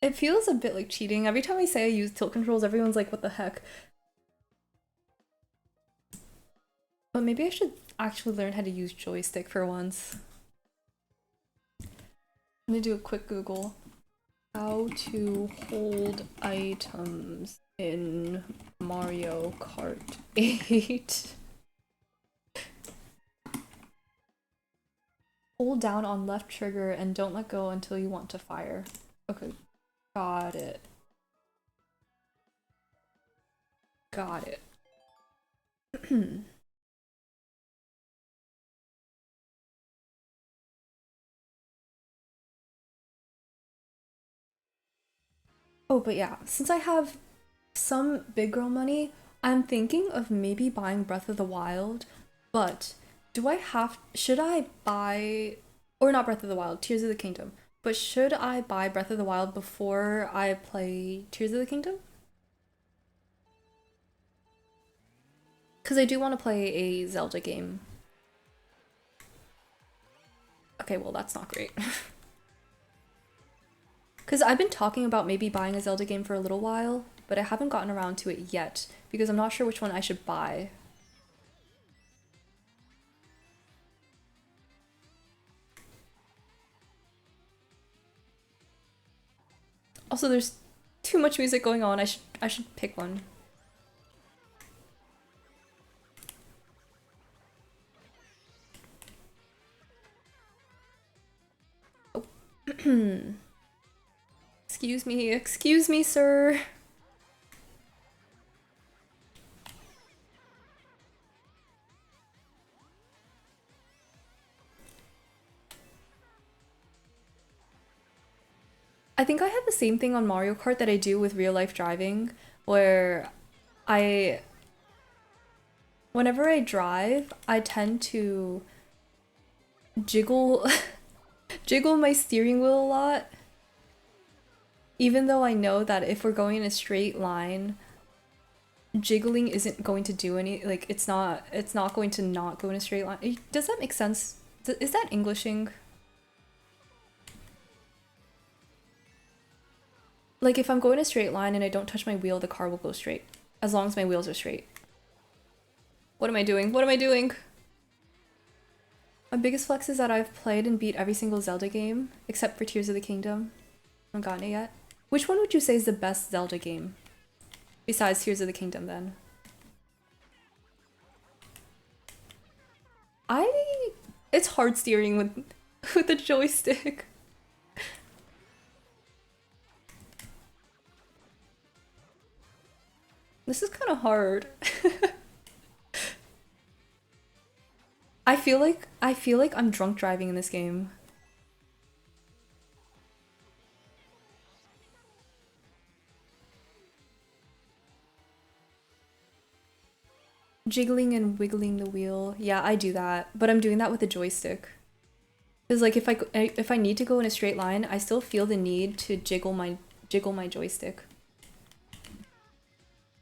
It feels a bit like cheating. Every time I say I use tilt controls, everyone's like, what the heck? But maybe I should actually learn how to use joystick for once. I'm gonna do a quick Google. How to hold items in Mario Kart 8. Hold down on left trigger and don't let go until you want to fire. Okay, got it. Got it. Oh, but yeah, since I have some big girl money, I'm thinking of maybe buying Breath of the Wild, but should I buy, or not Breath of the Wild, Tears of the Kingdom, but should I buy Breath of the Wild before I play Tears of the Kingdom? Because I do want to play a Zelda game. Okay, well that's not great. Because I've been talking about maybe buying a Zelda game for a little while, but I haven't gotten around to it yet because I'm not sure which one I should buy. Also, there's too much music going on. I should pick one. Oh. Excuse me, sir. think I have the same thing on Mario Kart that I do with real life driving, where I whenever I drive, I tend to jiggle jiggle my steering wheel a lot, even though I know that if we're going in a straight line, jiggling isn't going to do any, like it's not going to not go in a straight line. Does that make sense? Is that Englishing? Like if I'm going a straight line and I don't touch my wheel, the car will go straight, as long as my wheels are straight. What am I doing? What am I doing? My biggest flex is that I've played and beat every single Zelda game, except for Tears of the Kingdom. I haven't gotten it yet. Which one would you say is the best Zelda game? Besides Tears of the Kingdom, then. It's hard steering with with the joystick. This is kind of hard. I feel like I'm drunk driving in this game. Jiggling and wiggling the wheel. Yeah, I do that, but I'm doing that with the joystick. Because like if I need to go in a straight line, I still feel the need to jiggle my joystick.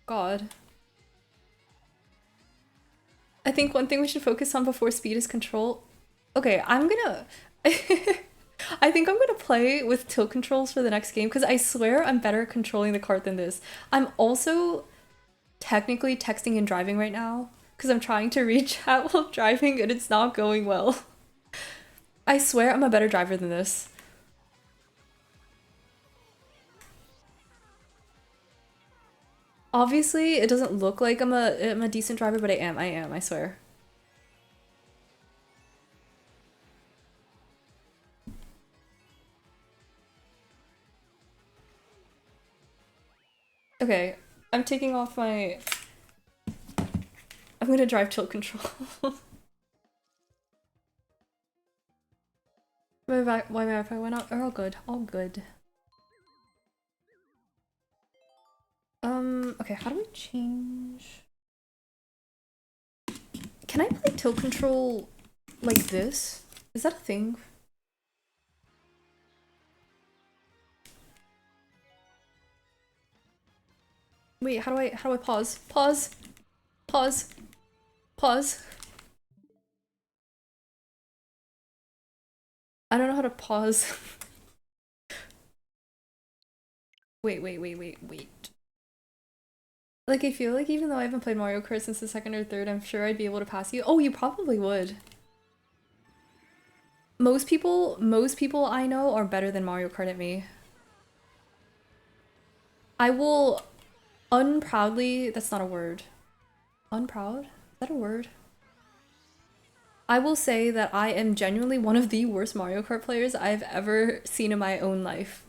God. I think one thing we should focus on before speed is control. Okay, I'm gonna I think I'm gonna play with tilt controls for the next game because I swear I'm better at controlling the cart than this. I'm also technically texting and driving right now because I'm trying to read chat while driving and it's not going well. I swear I'm a better driver than this. Obviously, it doesn't look like I'm a decent driver, but I am, I swear. Okay, I'm taking off my... I'm gonna drive tilt control. My Wi-Fi went out. All good, all good. Okay, how do we change? Can I play tilt control like this? Is that a thing? Wait, how do I pause? Pause. Pause. Pause. I don't know how to pause. Wait. Like, I feel like even though I haven't played Mario Kart since the second or third, I'm sure I'd be able to pass you. Oh, you probably would. Most people I know are better than Mario Kart at me. I will unproudly, that's not a word. Unproud? Is that a word? I will say that I am genuinely one of the worst Mario Kart players I've ever seen in my own life.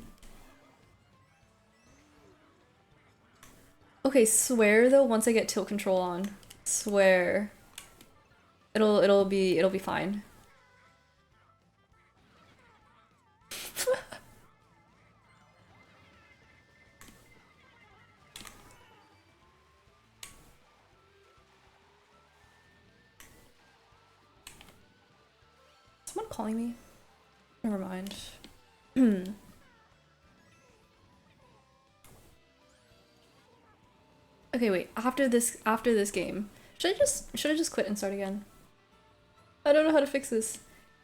Okay, swear though, once I get tilt control on, swear it'll be fine. Someone calling me? Never mind. Okay, wait. After this game, should I just quit and start again? I don't know how to fix this.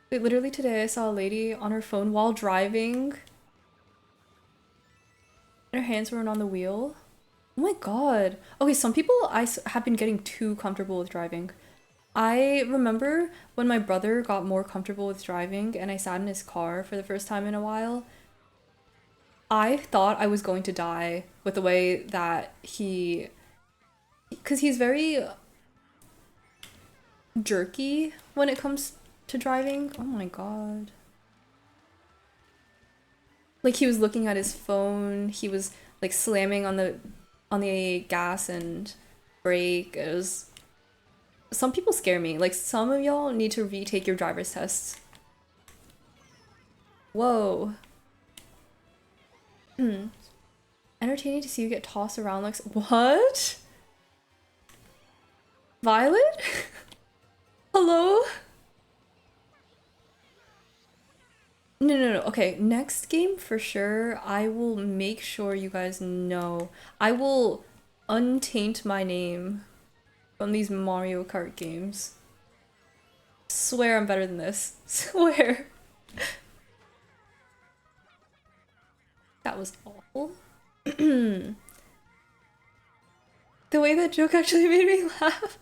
Wait, literally today I saw a lady on her phone while driving, and her hands weren't on the wheel. Oh my god. Okay, some people have been getting too comfortable with driving. I remember when my brother got more comfortable with driving and I sat in his car for the first time in a while. I thought I was going to die with the way that because he's very jerky when it comes to driving. Oh my god. Like he was looking at his phone, he was like slamming on the gas and brake. It was some people scare me. Like some of y'all need to retake your driver's tests. Whoa. Entertaining to see you get tossed around like what? Violet? Hello? No. Okay, next game for sure. I will make sure you guys know. I will untaint my name from these Mario Kart games. Swear I'm better than this. Swear. That was awful. The way that joke actually made me laugh.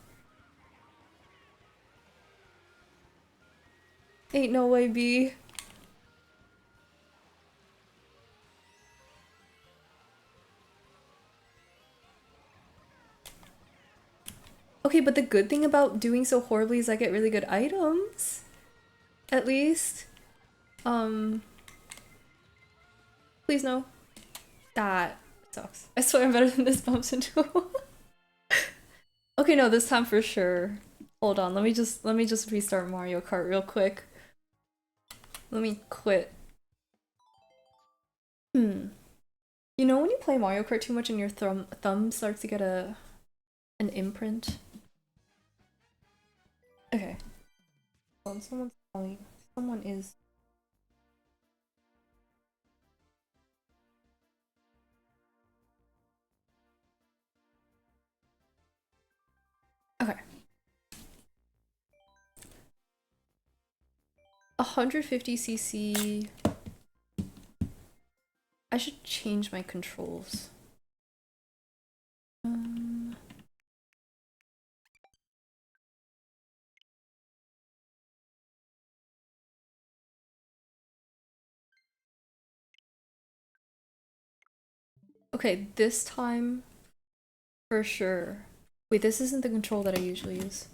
Ain't no way, B. Okay, but the good thing about doing so horribly is I get really good items. At least. Please no. That sucks. I swear I'm better than this bumps into. Okay, no, this time for sure. Hold on, let me just restart Mario Kart real quick. Let me quit. You know when you play Mario Kart too much and your thumb starts to get an imprint? Okay. Well, someone's calling. Someone is. Okay. 150cc. I should change my controls. Okay, this time for sure. Wait, this isn't the control that I usually use.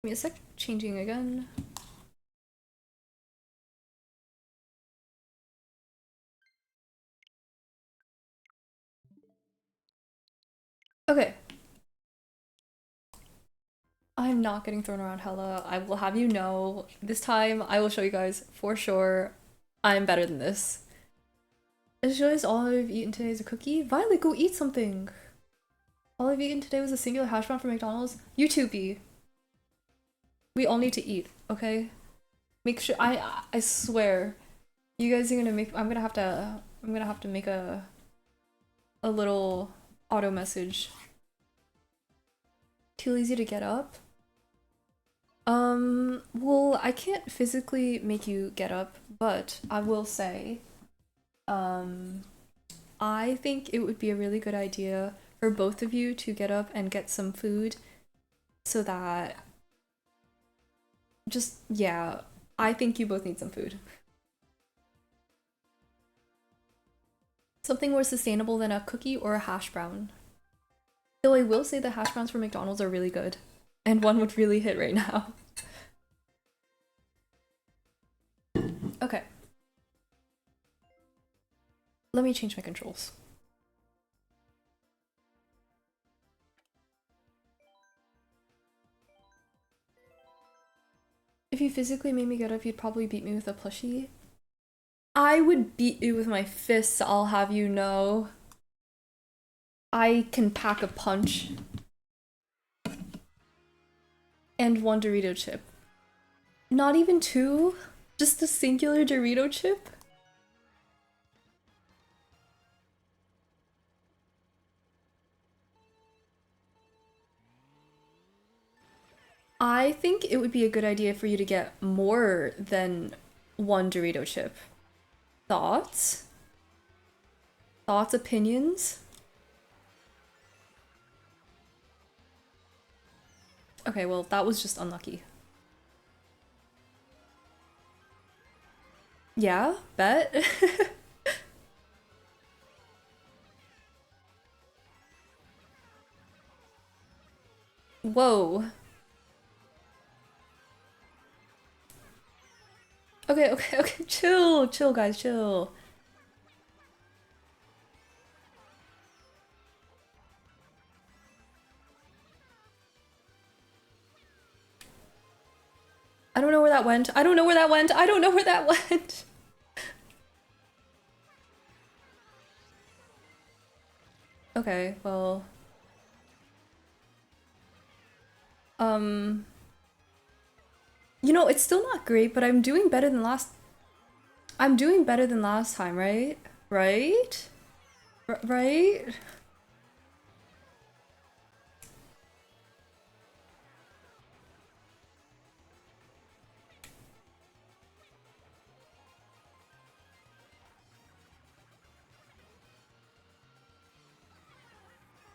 Give me a sec, changing again. Okay. I'm not getting thrown around hella. I will have you know, this time I will show you guys for sure I'm better than this. I just realized all I've eaten today is a cookie. Violet, go eat something. All I've eaten today was a singular hash brown from McDonald's. You too, B. We all need to eat, okay? Make sure I swear, you guys are gonna make. I'm gonna have to make a little auto message. Too lazy to get up? Well, I can't physically make you get up, but I will say, I think it would be a really good idea for both of you to get up and get some food so that yeah, I think you both need some food. Something more sustainable than a cookie or a hash brown. Though I will say the hash browns from McDonald's are really good, and one would really hit right now. Okay. Let me change my controls. If you physically made me get up, you'd probably beat me with a plushie. I would beat you with my fists, I'll have you know. I can pack a punch. And one Dorito chip. Not even two? Just a singular Dorito chip? I think it would be a good idea for you to get more than one Dorito chip. Thoughts? Thoughts, opinions? Okay, well, that was just unlucky. Yeah, bet. Whoa. Okay, chill, guys, chill. I don't know where that went. I don't know where that went. I don't know where that went. Okay, well. Um, you know, it's still not great, but I'm doing better than last. I'm doing better than last time, right? Right? Right?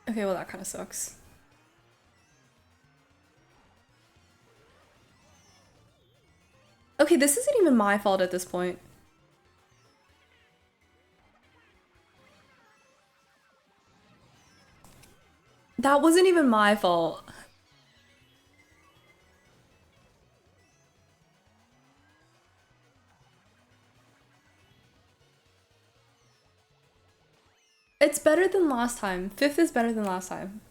Okay, well that kind of sucks. Okay, this isn't even my fault at this point. That wasn't even my fault. It's better than last time. Fifth is better than last time.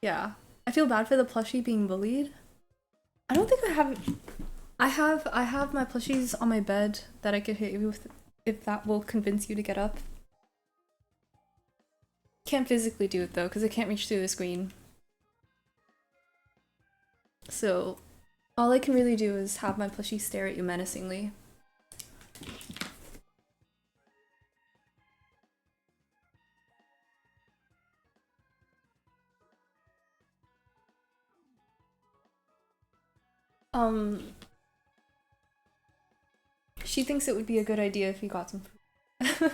Yeah. I feel bad for the plushie being bullied. I don't think I have. I have my plushies on my bed that I could hit you with if that will convince you to get up. Can't physically do it though, because I can't reach through the screen. So all I can really do is have my plushie stare at you menacingly. She thinks it would be a good idea if you got some food.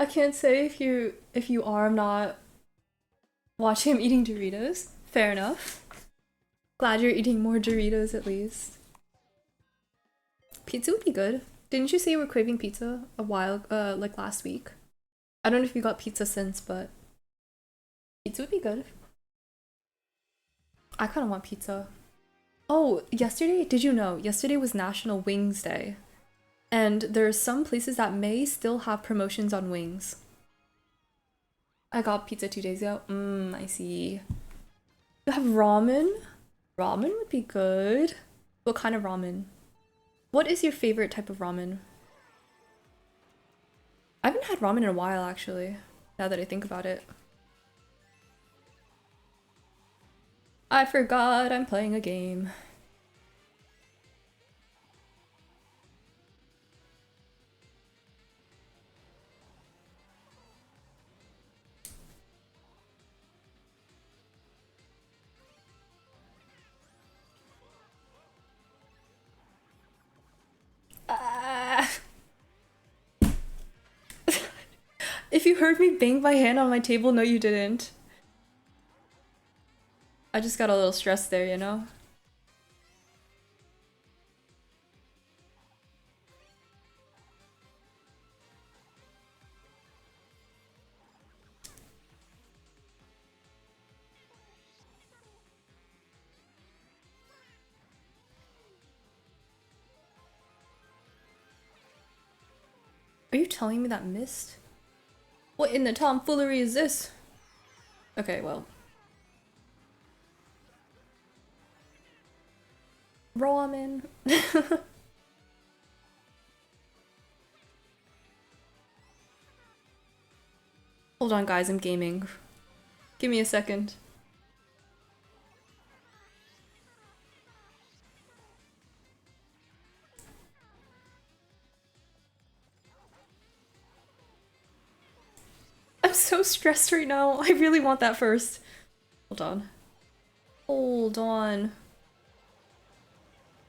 I can't say if you are. I'm not watching him eating Doritos. Fair enough. Glad you're eating more Doritos at least. Pizza would be good. Didn't you say you were craving pizza a while, like last week? I don't know if you got pizza since, but pizza would be good. I kind of want pizza. Oh, yesterday, did you know? Yesterday was National Wings Day. And there's some places that may still have promotions on wings. I got pizza 2 days ago. I see. You have ramen? Ramen would be good. What kind of ramen? What is your favorite type of ramen? I haven't had ramen in a while, actually, now that I think about it. I forgot I'm playing a game. If you heard me bang my hand on my table, no you didn't. I just got a little stressed there, you know? Are you telling me that missed? What in the tomfoolery is this? Okay, well. Ramen. Hold on, guys, I'm gaming. Give me a second. I'm so stressed right now. I really want that first. Hold on. Hold on.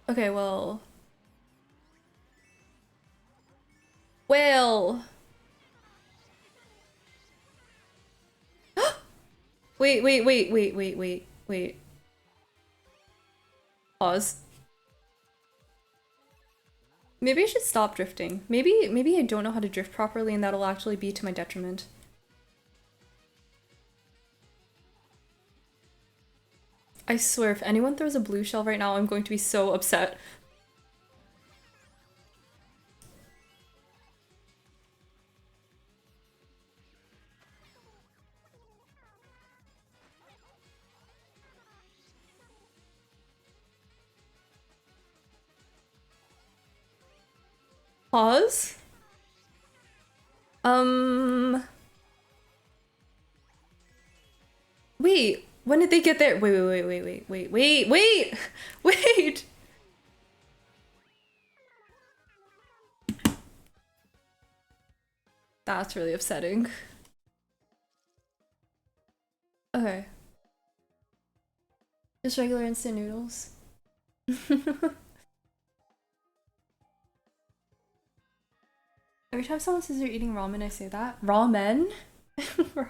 Okay, well. Well. Wait. Pause. Maybe I should stop drifting. Maybe I don't know how to drift properly and that'll actually be to my detriment. I swear, if anyone throws a blue shell right now, I'm going to be so upset. Pause? Wait, when did they get there? Wait! Wait! That's really upsetting. Okay. Just regular instant noodles. Every time someone says they're eating ramen, I say that. Ramen? You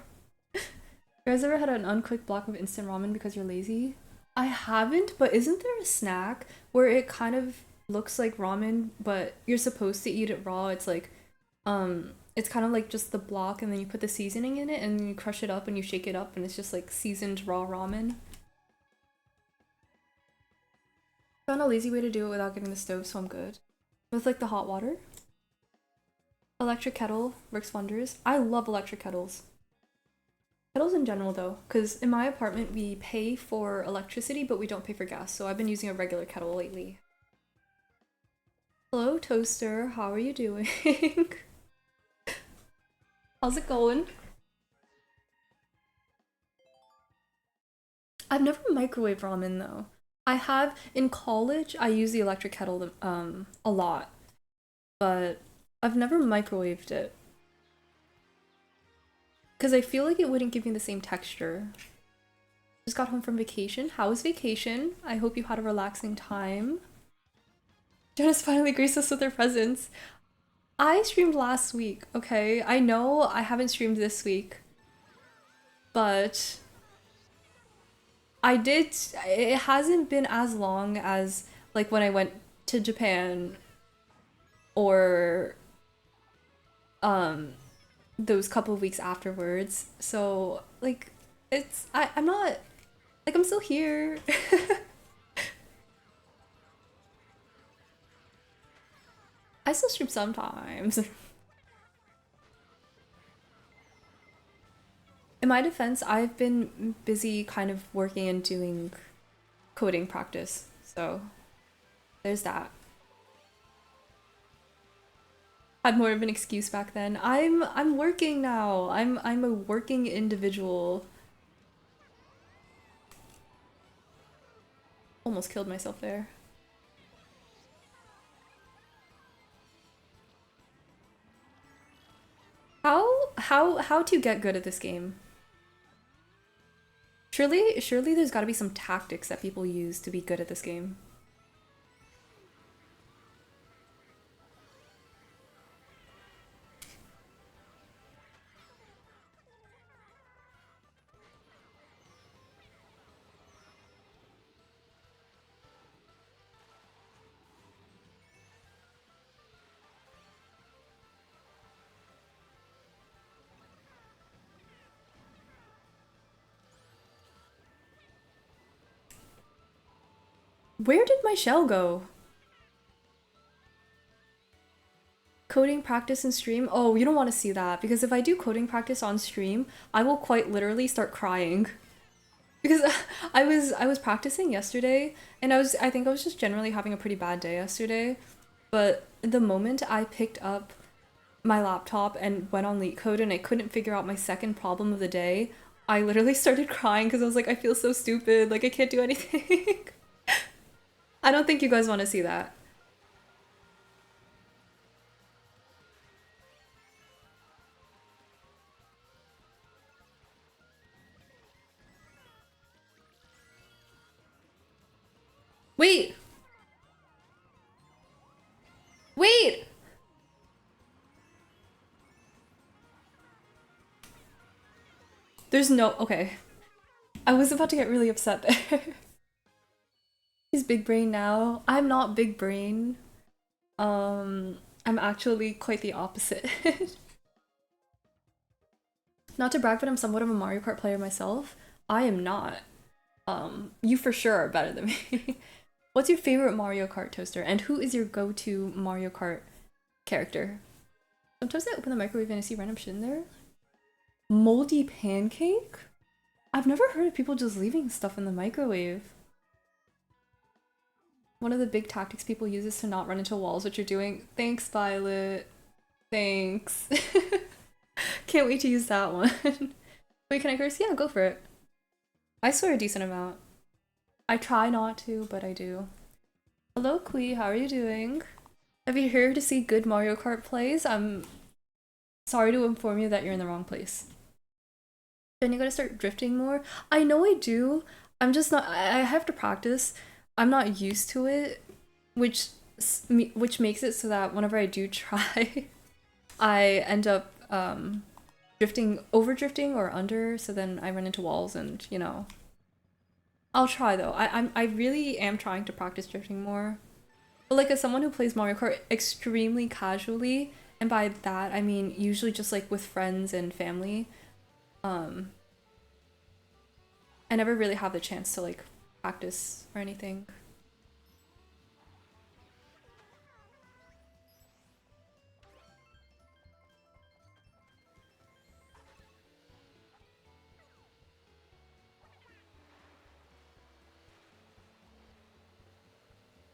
guys ever had an uncooked block of instant ramen because you're lazy? I haven't, but isn't there a snack where it kind of looks like ramen, but you're supposed to eat it raw? It's like, it's kind of like just the block and then you put the seasoning in it and then you crush it up and you shake it up and it's just like seasoned raw ramen. Found a lazy way to do it without getting the stove, so I'm good. With like the hot water. Electric kettle works wonders. I love electric kettles. Kettles in general though, because in my apartment we pay for electricity but we don't pay for gas, so I've been using a regular kettle lately. Hello toaster, how are you doing? How's it going? I've never microwaved ramen though. I have in college. I use the electric kettle a lot, but I've never microwaved it because I feel like it wouldn't give me the same texture. Just got home from vacation. How was vacation? I hope you had a relaxing time. Jonas finally graced us with her presence. I streamed last week, okay? I know I haven't streamed this week, but I did. It hasn't been as long as like when I went to Japan or those couple of weeks afterwards. So like I'm not like I'm still here. I still stream sometimes. In my defense, I've been busy kind of working and doing coding practice. So there's that. Had more of an excuse back then. I'm working now. I'm a working individual. Almost killed myself there. How to get good at this game? Surely there's got to be some tactics that people use to be good at this game. Where did my shell go? Coding practice and stream? Oh, you don't want to see that because if I do coding practice on stream, I will quite literally start crying. Because I was practicing yesterday and I think I was just generally having a pretty bad day yesterday. But the moment I picked up my laptop and went on LeetCode and I couldn't figure out my second problem of the day, I literally started crying because I was like, I feel so stupid, like I can't do anything. I don't think you guys want to see that. Wait! Wait! There's no... Okay. I was about to get really upset there. He's big brain now. I'm not big brain. I'm actually quite the opposite. Not to brag, but I'm somewhat of a Mario Kart player myself. I am not. You for sure are better than me. What's your favorite Mario Kart toaster? And who is your go-to Mario Kart character? Sometimes I open the microwave and I see random shit in there. Moldy pancake? I've never heard of people just leaving stuff in the microwave. One of the big tactics people use is to not run into walls, which you're doing. Thanks, Violet. Thanks. Can't wait to use that one. Wait, can I curse? Yeah, go for it. I swear a decent amount. I try not to, but I do. Hello, Kui. How are you doing? If you're here to see good Mario Kart plays, I'm sorry to inform you that you're in the wrong place. Then you gotta start drifting more. I know I do. I'm just not. I have to practice. I'm not used to it, which makes it so that whenever I do try, I end up drifting, over drifting or under. So then I run into walls, and you know. I'll try though. I really am trying to practice drifting more. But like as someone who plays Mario Kart extremely casually, and by that I mean usually just like with friends and family, I never really have the chance to like practice or anything.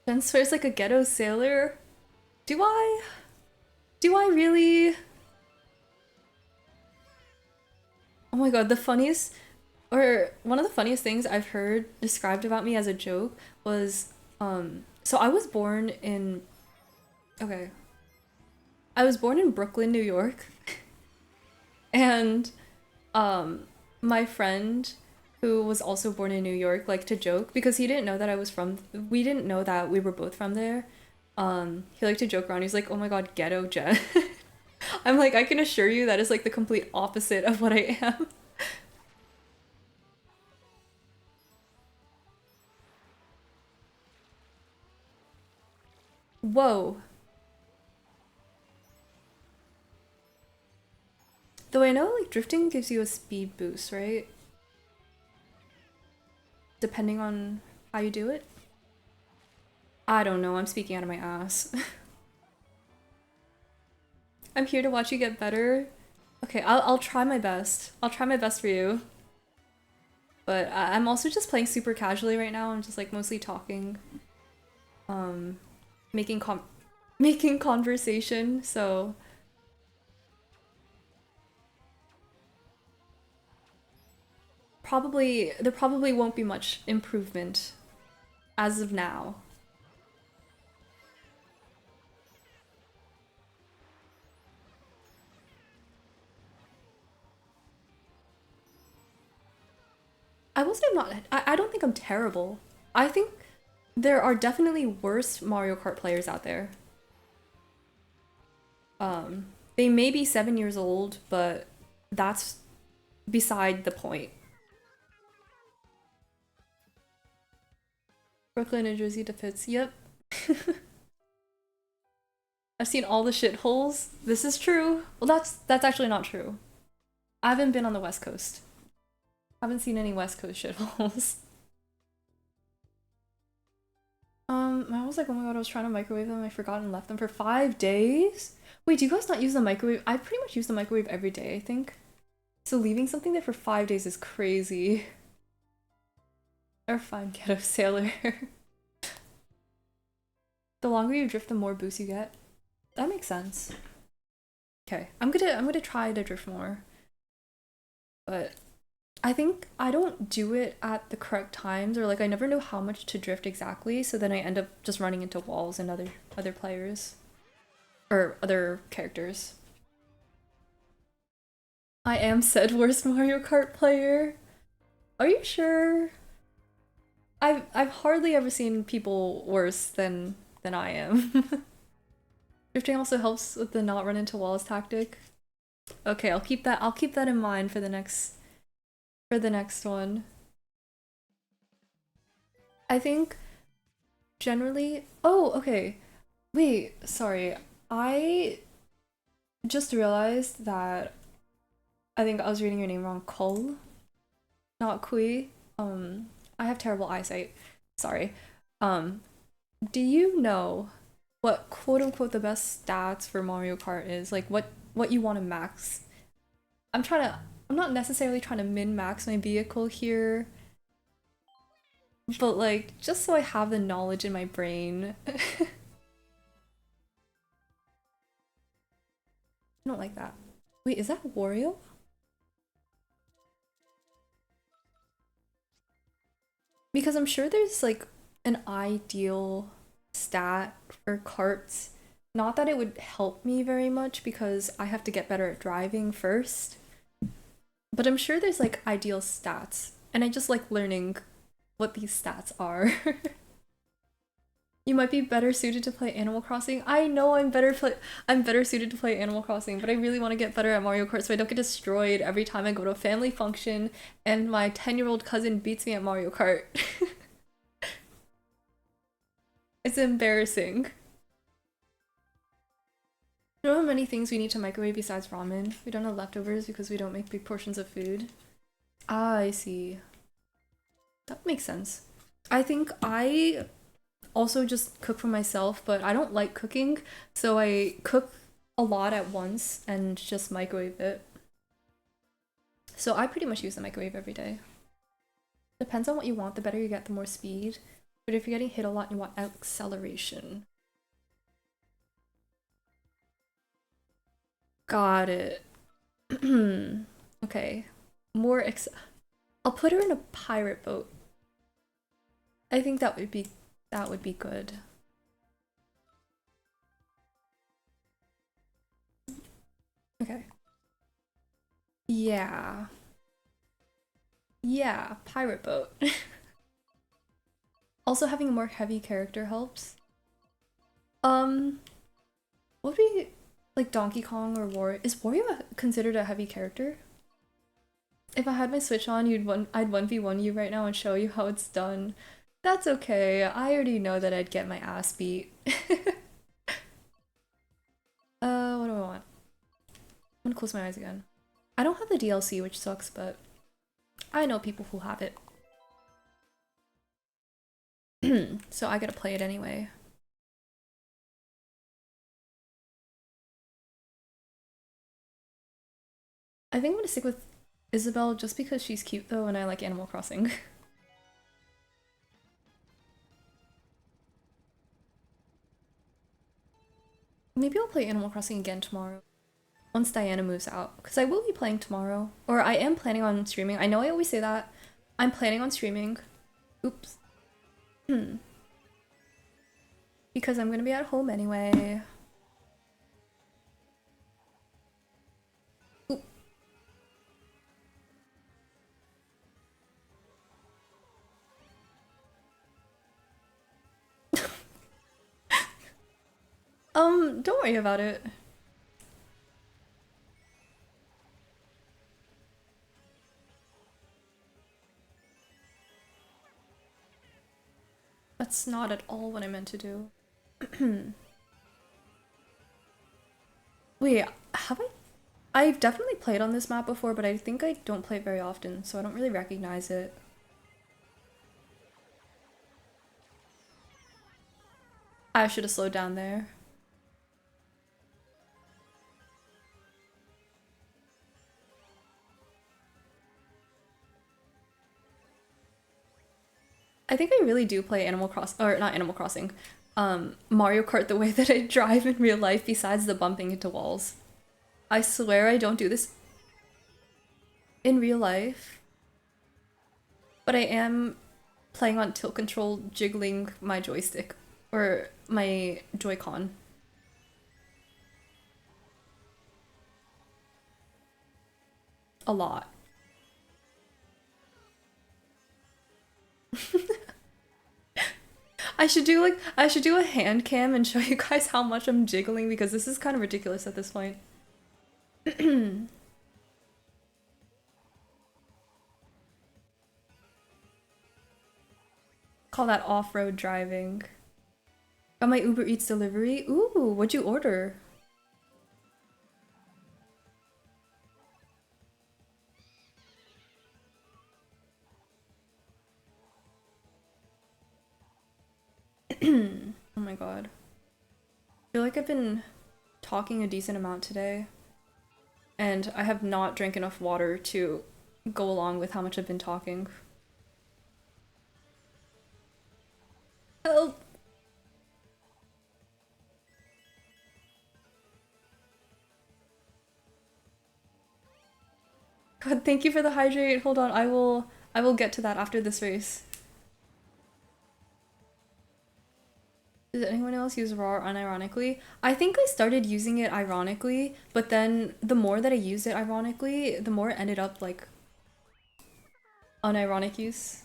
Jen swears like a ghetto sailor. Do I? Do I really? Oh my god, the funniest, or one of the funniest things I've heard described about me as a joke was, so I was born in, okay, I was born in Brooklyn, New York, and, my friend who was also born in New York liked to joke because he didn't know that I was from, we didn't know that we were both from there. He liked to joke around. He's like, "Oh my god, ghetto Jen." I'm like, I can assure you that is like the complete opposite of what I am. Whoa. Though I know like drifting gives you a speed boost, right? Depending on how you do it. I don't know, I'm speaking out of my ass. I'm here to watch you get better. Okay, I'll try my best. I'll try my best for you. But I'm also just playing super casually right now. I'm just like mostly talking. Um, making making conversation, so there probably won't be much improvement as of now. I will say I'm not, I don't think I'm terrible. I think there are definitely worse Mario Kart players out there. They may be 7 years old, but that's beside the point. Brooklyn, New Jersey defits. Yep. I've seen all the shitholes. This is true. Well, that's actually not true. I haven't been on the West Coast. I haven't seen any West Coast shitholes. I was like, oh my god, I was trying to microwave them, I forgot and left them for 5 days? Wait, do you guys not use the microwave? I pretty much use the microwave every day, I think. So leaving something there for 5 days is crazy. Or fine, ghetto sailor. The longer you drift, the more boost you get. That makes sense. Okay, I'm gonna try to drift more. But I think I don't do it at the correct times, or like I never know how much to drift exactly, so then I end up just running into walls and other players. Or other characters. I am said worst Mario Kart player. Are you sure? I've hardly ever seen people worse than I am. Drifting also helps with the not run into walls tactic. Okay, I'll keep that in mind for the next one. I think generally, oh, okay. Wait, sorry. I just realized that I think I was reading your name wrong. Cole, not Kui. I have terrible eyesight. Sorry. Do you know what quote unquote the best stats for Mario Kart is? Like what you want to max? I'm not necessarily trying to min max my vehicle here. But like, just so I have the knowledge in my brain. I don't like that. Wait, is that Wario? Because I'm sure there's like an ideal stat for carts. Not that it would help me very much because I have to get better at driving first, but I'm sure there's like ideal stats, and I just like learning what these stats are. You might be better suited to play Animal Crossing. I know I'm better suited to play Animal Crossing, but I really want to get better at Mario Kart so I don't get destroyed every time I go to a family function and my 10-year-old cousin beats me at Mario Kart. It's embarrassing. You know how many things we need to microwave besides ramen? We don't have leftovers because we don't make big portions of food. Ah, I see. That makes sense. I think I also just cook for myself, but I don't like cooking, so I cook a lot at once and just microwave it. So I pretty much use the microwave every day. Depends on what you want. The better you get, the more speed. But if you're getting hit a lot, you want acceleration. Got it. Okay. More I'll put her in a pirate boat. I think that would be good. Okay. Yeah. Yeah, pirate boat. Also having a more heavy character helps. Um, what would be like Donkey Kong or Wario? Is Wario considered a heavy character? If I had my Switch on, I'd 1v1 you right now and show you how it's done. That's okay. I already know that I'd get my ass beat. What do I want? I'm gonna close my eyes again. I don't have the DLC, which sucks, but I know people who have it. So I gotta play it anyway. I think I'm gonna stick with Isabelle just because she's cute though and I like Animal Crossing. Maybe I'll play Animal Crossing again tomorrow. Once Diana moves out. Because I will be playing tomorrow. Or I am planning on streaming. I know I always say that. I'm planning on streaming. Oops. Because I'm gonna be at home anyway. Oop. Don't worry about it. That's not at all what I meant to do. Wait, have I? I've definitely played on this map before, but I think I don't play it very often, so I don't really recognize it. I should have slowed down there. I think I really do play Animal Cross or not Animal Crossing, Mario Kart the way that I drive in real life besides the bumping into walls. I swear I don't do this in real life, but I am playing on tilt control, jiggling my joystick or my Joy-Con a lot. I should do a hand cam and show you guys how much I'm jiggling because this is kind of ridiculous at this point. Call that off-road driving. Got my Uber Eats delivery. Ooh, what'd you order? Oh my god. I feel like I've been talking a decent amount today, and I have not drank enough water to go along with how much I've been talking. Help! God, thank you for the hydrate. Hold on, I will get to that after this race. Does anyone else use raw unironically? I think I started using it ironically, but then the more that I used it ironically, the more it ended up like unironic use.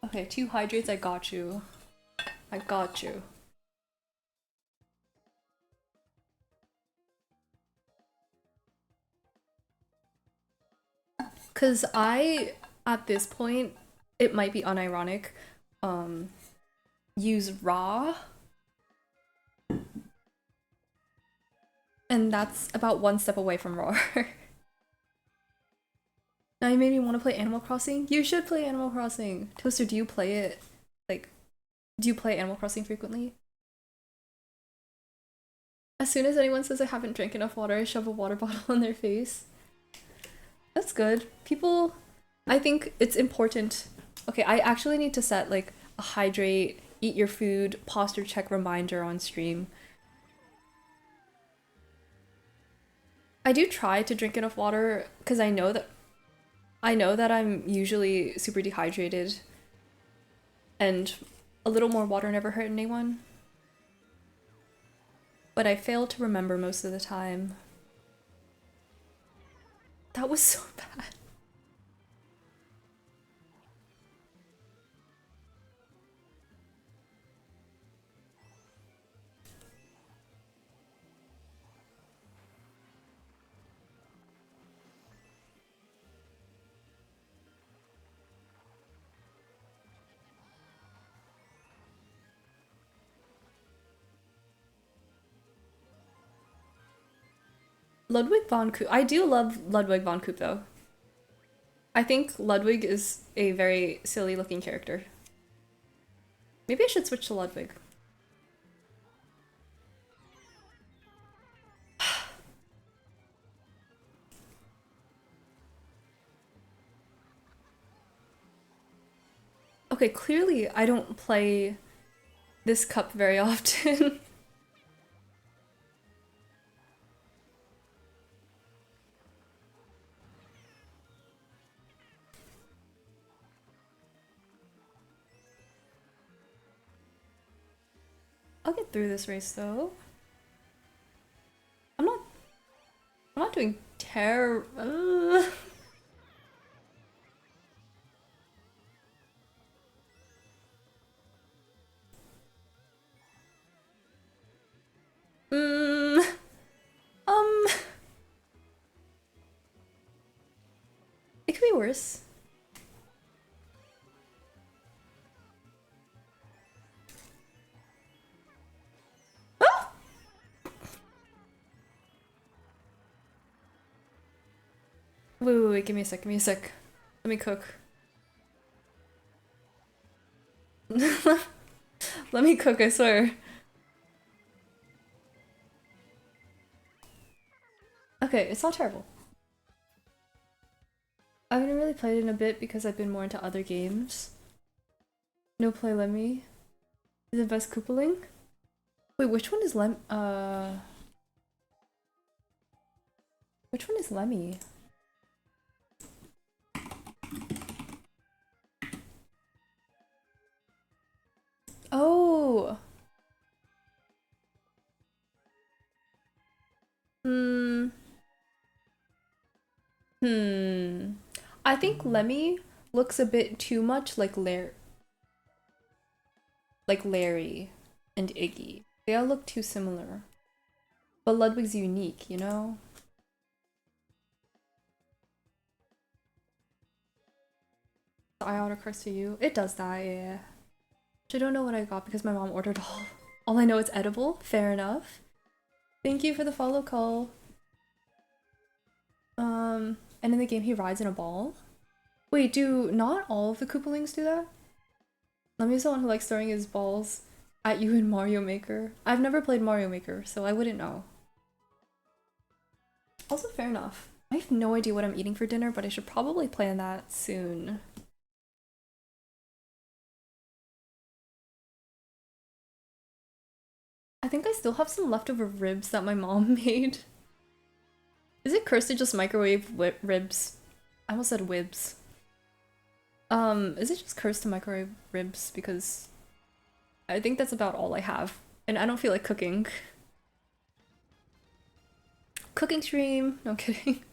Okay, 2 hydrates, I got you. I got you. Cause at this point, it might be unironic, um, use raw, and that's about 1 step away from raw. Now you made me want to play Animal Crossing. You should play Animal Crossing. Toaster, do you play it? Like, do you play Animal Crossing frequently? As soon as anyone says I haven't drank enough water, I shove a water bottle in their face. That's good. People, I think it's important. Okay, I actually need to set like a hydrate, eat your food, posture check reminder on stream. I do try to drink enough water because I know that I'm usually super dehydrated, and a little more water never hurt anyone. But I fail to remember most of the time. That was so bad. Ludwig von Koop. I do love Ludwig von Koop though. I think Ludwig is a very silly looking character. Maybe I should switch to Ludwig. Okay, clearly I don't play this cup very often. I'll get through this race though. I'm not I'm not doing terrible. Mm, um, it could be worse. Ah! Wait, give me a sec, give me a sec. Let me cook. Let me cook, I swear. Okay, it's not terrible. I haven't really played it in a bit because I've been more into other games. No play Lemmy. Is it best Koopaling? Wait, which one is which one is Lemmy? Oh! Hmm. I think Lemmy looks a bit too much like Larry and Iggy. They all look too similar. But Ludwig's unique, you know? The eye autocorrects to you. It does that, yeah. I don't know what I got because my mom ordered all. All I know it's edible. Fair enough. Thank you for the follow call. And in the game he rides in a ball? Wait, do not all of the Koopalings do that? Lemmy's the one who likes throwing his balls at you in Mario Maker. I've never played Mario Maker, so I wouldn't know. Also, fair enough. I have no idea what I'm eating for dinner, but I should probably plan that soon. I think I still have some leftover ribs that my mom made. Is it cursed to just microwave ribs? I almost said wibs. Is it just cursed to microwave ribs? Because I think that's about all I have. And I don't feel like cooking. Cooking stream? No kidding.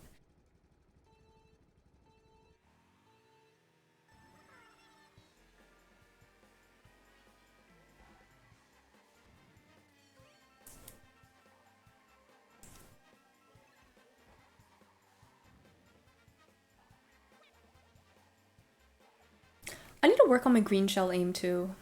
I need to work on my green shell aim too.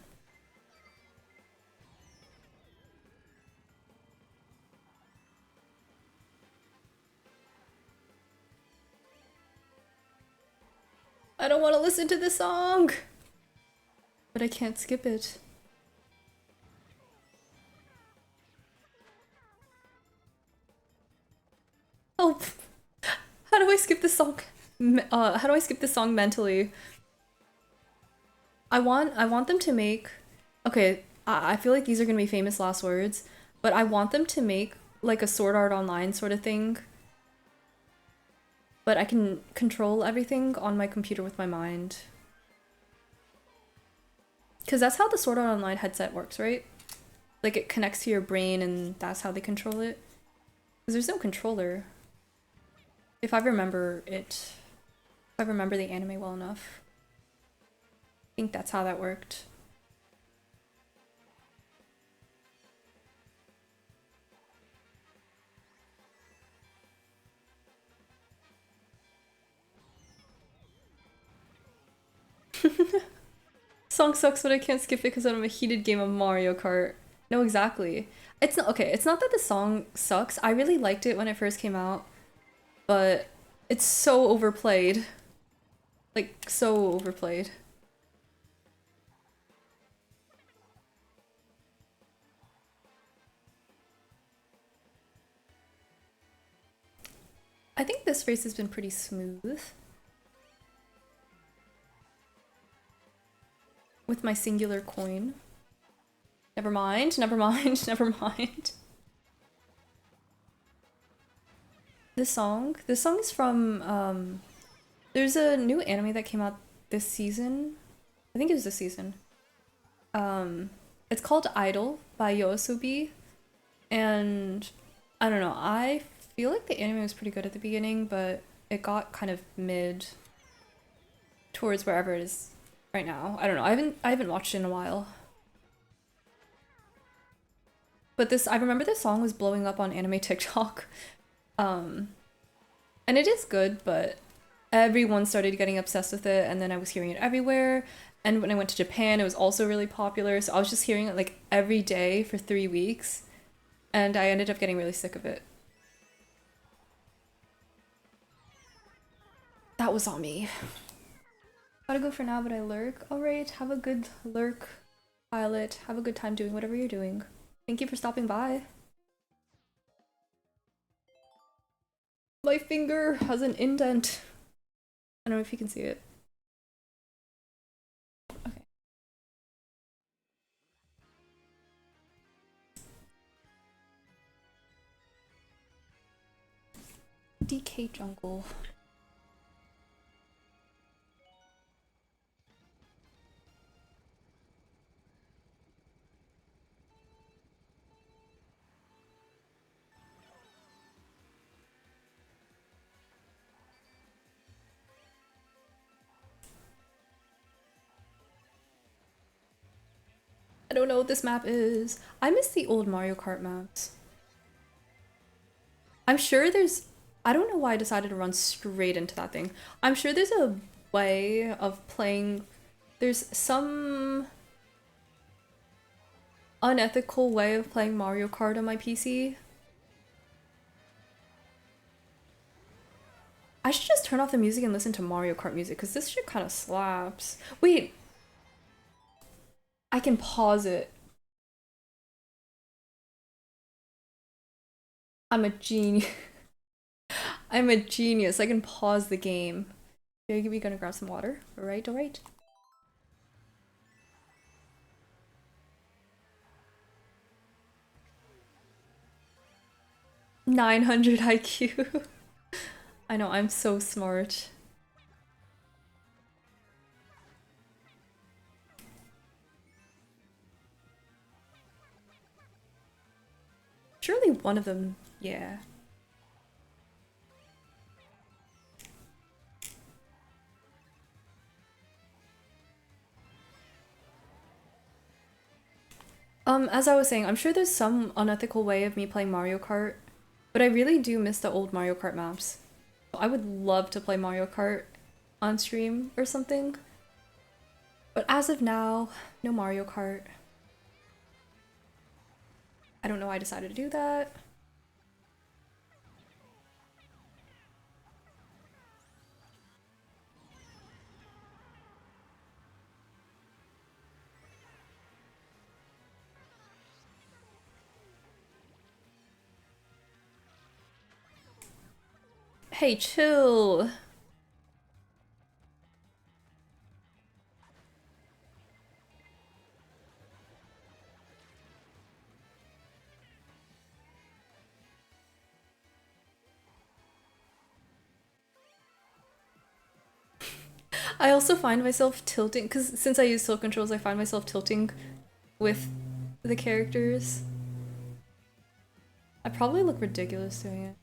I don't want to listen to this song! But I can't skip it. Help! How do I skip this song? How do I skip this song mentally? I want them to make... Okay, I feel like these are gonna be famous last words, but I want them to make like a Sword Art Online sort of thing. But I can control everything on my computer with my mind. Because that's how the Sword Art Online headset works, right? Like it connects to your brain and that's how they control it. Because there's no controller. If I remember it. If I remember the anime well enough. I think that's how that worked. Song sucks, but I can't skip it because I'm a heated game of Mario Kart. No, exactly. It's not okay. It's not that the song sucks. I really liked it when it first came out, but it's so overplayed. Like, so overplayed. I think this race has been pretty smooth. With my singular coin. Never mind, never mind, never mind. This song is from, there's a new anime that came out this season. I think it was this season. It's called Idol by Yoasobi. And I don't know, I feel like the anime was pretty good at the beginning, but it got kind of mid towards wherever it is right now. I don't know. I haven't watched it in a while. But I remember this song was blowing up on anime TikTok. And it is good, but everyone started getting obsessed with it, and then I was hearing it everywhere. And when I went to Japan, it was also really popular, so I was just hearing it like every day for 3 weeks, and I ended up getting really sick of it. That was on me. Gotta go for now, but I lurk. Alright, have a good lurk, Violet. Have a good time doing whatever you're doing. Thank you for stopping by. My finger has an indent. I don't know if you can see it. Okay. DK Jungle. I don't know what this map is. I miss the old Mario Kart maps. I'm sure there's... I don't know why I decided to run straight into that thing. I'm sure there's a way of playing... There's some unethical way of playing Mario Kart on my PC. I should just turn off the music and listen to Mario Kart music, because this shit kind of slaps. Wait! I can pause it. I'm a genius. I'm a genius. I can pause the game. We're gonna grab some water. Alright, alright. 900 IQ. I know, I'm so smart. Surely one of them, yeah. As I was saying, I'm sure there's some unethical way of me playing Mario Kart, but I really do miss the old Mario Kart maps. I would love to play Mario Kart on stream or something, but as of now, no Mario Kart. I don't know why I decided to do that. Hey, chill! I also find myself tilting, because since I use tilt controls, I find myself tilting with the characters. I probably look ridiculous doing it.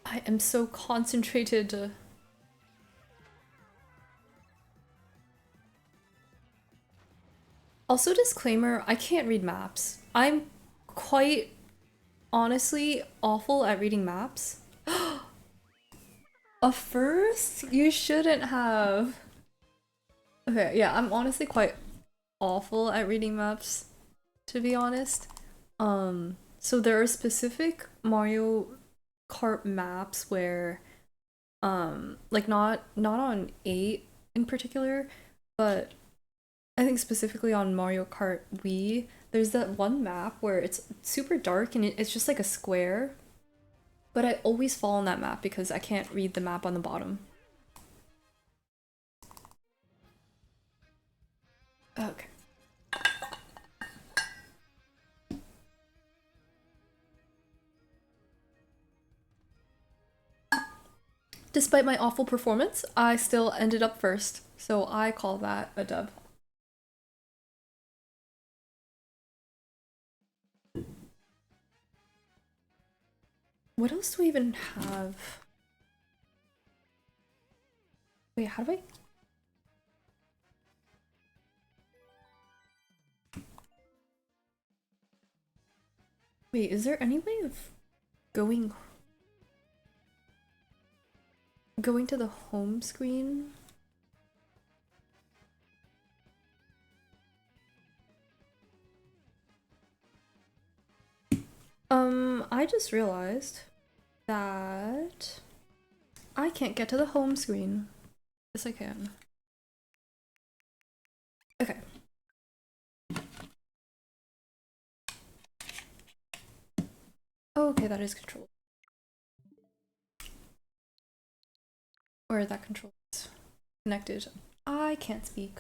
I am so concentrated. Also, disclaimer, I can't read maps. I'm quite honestly awful at reading maps. A first? You shouldn't have. Okay, yeah, I'm honestly quite awful at reading maps, to be honest. So there are specific Mario Kart maps where, like not on 8 in particular, but I think specifically on Mario Kart Wii, there's that one map where it's super dark and it's just like a square, but I always fall on that map because I can't read the map on the bottom. Okay. Despite my awful performance, I still ended up first, so I call that a dub. What else do we even have? Wait, how do I? Wait, is there any way of going to the home screen? I just realized that I can't get to the home screen. Yes, I can. Okay. Oh, okay, that is controlled. Or that control is connected. I can't speak.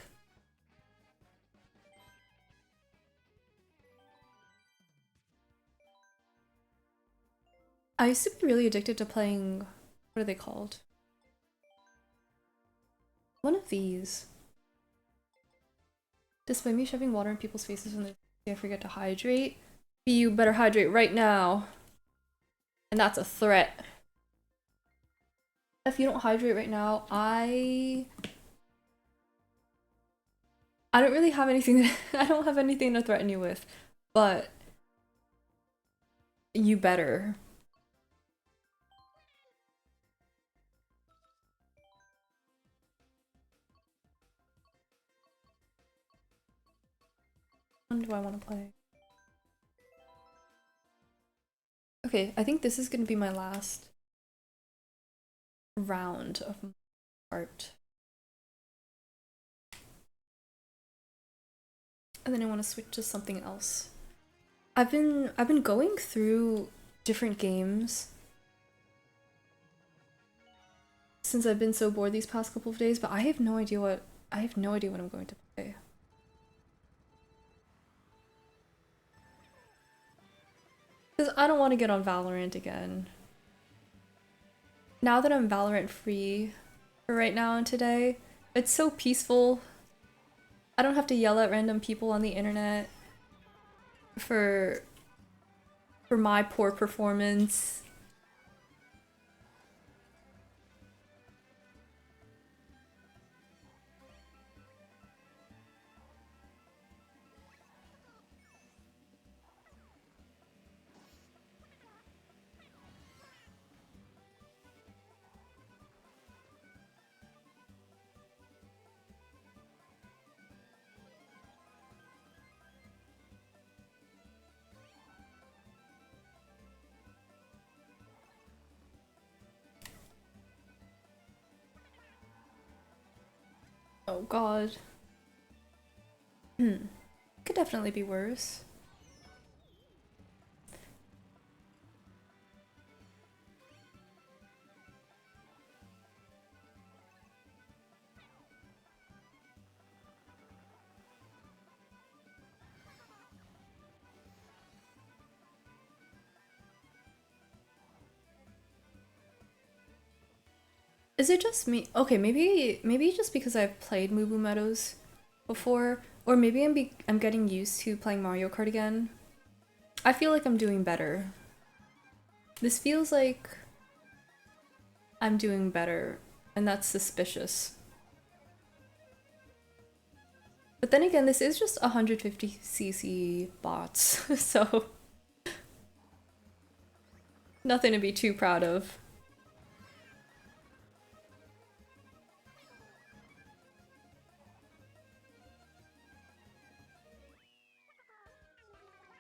I used to be really addicted to playing, what are they called? One of these. Despite me shoving water in people's faces when they forget to hydrate. You better hydrate right now. And that's a threat. If you don't hydrate right now, I don't really have anything I don't have anything to threaten you with, but you better. When do I want to play? Okay, I think this is gonna be my last round of art. and then I want to switch to something else. I've been going through different games since I've been so bored these past couple of days, but I have no idea what I'm going to play. Because I don't want to get on Valorant again. Now that I'm Valorant free for right now and today, it's so peaceful. I don't have to yell at random people on the internet for my poor performance. Oh god. Could definitely be worse. Is it just me? Okay, maybe just because I've played Mubu Meadows before, or maybe I'm getting used to playing Mario Kart again. I feel like I'm doing better. This feels like I'm doing better, and that's suspicious. But then again, this is just 150cc bots, so nothing to be too proud of.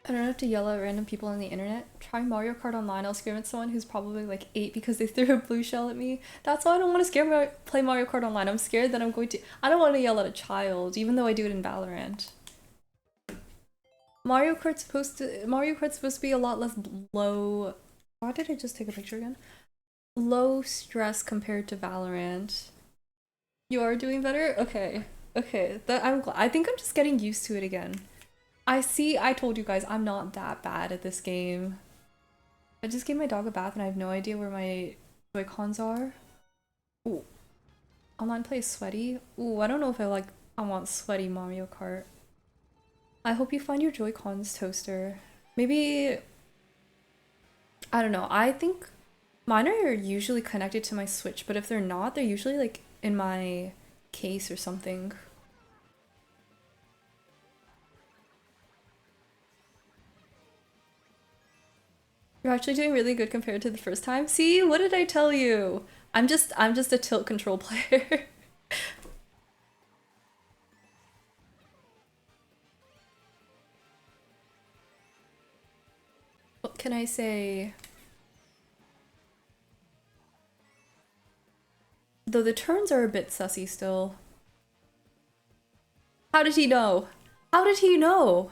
I don't have to yell at random people on the internet. Try Mario Kart Online, I'll scream at someone who's probably like 8 because they threw a blue shell at me. That's why I don't want to play Mario Kart Online. I'm scared that I'm going to- I don't want to yell at a child, even though I do it in Valorant. Mario Kart's supposed to be a lot less low... Why did I just take a picture again? Low stress compared to Valorant. You are doing better? Okay. Okay. I think I'm just getting used to it again. I told you guys, I'm not that bad at this game. I just gave my dog a bath and I have no idea where my Joy-Cons are. Ooh. Online play is sweaty? Ooh, I don't know if I want sweaty Mario Kart. I hope you find your Joy-Cons, Toaster. Maybe... I don't know, I think mine are usually connected to my Switch, but if they're not, they're usually like in my case or something. You're actually doing really good compared to the first time. See, what did I tell you? I'm just a tilt control player. What can I say? Though the turns are a bit sussy still. How did he know? How did he know?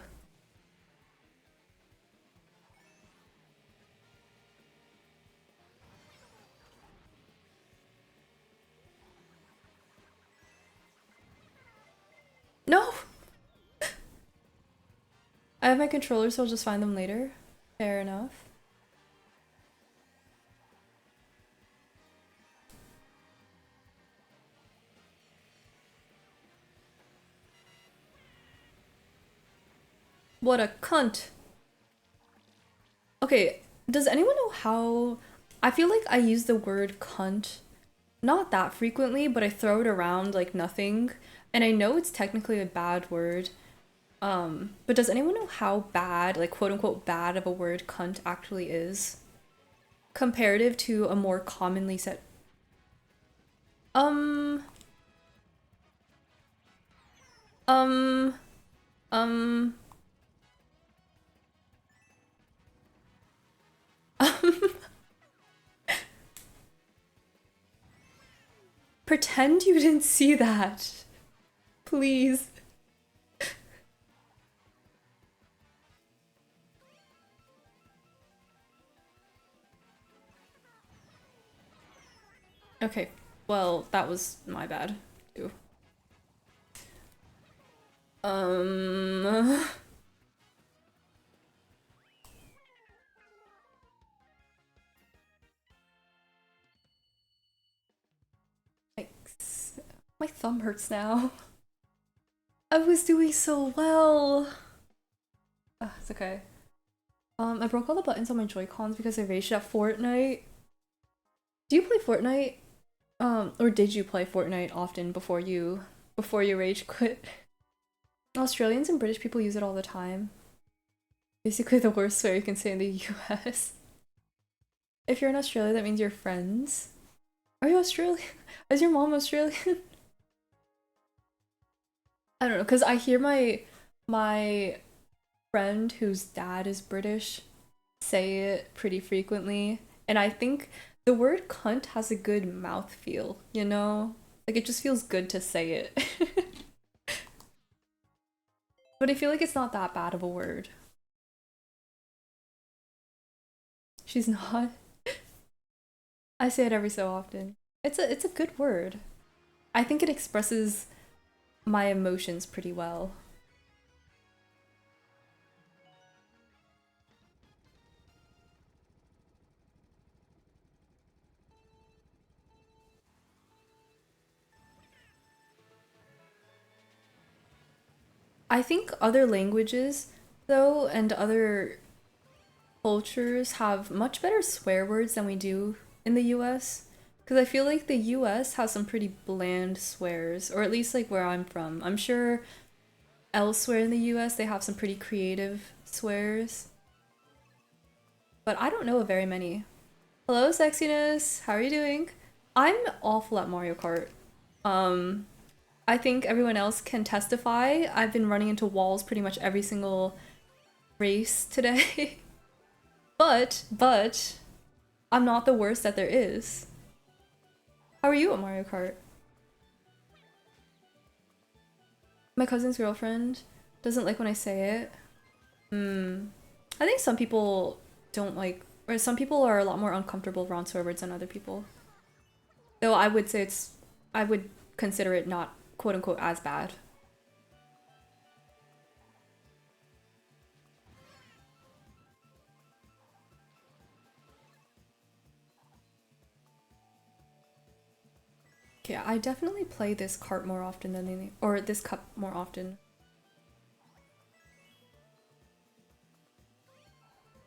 No! I have my controllers, so I'll just find them later. Fair enough. What a cunt. Okay, does anyone know how... I feel like I use the word cunt not that frequently, but I throw it around like nothing. And I know it's technically a bad word. But does anyone know how bad, like quote unquote bad of a word cunt actually is? Comparative to a more commonly said... Um... Um... Um... Pretend you didn't see that. Please. Okay, well, that was my bad, too. Um... Yikes. My thumb hurts now. I was doing so well. It's okay. I broke all the buttons on my Joy-Cons because I raged at Fortnite. Do you play Fortnite? Or did you play Fortnite often before you rage quit? Australians and British people use it all the time. Basically the worst swear you can say in the US. If you're in Australia, that means you're friends. Are you Australian? Is your mom Australian? I don't know, because I hear my friend whose dad is British say it pretty frequently, and I think the word cunt has a good mouth feel, you know? Like it just feels good to say it. But I feel like it's not that bad of a word. She's not. I say it every so often. It's a good word. I think it expresses my emotions pretty well. I think other languages, though, and other cultures have much better swear words than we do in the US. Because I feel like the US has some pretty bland swears, or at least like where I'm from. I'm sure elsewhere in the US they have some pretty creative swears. But I don't know of very many. Hello, sexiness. How are you doing? I'm awful at Mario Kart. Um, I think everyone else can testify. I've been running into walls pretty much every single race today. but, I'm not the worst that there is. How are you at Mario Kart? My cousin's girlfriend doesn't like when I say it. I think some people don't like, or some people are a lot more uncomfortable around swear words than other people. Though I would say I would consider it not quote unquote as bad. Okay, I definitely play this cart more often than or this cup more often.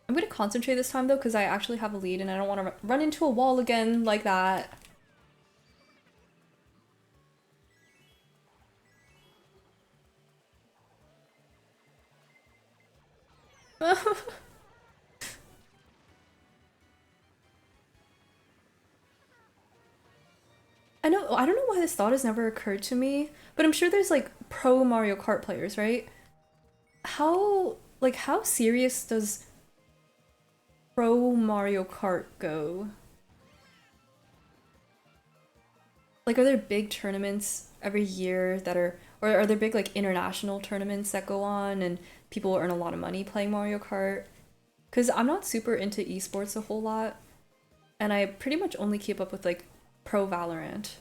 I'm gonna concentrate this time though because I actually have a lead and I don't want to run into a wall again like that. I don't know why this thought has never occurred to me, but I'm sure there's like pro Mario Kart players, right? How serious does pro Mario Kart go? Like, are there big tournaments every year that are, or are there big like international tournaments that go on and people earn a lot of money playing Mario Kart? Because I'm not super into esports a whole lot, and I pretty much only keep up with like pro Valorant.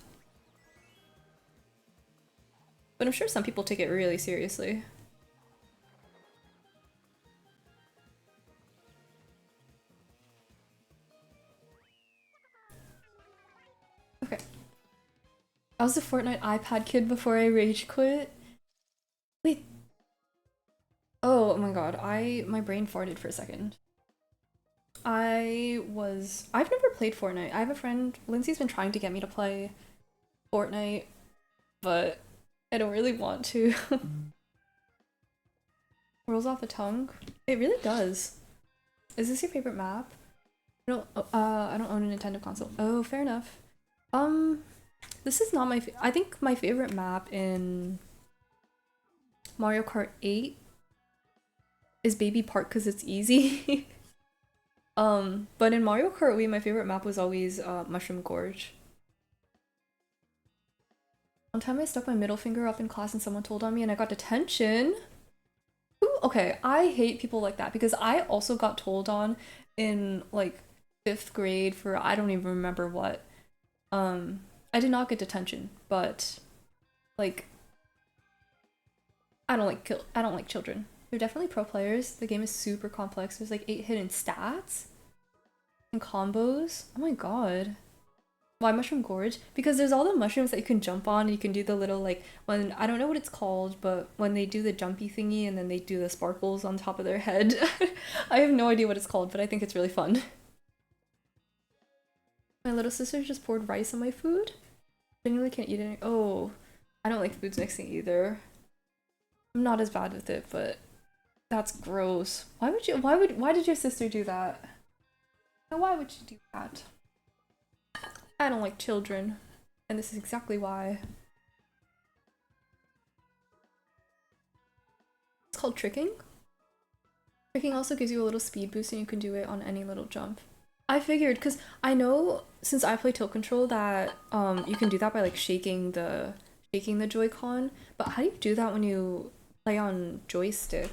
But I'm sure some people take it really seriously. Okay. I was a Fortnite iPad kid before I rage quit. Wait. Oh my god, my brain farted for a second. I've never played Fortnite. I have a friend, Lindsay's been trying to get me to play Fortnite, but I don't really want to. Rolls off the tongue. It really does. Is this your favorite map? I don't own a Nintendo console. Oh, fair enough. This is not I think my favorite map in Mario Kart 8 is Baby Park because it's easy. But in Mario Kart Wii, my favorite map was always Mushroom Gorge. One time I stuck my middle finger up in class and someone told on me and I got detention. Ooh, okay, I hate people like that because I also got told on in like 5th grade for I don't even remember what. I did not get detention, but like I don't like children. They're definitely pro players. The game is super complex. There's like 8 hidden stats and combos. Oh my god. Why Mushroom Gorge? Because there's all the mushrooms that you can jump on and you can do the little like when I don't know what it's called, but when they do the jumpy thingy and then they do the sparkles on top of their head. I have no idea what it's called, but I think it's really fun. My little sister just poured rice on my food. Genuinely can't eat any. Oh, I don't like foods mixing either. I'm not as bad with it, but that's gross. Why did your sister do that? And why would you do that? I don't like children, and this is exactly why. It's called tricking. Tricking also gives you a little speed boost and you can do it on any little jump. I figured, because I know since I play tilt control that you can do that by like shaking the Joy-Con, but how do you do that when you play on joystick?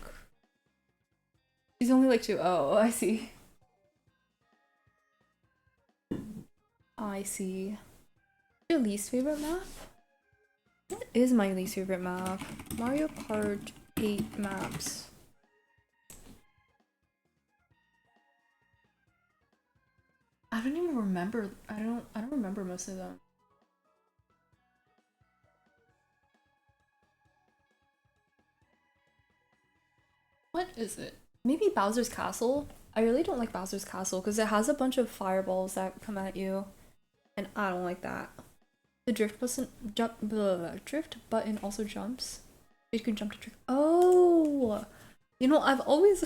She's only like two. Oh, I see. I see. Your least favorite map? What is my least favorite map? Mario Kart 8 maps. I don't even remember. I don't remember most of them. What is it? Maybe Bowser's Castle? I really don't like Bowser's Castle because it has a bunch of fireballs that come at you, and I don't like that. The drift button also jumps. You can jump to trick. Oh, you know I've always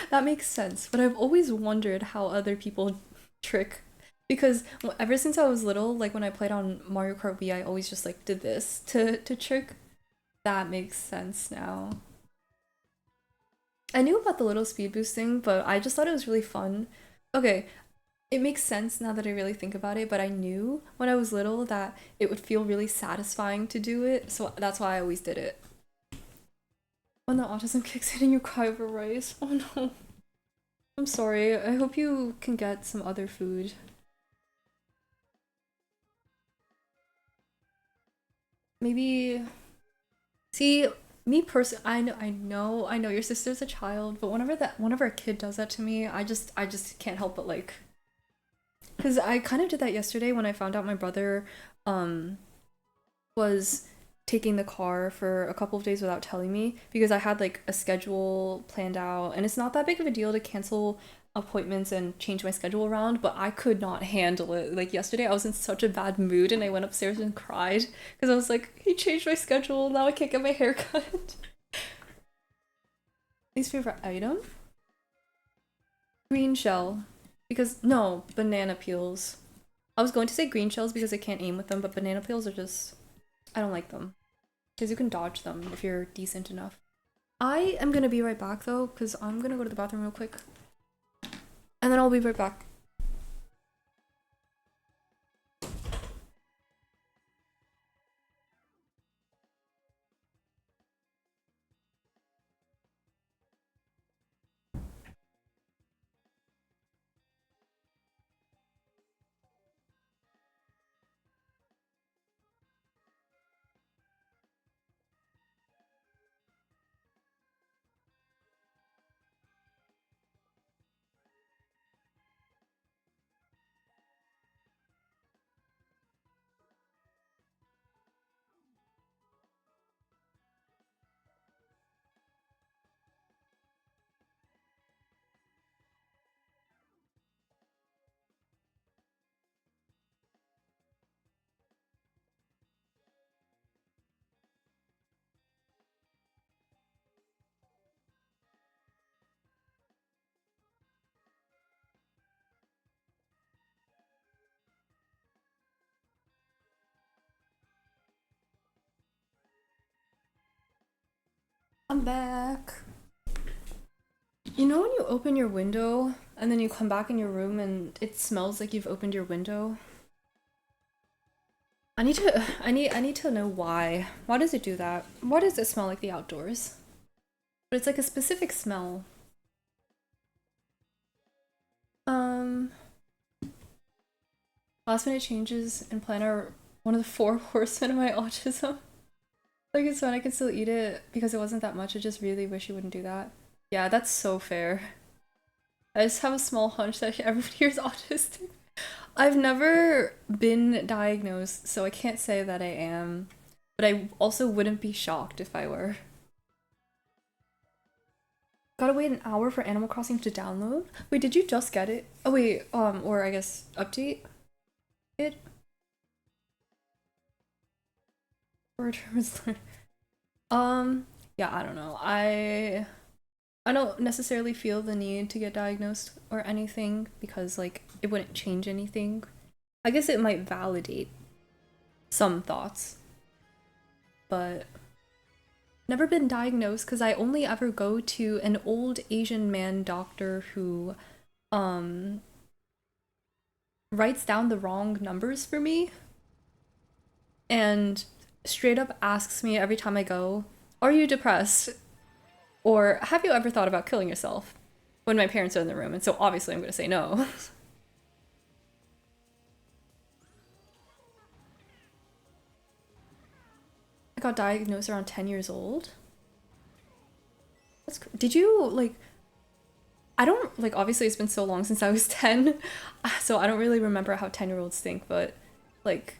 that makes sense, but I've always wondered how other people trick because ever since I was little, like when I played on Mario Kart Wii, I always just like did this to trick. That makes sense now. I knew about the little speed boost thing, but I just thought it was really fun. Okay, it makes sense now that I really think about it, but I knew when I was little that it would feel really satisfying to do it, so that's why I always did it. When the autism kicks in and you cry over rice. Oh no. I'm sorry. I hope you can get some other food. Maybe see me personally I know your sister's a child, but whenever a kid does that to me, I just can't help but like because I kind of did that yesterday when I found out my brother um was taking the car for a couple of days without telling me because I had like a schedule planned out and it's not that big of a deal to cancel appointments and change my schedule around, but I could not handle it. Like yesterday I was in such a bad mood and I went upstairs and cried because I was like, he changed my schedule, now I can't get my hair cut. Least favorite item? Green shell. Because no, banana peels. I was going to say green shells because I can't aim with them, but banana peels are just I don't like them. Because you can dodge them if you're decent enough. I am gonna be right back though, because I'm gonna go to the bathroom real quick. And then I'll be right back. I'm back. You know when you open your window and then you come back in your room and it smells like you've opened your window? I need to know why. Why does it do that? Why does it smell like the outdoors? But it's like a specific smell. Um Last minute changes in plan are one of the four horsemen of my autism. Like, it's fun, I can still eat it because it wasn't that much. I just really wish you wouldn't do that. Yeah, that's so fair. I just have a small hunch that everybody here is autistic. I've never been diagnosed, so I can't say that I am. But I also wouldn't be shocked if I were. Gotta wait an hour for Animal Crossing to download? Wait, did you just get it? Oh wait, or I guess update it? Or a term is learned. Yeah, I don't know. I don't necessarily feel the need to get diagnosed or anything because like it wouldn't change anything. I guess it might validate some thoughts, but never been diagnosed because I only ever go to an old Asian man doctor who writes down the wrong numbers for me and straight up asks me every time I go, "Are you depressed?" Or "Have you ever thought about killing yourself?" when my parents are in the room, and so obviously I'm gonna say no. I got diagnosed around 10 years old. Did you, like, I don't, like, obviously it's been so long since I was 10, so I don't really remember how 10-year-olds think, but, like,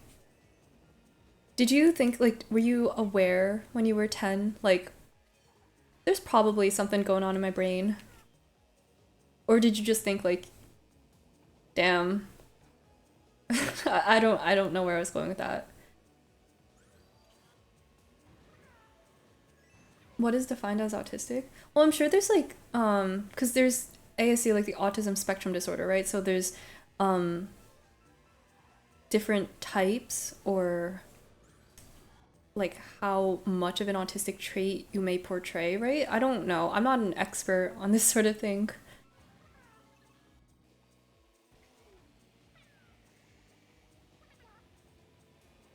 did you think, like, were you aware when you were 10? Like, there's probably something going on in my brain. Or did you just think, like, damn, I don't know where I was going with that. What is defined as autistic? Well, I'm sure there's like because there's ASD, like the autism spectrum disorder, right? So there's um different types or like how much of an autistic trait you may portray, right? I don't know. I'm not an expert on this sort of thing.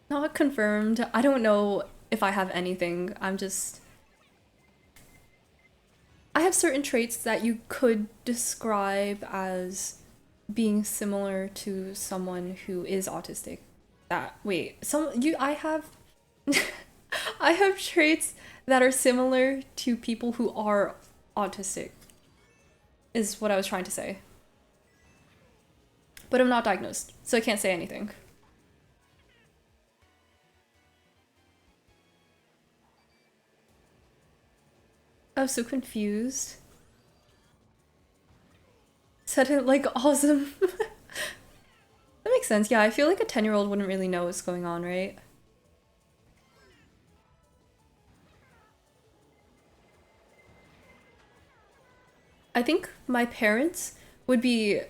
Not confirmed. I don't know if I have anything. I have certain traits that you could describe as being similar to someone who is autistic. That wait, some you I have I have traits that are similar to people who are autistic, is what I was trying to say. But I'm not diagnosed, so I can't say anything. I was so confused. Said it like awesome. That makes sense. Yeah, I feel like a 10-year-old wouldn't really know what's going on, right? I think my parents would be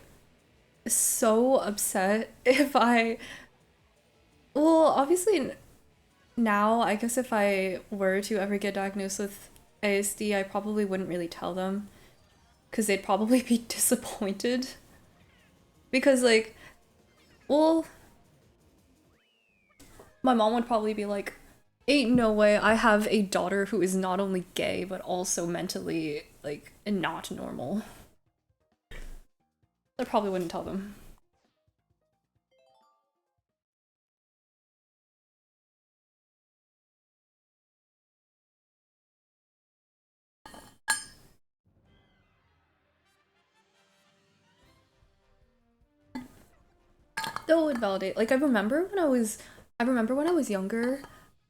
so upset if I. Well, obviously, now, I guess if I were to ever get diagnosed with ASD, I probably wouldn't really tell them because they'd probably be disappointed. Because, like, well, my mom would probably be like, ain't no way I have a daughter who is not only gay, but also mentally, like, not normal. I probably wouldn't tell them. That would validate. Like, I remember when I was younger,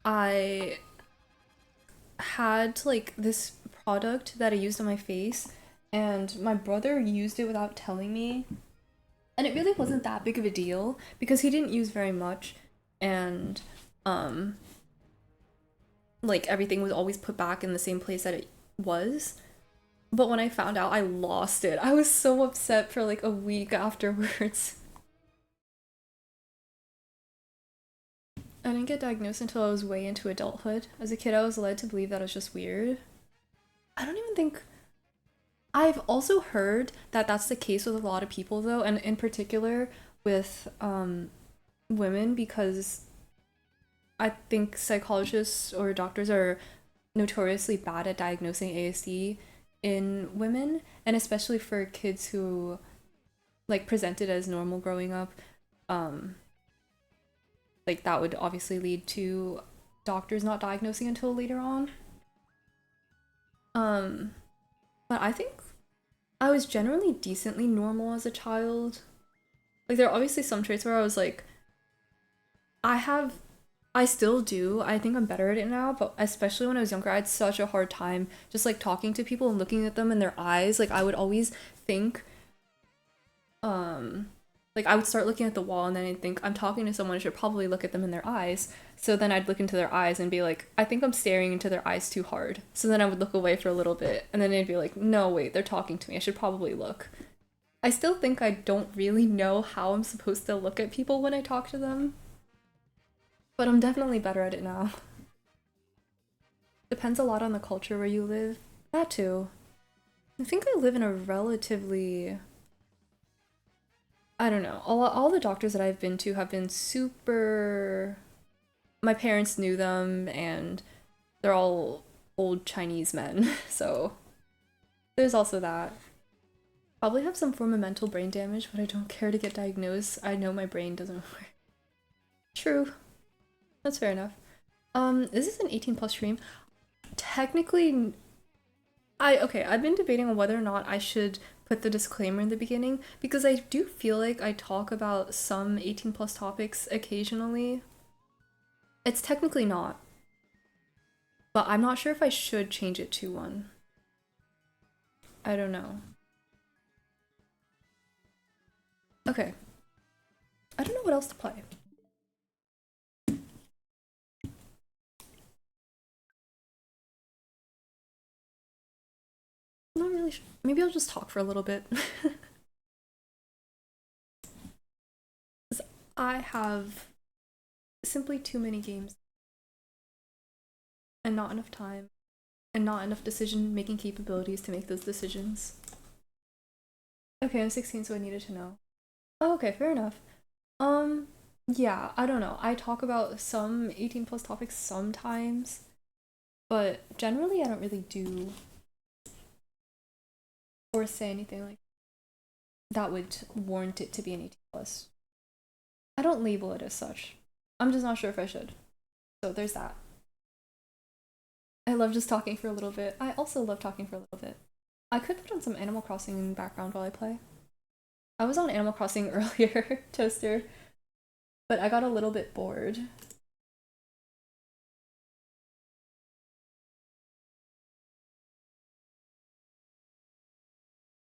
I had like this product that I used on my face, and my brother used it without telling me, and it really wasn't that big of a deal because he didn't use very much, and um, like everything was always put back in the same place that it was. But when I found out, I lost it. I was so upset for like a week afterwards. I didn't get diagnosed until I was way into adulthood. As a kid, I was led to believe that it was just weird. I don't even think. I've also heard that that's the case with a lot of people, though, and in particular with women, because I think psychologists or doctors are notoriously bad at diagnosing ASD in women, and especially for kids who like presented as normal growing up. like that would obviously lead to doctors not diagnosing until later on. But I think I was generally decently normal as a child. Like there are obviously some traits where I was like, I still do. I think I'm better at it now, but especially when I was younger, I had such a hard time just like talking to people and looking at them in their eyes. Like I would always think, like I would start looking at the wall and then I'd think I'm talking to someone, I should probably look at them in their eyes. So then I'd look into their eyes and be like, I think I'm staring into their eyes too hard. So then I would look away for a little bit and then I'd be like, no, wait, they're talking to me. I should probably look. I still think I don't really know how I'm supposed to look at people when I talk to them. But I'm definitely better at it now. Depends a lot on the culture where you live. That too. I think I live in a relatively... I don't know. All the doctors that I've been to have been super... My parents knew them, and they're all old Chinese men, so there's also that. Probably have some form of mental brain damage, but I don't care to get diagnosed. I know my brain doesn't work. True. That's fair enough. Is this an 18 plus stream? Technically, I've been debating on whether or not I should put the disclaimer in the beginning because I do feel like I talk about some 18 plus topics occasionally. It's technically not, but I'm not sure if I should change it to one. I don't know. Okay. I don't know what else to play. I'm not really sure. Maybe I'll just talk for a little bit. I have simply too many games and not enough time and not enough decision-making capabilities to make those decisions. Okay, I'm 16, so I needed to know. Oh, okay, fair enough. Yeah, I don't know. I talk about some 18 plus topics sometimes, but generally I don't really do or say anything like that would warrant it to be an 18 plus. I don't label it as such. I'm just not sure if I should. So there's that. I love just talking for a little bit. I also love talking for a little bit. I could put on some Animal Crossing in the background while I play. I was on Animal Crossing earlier, Toaster, but I got a little bit bored.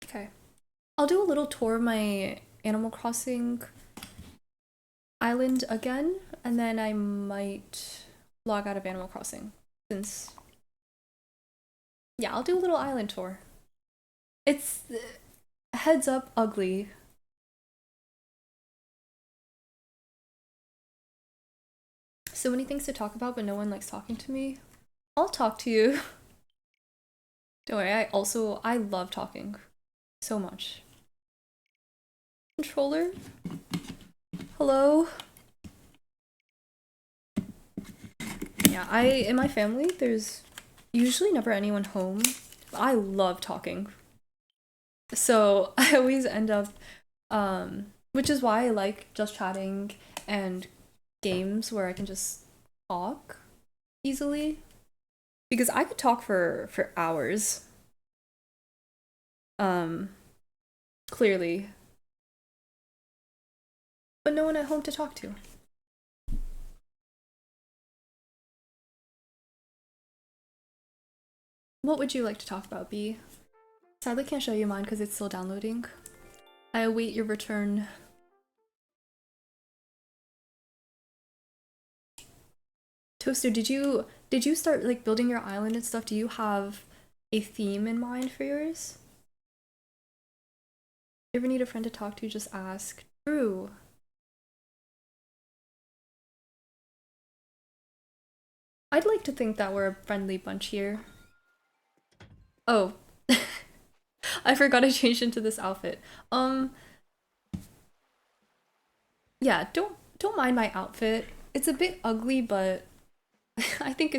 Okay. I'll do a little tour of my Animal Crossing island again, and then I might log out of Animal Crossing, since... Yeah, I'll do a little island tour. It's... heads up, ugly. So many things to talk about, but no one likes talking to me. I'll talk to you. Don't worry, I love talking. So much. Controller? Hello? Yeah, in my family, there's usually never anyone home. I love talking. So I always end up, which is why I like just chatting and games where I can just talk easily. Because I could talk for hours. Clearly. But no one at home to talk to. What would you like to talk about, B? Sadly can't show you mine because it's still downloading. I await your return. Toaster, did you start like building your island and stuff? Do you have a theme in mind for yours? You ever need a friend to talk to, just ask. True. I'd like to think that we're a friendly bunch here. Oh. I forgot I changed into this outfit. Yeah, don't mind my outfit. It's a bit ugly, but I think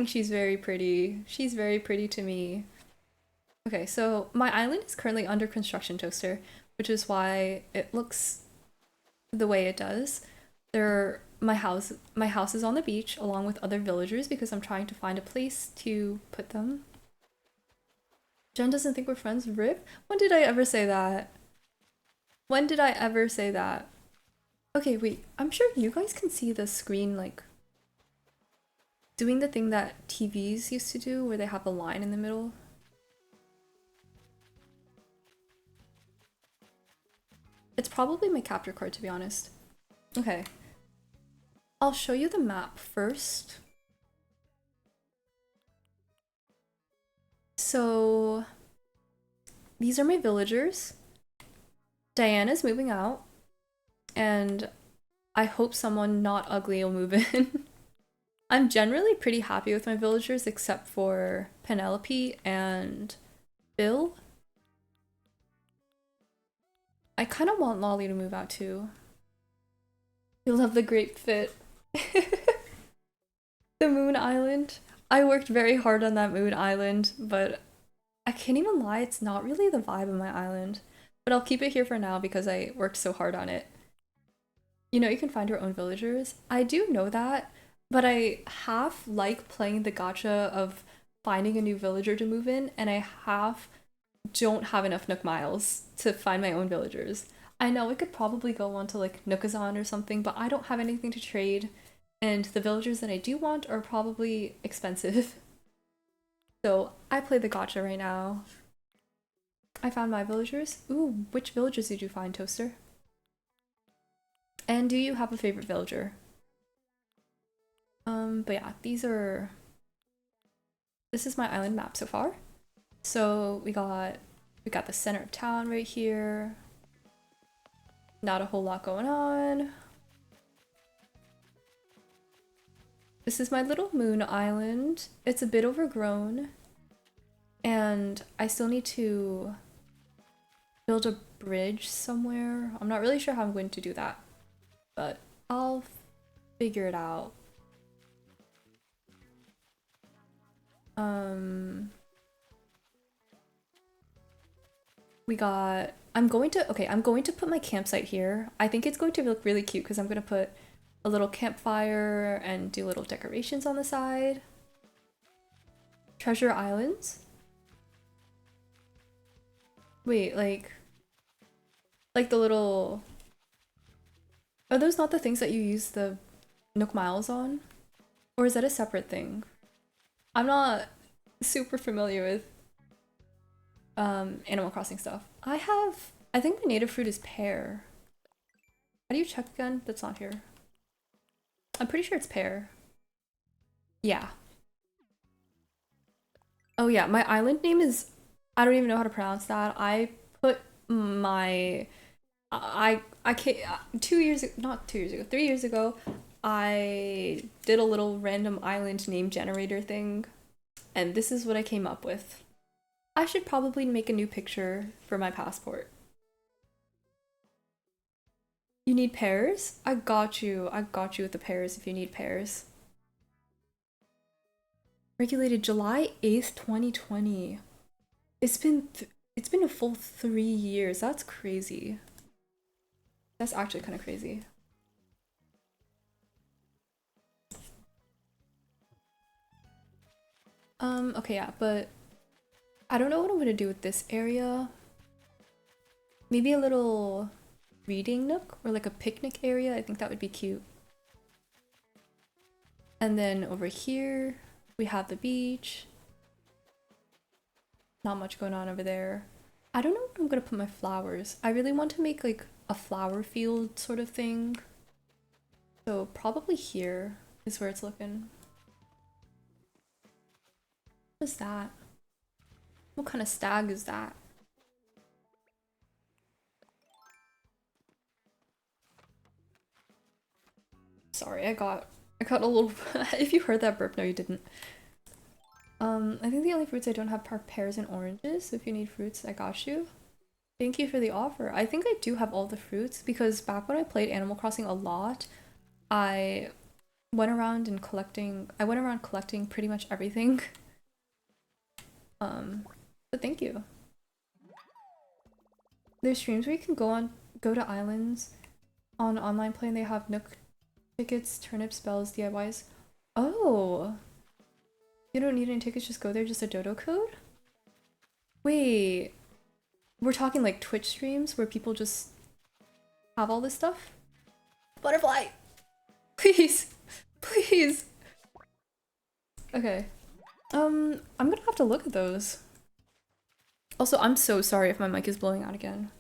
she's very pretty. She's very pretty to me. Okay, so my island is currently under construction, Toaster. which is why it looks the way it does. My house is on the beach along with other villagers because I'm trying to find a place to put them. Jen doesn't think we're friends, Rip? When did I ever say that? When did I ever say that? Okay, wait, I'm sure you guys can see the screen like doing the thing that TVs used to do where they have a line in the middle. It's probably my capture card, to be honest. Okay. I'll show you the map first. So these are my villagers. Diana's moving out, and I hope someone not ugly will move in. I'm generally pretty happy with my villagers except for Penelope and Bill. I kind of want Lolly to move out too. You'll have the great fit. The Moon Island. I worked very hard on that Moon Island, but I can't even lie, it's not really the vibe of my island. But I'll keep it here for now because I worked so hard on it. You know, you can find your own villagers. I do know that, but I half like playing the gacha of finding a new villager to move in, and I half don't have enough Nook Miles to find my own villagers. I know I could probably go on to like Nookazon or something, but I don't have anything to trade, and the villagers that I do want are probably expensive. So I play the gacha right now. I found my villagers. Ooh, which villagers did you find, Toaster? And do you have a favorite villager? But yeah, this is my island map so far. So we got the center of town right here. Not a whole lot going on. This is my little moon island. It's a bit overgrown, and I still need to build a bridge somewhere. I'm not really sure how I'm going to do that, but I'll figure it out. I'm going to put my campsite here. I think it's going to look really cute because I'm going to put a little campfire and do little decorations on the side. Treasure Islands? Wait, like the little... Are those not the things that you use the Nook Miles on? Or is that a separate thing? I'm not super familiar with Animal Crossing stuff. I think the native fruit is pear. How do you check again? That's not here. I'm pretty sure it's pear. Yeah. Oh yeah, my island name is, I don't even know how to pronounce that. I put my, I can't, 2 years, not 2 years ago, 3 years ago, I did a little random island name generator thing, and this is what I came up with. I should probably make a new picture for my passport. You need pears? I got you. I got you with the pears if you need pears. Regulated July 8th, 2020. It's been a full 3 years. That's crazy. That's actually kind of crazy. Okay, yeah, but I don't know what I'm gonna do with this area. Maybe a little reading nook or like a picnic area. I think that would be cute. And then over here, we have the beach. Not much going on over there. I don't know where I'm gonna put my flowers. I really want to make like a flower field sort of thing. So probably here is where it's looking. What is that? What kind of stag is that? Sorry, I got a little if you heard that burp, no you didn't. I think the only fruits I don't have are pears and oranges, so if you need fruits, I got you. Thank you for the offer. I think I do have all the fruits because back when I played Animal Crossing a lot, I went around collecting pretty much everything. But thank you. There's streams where you can go to islands on online play and they have Nook tickets, turnip spells, DIYs. Oh, you don't need any tickets, just go there, just a dodo code? Wait, we're talking like Twitch streams where people just have all this stuff? Butterfly! Please! Please! Okay. I'm gonna have to look at those. Also, I'm so sorry if my mic is blowing out again.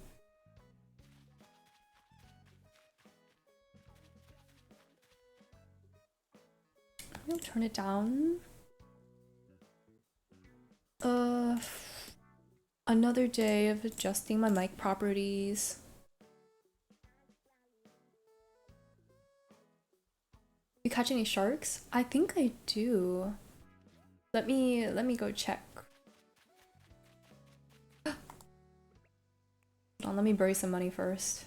I'm gonna turn it down. Another day of adjusting my mic properties. You catch any sharks? I think I do. Let me go check. Hold on, let me bury some money first.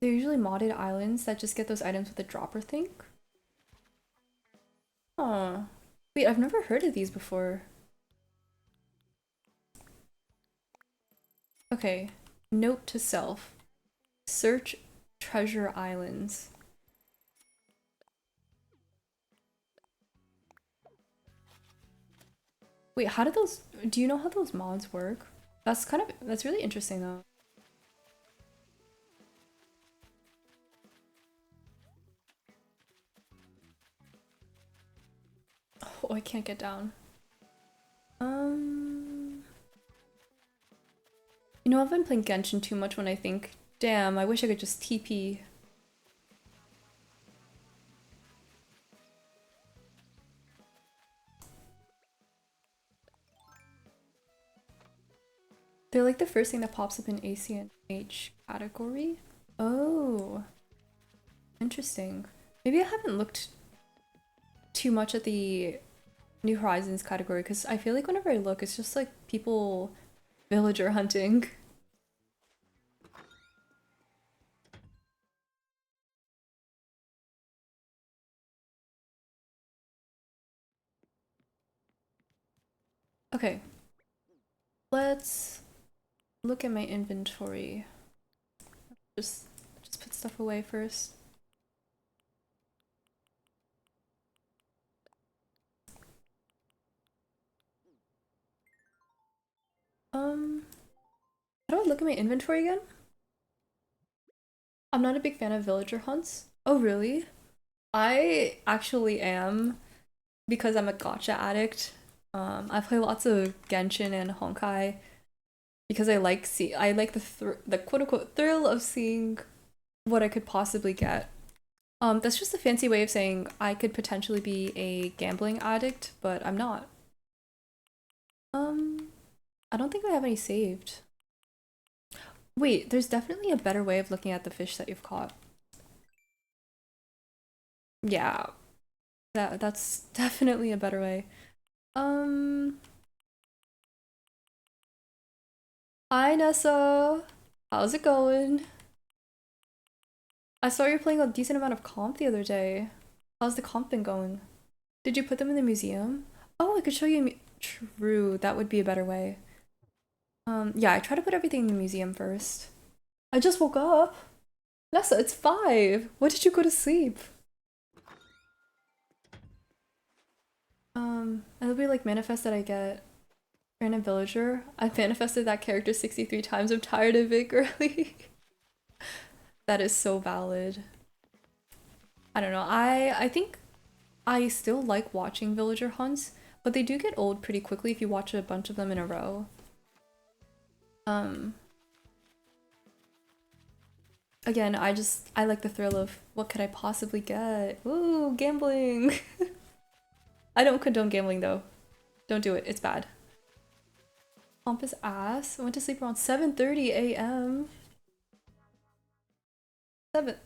They're usually modded islands that just get those items with a dropper thing. Oh. Wait, I've never heard of these before. Okay. Note to self. Search treasure islands. Wait, how did those— do you know how those mods work? That's really interesting though. Oh, I can't get down. You know, I've been playing Genshin too much when I think, damn, I wish I could just TP. They're like the first thing that pops up in ACNH category. Oh, interesting. Maybe I haven't looked too much at the New Horizons category because I feel like whenever I look, it's just like people villager hunting. Okay, let's look at my inventory. Just put stuff away first. How do I look at my inventory again? I'm not a big fan of villager hunts. Oh, really? I actually am because I'm a gacha addict. I play lots of Genshin and Honkai because I like the quote unquote thrill of seeing what I could possibly get. That's just a fancy way of saying I could potentially be a gambling addict, but I'm not. I don't think I have any saved. Wait, there's definitely a better way of looking at the fish that you've caught. Yeah, that's definitely a better way. Hi Nessa! How's it going? I saw you're playing a decent amount of comp the other day. How's the comp been going? Did you put them in the museum? Oh, I could show you. True, that would be a better way. Yeah, I try to put everything in the museum first. I just woke up. Nessa, it's 5. When did you go to sleep? It'll be like manifest that I get random villager. I've manifested that character 63 times. I'm tired of it, girly. That is so valid. I don't know. I think I still like watching villager hunts, but they do get old pretty quickly if you watch a bunch of them in a row. Again, I like the thrill of what could I possibly get? Ooh, gambling. I don't condone gambling though. Don't do it. It's bad. Pompous ass. I went to sleep around 7:30 a.m. 7.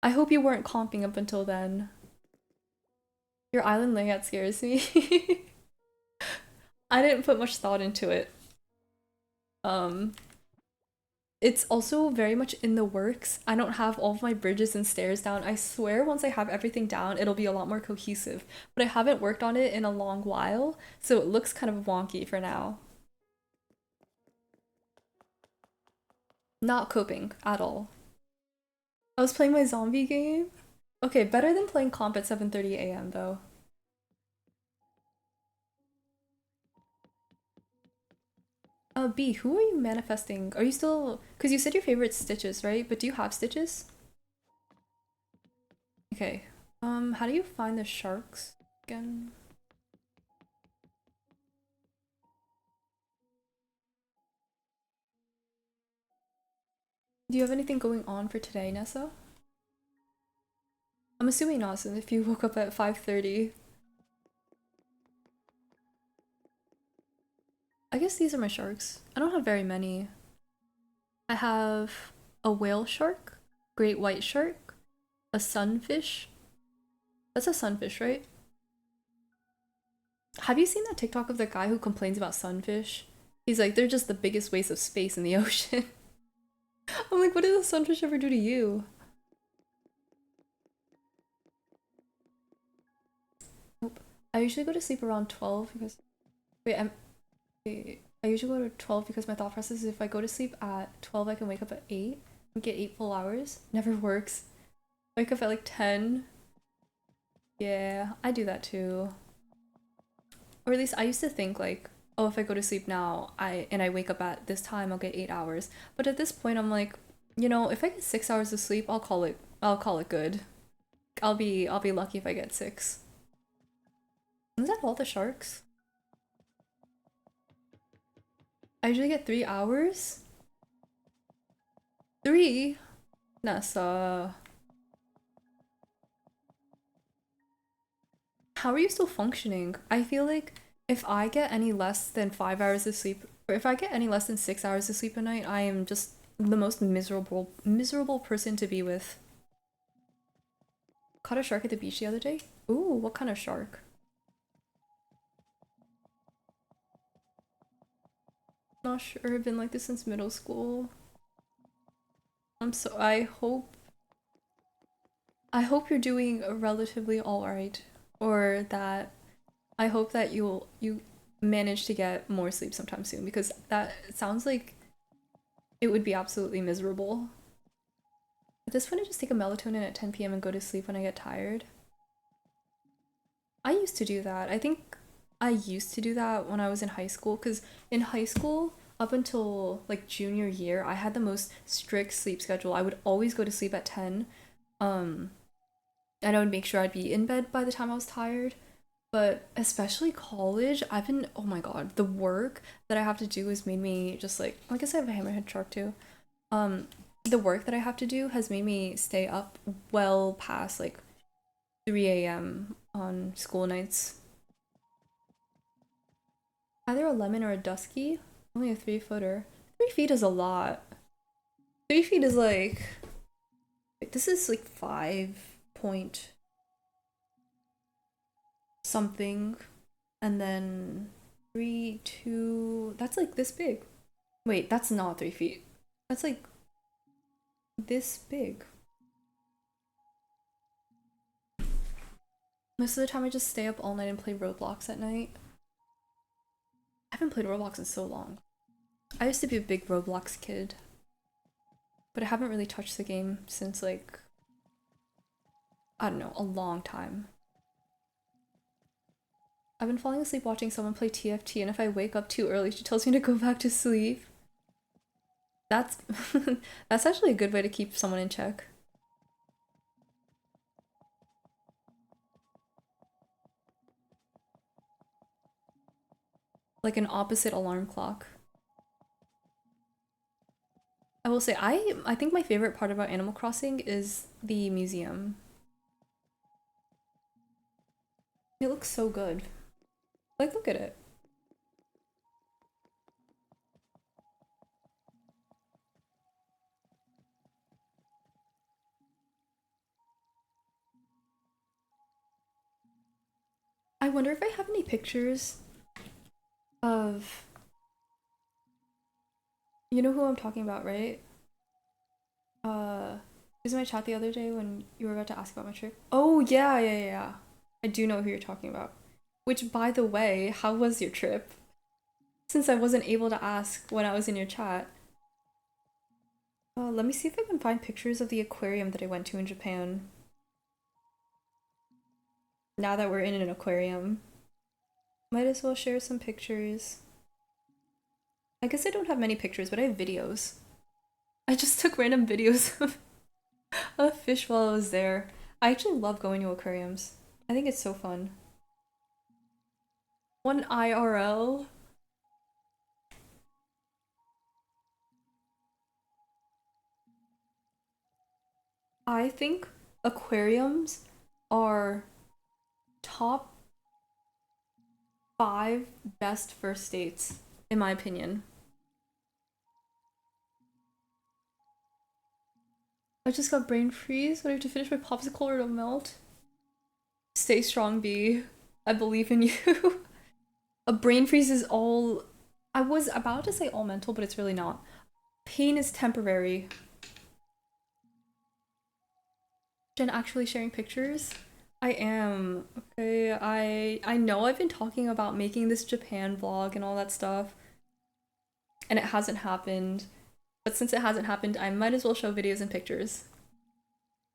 I hope you weren't comping up until then. Your island layout scares me. I didn't put much thought into it. it's also very much in the works. I don't have all of my bridges and stairs down. I swear once I have everything down, it'll be a lot more cohesive. But I haven't worked on it in a long while, so it looks kind of wonky for now. Not coping at all. I was playing my zombie game. Okay, better than playing comp at 7:30 a.m. though. B, who are you manifesting? Are you still... Because you said your favorite Stitches, right? But do you have Stitches? Okay. How do you find the sharks again? Do you have anything going on for today, Nessa? I'm assuming not, since if you woke up at 5:30. I guess these are my sharks. I don't have very many. I have a whale shark, great white shark, a sunfish. That's a sunfish, right? Have you seen that TikTok of the guy who complains about sunfish? He's like, they're just the biggest waste of space in the ocean. I'm like, what did the sunfish ever do to you? Nope. I usually go to sleep around 12 because... Wait, I usually go to 12 because my thought process is if I go to sleep at 12, I can wake up at 8 and get 8 full hours. Never works. Wake up at like 10. Yeah, I do that too. Or at least I used to think like, oh, if I go to sleep now, I wake up at this time, I'll get 8 hours. But at this point, I'm like, you know, if I get 6 hours of sleep, I'll call it good. I'll be lucky if I get 6. Is that all the sharks? I usually get 3 hours. 3? Nessa. How are you still functioning? I feel like if I get any less than 5 hours of sleep, or if I get any less than 6 hours of sleep a night, I am just the most miserable person to be with. Caught a shark at the beach the other day? Ooh, what kind of shark? Not sure, I've been like this since middle school. I hope you're doing relatively alright. Or that I hope that you manage to get more sleep sometime soon because that sounds like it would be absolutely miserable. At this point, I just take a melatonin at 10 p.m. and go to sleep when I get tired. I used to do that. I think I used to do that when I was in high school because in high school, up until like junior year, I had the most strict sleep schedule. I would always go to sleep at 10. Um, and I would make sure I'd be in bed by the time I was tired. But especially college, I've been, oh my god, the work that I have to do has made me just like I guess I have a hammerhead shark too. Um, the work that I have to do has made me stay up well past like 3 a.m. on school nights. Either a lemon or a dusky. Only a 3-footer. 3 feet is a lot. 3 feet is like, wait, this is like 5 point something, and then 3, 2. That's like this big. Wait, that's not 3 feet. That's like this big. Most of the time I just stay up all night and play Roblox at night. I haven't played Roblox in so long. I used to be a big Roblox kid, but I haven't really touched the game since like, I don't know, a long time. I've been falling asleep watching someone play TFT, and if I wake up too early, she tells me to go back to sleep. That's that's actually a good way to keep someone in check. Like an opposite alarm clock. I will say I think my favorite part about Animal Crossing is the museum. It looks so good. Like, look at it. I wonder if I have any pictures of... You know who I'm talking about, right? was in my chat the other day when you were about to ask about my trip. Oh yeah. I do know who you're talking about. Which, by the way, how was your trip? Since I wasn't able to ask when I was in your chat. Let me see if I can find pictures of the aquarium that I went to in Japan. Now that we're in an aquarium. Might as well share some pictures. I guess I don't have many pictures, but I have videos. I just took random videos of fish while I was there. I actually love going to aquariums. I think it's so fun. One IRL. I think aquariums are top 5 best first dates, in my opinion. I just got brain freeze, but I have to finish my popsicle or it'll melt. Stay strong, B. I believe in you. A brain freeze is all... I was about to say all mental, but it's really not. Pain is temporary. Jen actually sharing pictures? I am. Okay, I know I've been talking about making this Japan vlog and all that stuff, and it hasn't happened. But since it hasn't happened, I might as well show videos and pictures.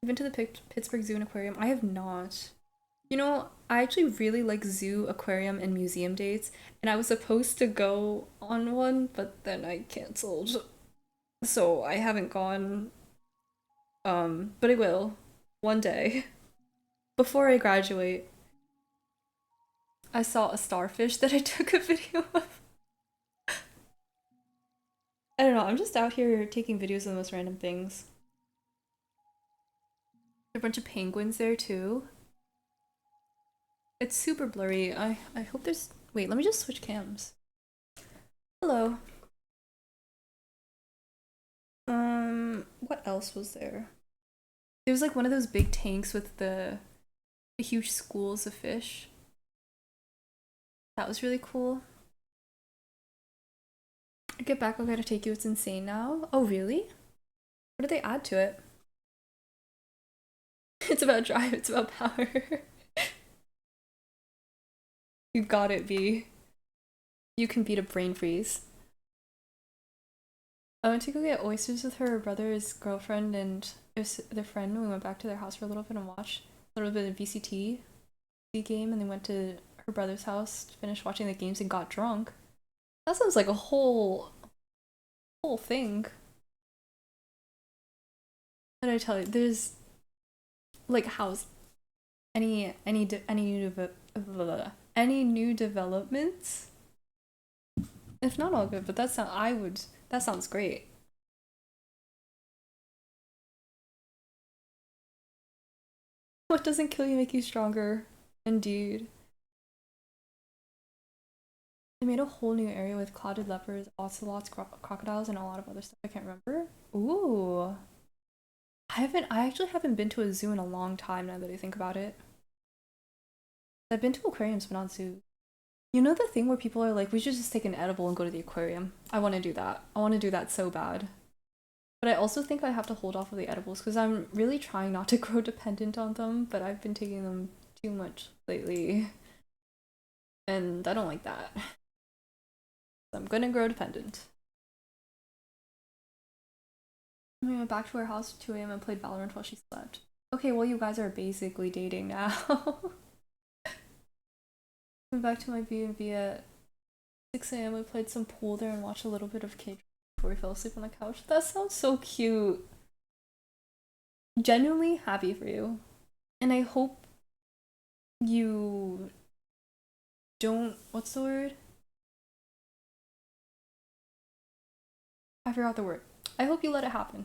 I've been to the Pittsburgh Zoo and Aquarium. I have not. You know, I actually really like zoo, aquarium, and museum dates, and I was supposed to go on one, but then I canceled. So I haven't gone. But I will. One day. Before I graduate. I saw a starfish that I took a video of. I don't know, I'm just out here taking videos of the most random things. There are a bunch of penguins there too. It's super blurry. I hope there's... Wait, let me just switch cams. Hello. What else was there? There was like one of those big tanks with the huge schools of fish. That was really cool. Get back, I gotta take you, it's insane now. Oh, really? What did they add to it? It's about drive, it's about power. You got it, B. You can beat a brain freeze. I went to go get oysters with her brother's girlfriend and their friend. We went back to their house for a little bit and watched a little bit of VCT game, and then went to her brother's house to finish watching the games and got drunk. That sounds like a whole thing. What did I tell you? There's like how's any new developments? If not all good, but that sounds great. What doesn't kill you make you stronger? Indeed. They made a whole new area with clouded leopards, ocelots, crocodiles, and a lot of other stuff I can't remember. Ooh. I actually haven't been to a zoo in a long time now that I think about it. I've been to aquariums but not zoos. You know the thing where people are like, we should just take an edible and go to the aquarium? I want to do that. I want to do that so bad. But I also think I have to hold off of the edibles because I'm really trying not to grow dependent on them, but I've been taking them too much lately. And I don't like that. So I'm gonna grow dependent. We went back to her house at 2 a.m. and played Valorant while she slept. Okay, well, you guys are basically dating now. Went back to my B&B at 6 a.m. We played some pool there and watched a little bit of K before we fell asleep on the couch. That sounds so cute. Genuinely happy for you. And I hope you don't... What's the word? I forgot the word. I hope you let it happen.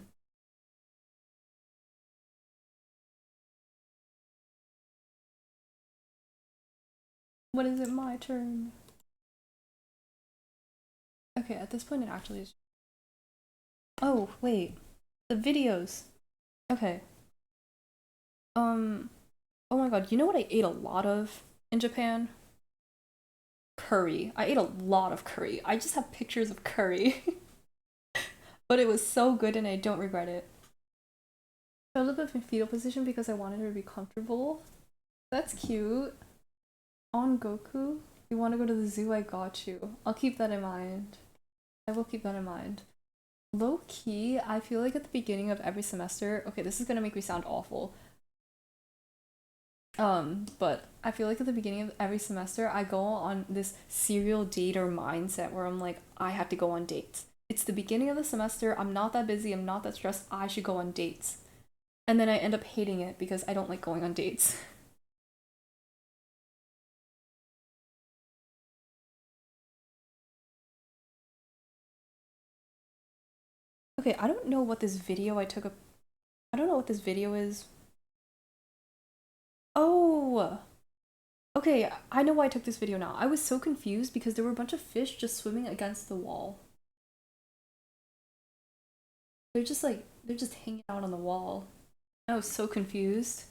When is it my turn? Okay, at this point it actually is... Oh, wait. The videos. Okay. Oh my god, you know what I ate a lot of in Japan? Curry. I ate a lot of curry. I just have pictures of curry. But it was so good and I don't regret it. I felt up in fetal position because I wanted her to be comfortable. That's cute. On Goku, you want to go to the zoo? I got you. I'll keep that in mind. I will keep that in mind. Low key, I feel like at the beginning of every semester, okay, this is gonna make me sound awful. But I feel like at the beginning of every semester, I go on this serial dater mindset where I'm like, I have to go on dates. It's the beginning of the semester, I'm not that busy, I'm not that stressed, I should go on dates. And then I end up hating it because I don't like going on dates. Okay, I don't know what this video I took a I don't know what this video is. Oh, okay, I know why I took this video now. I was so confused because there were a bunch of fish just swimming against the wall. They're just hanging out on the wall. I was so confused.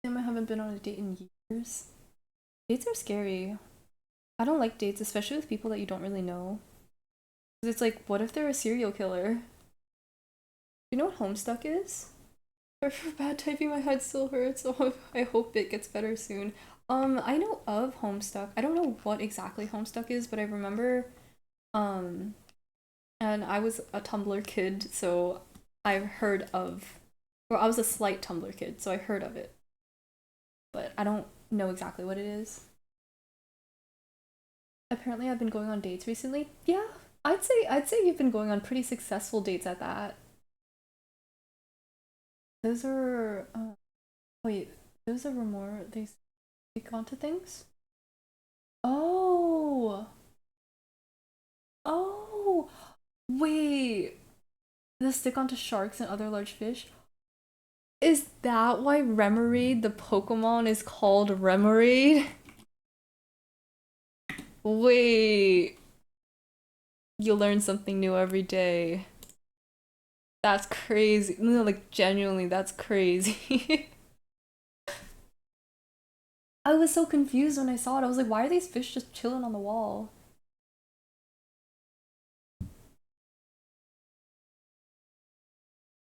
Damn, I haven't been on a date in years. Dates are scary. I don't like dates, especially with people that you don't really know. 'Cause it's like, what if they're a serial killer? You know what Homestuck is? Sorry for bad typing, my head still hurts, so I hope it gets better soon. I know of Homestuck. I don't know what exactly Homestuck is, but I remember, um, and I was a Tumblr kid, so I've heard of, or I was a slight Tumblr kid, so I heard of it, but I don't know exactly what it is. Apparently, I've been going on dates recently. Yeah, I'd say you've been going on pretty successful dates at that. Those are, wait, those are more, they stick onto things? Oh, oh, wait, the stick onto sharks and other large fish? Is that why Remoraid, the Pokemon, is called Remoraid? Wait, you learn something new every day. That's crazy. No, like genuinely, that's crazy. I was so confused when I saw it. I was like, why are these fish just chilling on the wall?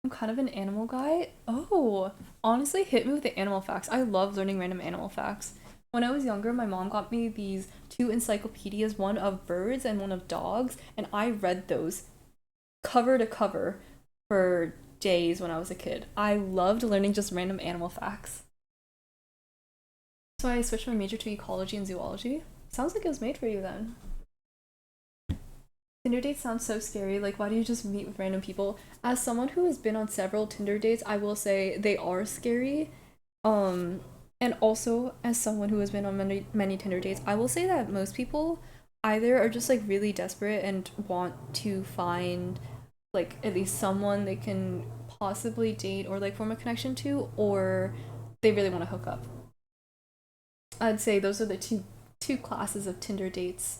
I'm kind of an animal guy. Oh, honestly, hit me with the animal facts. I love learning random animal facts. When I was younger, my mom got me these two encyclopedias, one of birds and one of dogs, and I read those cover to cover for days when I was a kid. I loved learning just random animal facts. So I switched my major to ecology and zoology. Sounds like it was made for you then. Tinder dates sound so scary. Like, why do you just meet with random people? As someone who has been on several Tinder dates, I will say they are scary. Um, and also as someone who has been on many Tinder dates, I will say that most people either are just like really desperate and want to find like at least someone they can possibly date or like form a connection to, or they really want to hook up. I'd say those are the two classes of Tinder dates.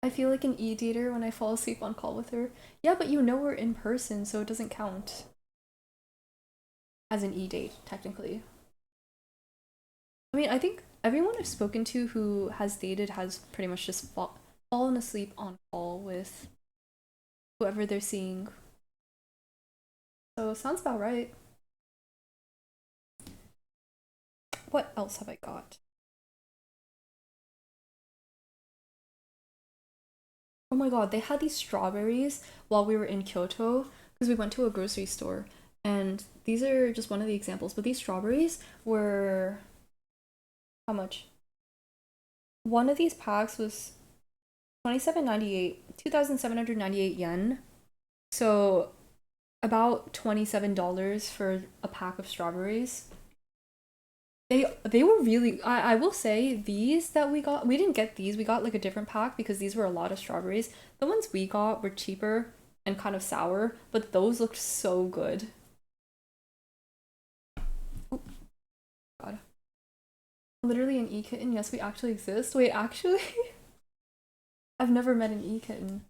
I feel like an e-dater when I fall asleep on call with her. Yeah, but you know we're in person, so it doesn't count as an e-date, technically. I mean, I think everyone I've spoken to who has dated has pretty much just fallen asleep on call with whoever they're seeing. So sounds about right. What else have I got? Oh my god, they had these strawberries while we were in Kyoto because we went to a grocery store. And these are just one of the examples, but these strawberries were how much? One of these packs was 27.98, 2,798 yen. So about $27 for a pack of strawberries. They were really I will say these that we didn't get these, we got like a different pack because these were a lot of strawberries. The ones we got were cheaper and kind of sour, but those looked so good. Oh god. Literally an e-kitten, yes, we actually exist. Wait, actually? I've never met an e-kitten.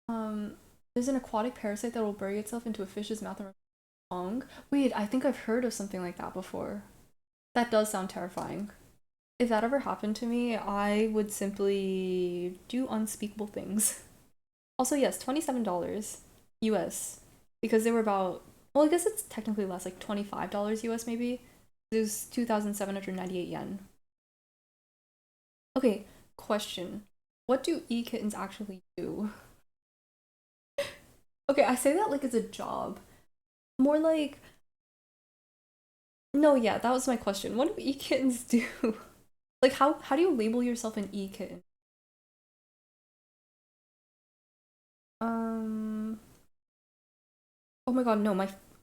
Um, there's an aquatic parasite that will bury itself into a fish's mouth and tongue. Wait, I think I've heard of something like that before. That does sound terrifying. If that ever happened to me, I would simply do unspeakable things. Also, yes, $27. US. Because they were about, well, I guess it's technically less, like $25 US maybe. It was 2,798 yen. Okay, question. What do e-kittens actually do? Okay, I say that like it's a job. More like, no, yeah, that was my question. What do e-kittens do? Like how do you label yourself an e-kitten? Um, oh my god, no,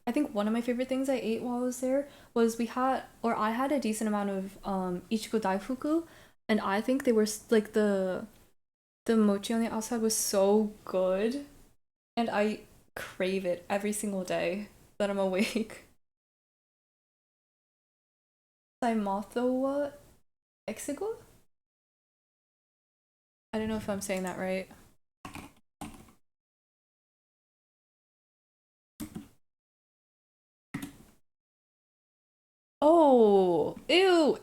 I think one of my favorite things I ate while I was there was I had a decent amount of Ichigo Daifuku, and I think they were like the mochi on the outside was so good, and I crave it every single day that I'm awake. Saimotho Exigo? I don't know if I'm saying that right. Oh, ew,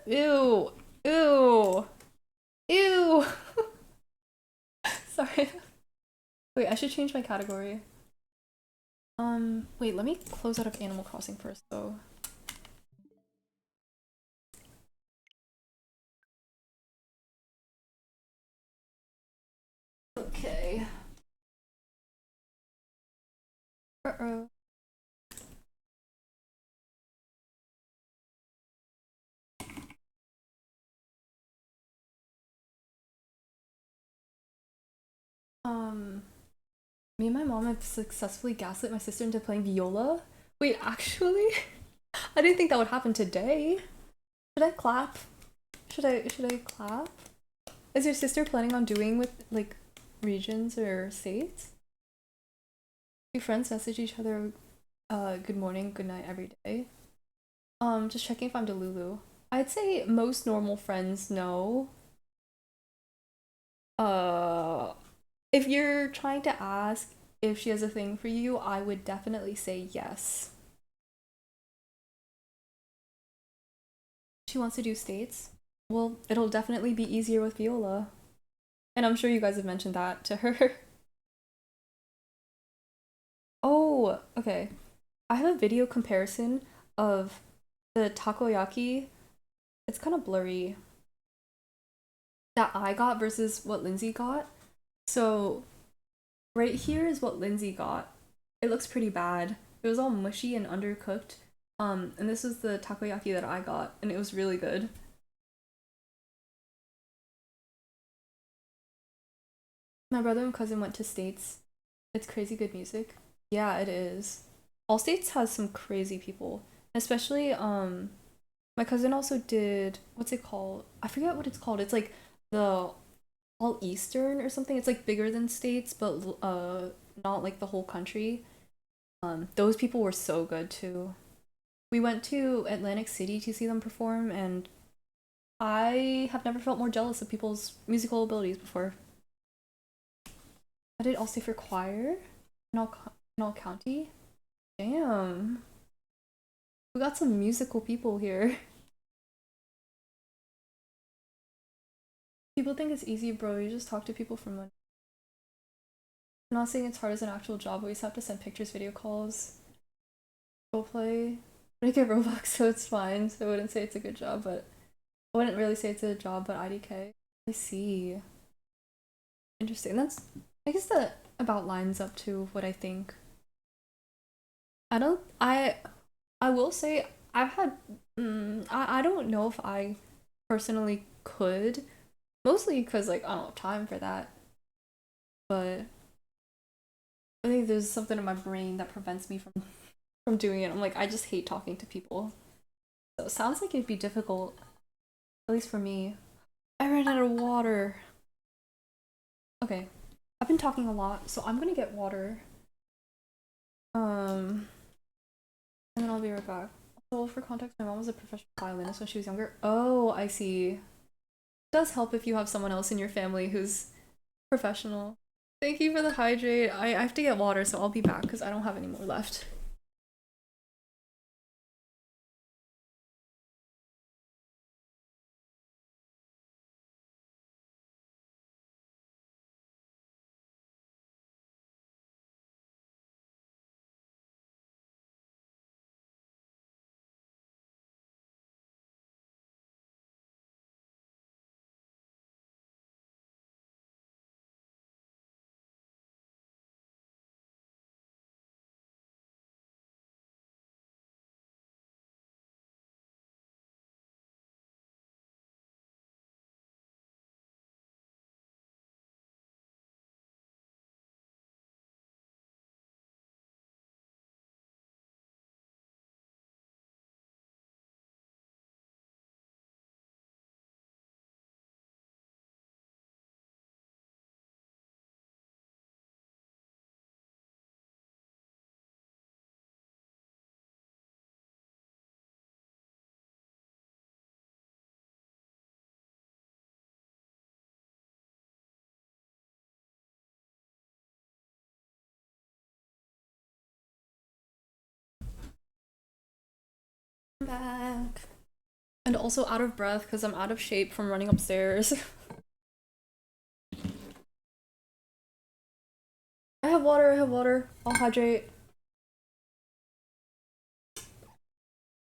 ew, ew, ew. Sorry. Wait, I should change my category. Wait, let me close out of Animal Crossing first, though. Okay. Uh-oh. Um, Me and my mom have successfully gaslit my sister into playing viola. Wait, actually? I didn't think that would happen today. Should I clap? Should I clap? Is your sister planning on doing with like regions or states? Do friends message each other good morning, good night every day? Just checking if I'm Delulu. I'd say most normal friends know. Uh if you're trying to ask if she has a thing for you, I would definitely say yes. She wants to do states. Well, it'll definitely be easier with Viola. And I'm sure you guys have mentioned that to her. Oh, okay. I have a video comparison of the takoyaki. It's kind of blurry that I got versus what Lindsay got. So, right here is what Lindsay got. It looks pretty bad. It was all mushy and undercooked. And this is the takoyaki that I got, and it was really good. My brother and cousin went to States. It's crazy good music. Yeah, it is. All States has some crazy people. Especially my cousin also did what's it called? I forget what it's called. It's like the All Eastern or something. It's like bigger than States, but not like the whole country. Those people were so good too. We went to Atlantic City to see them perform, and I have never felt more jealous of people's musical abilities before. I did All-State for choir in all county. Damn, we got some musical people here. People think it's easy, bro. You just talk to people for money. I'm not saying it's hard as an actual job, but we just have to send pictures, video calls, role play. I get Robux, so it's fine. So I wouldn't say it's a good job, but I wouldn't really say it's a job, but IDK. I see. Interesting. That's I guess that about lines up to what I think. I don't I will say I've had I don't know if I personally could, mostly because like I don't have time for that, but I think there's something in my brain that prevents me from doing it. I'm like I just hate talking to people. So it sounds like it'd be difficult, at least for me. I ran out of water. Okay. I've been talking a lot, so I'm gonna get water. Um and then I'll be right back. So for context, my mom was a professional violinist when she was younger. Oh, I see. It does help if you have someone else in your family who's professional. Thank you for the hydrate. I have to get water, so I'll be back because I don't have any more left. Back. And also out of breath because I'm out of shape from running upstairs. I have water, I have water. I'll hydrate.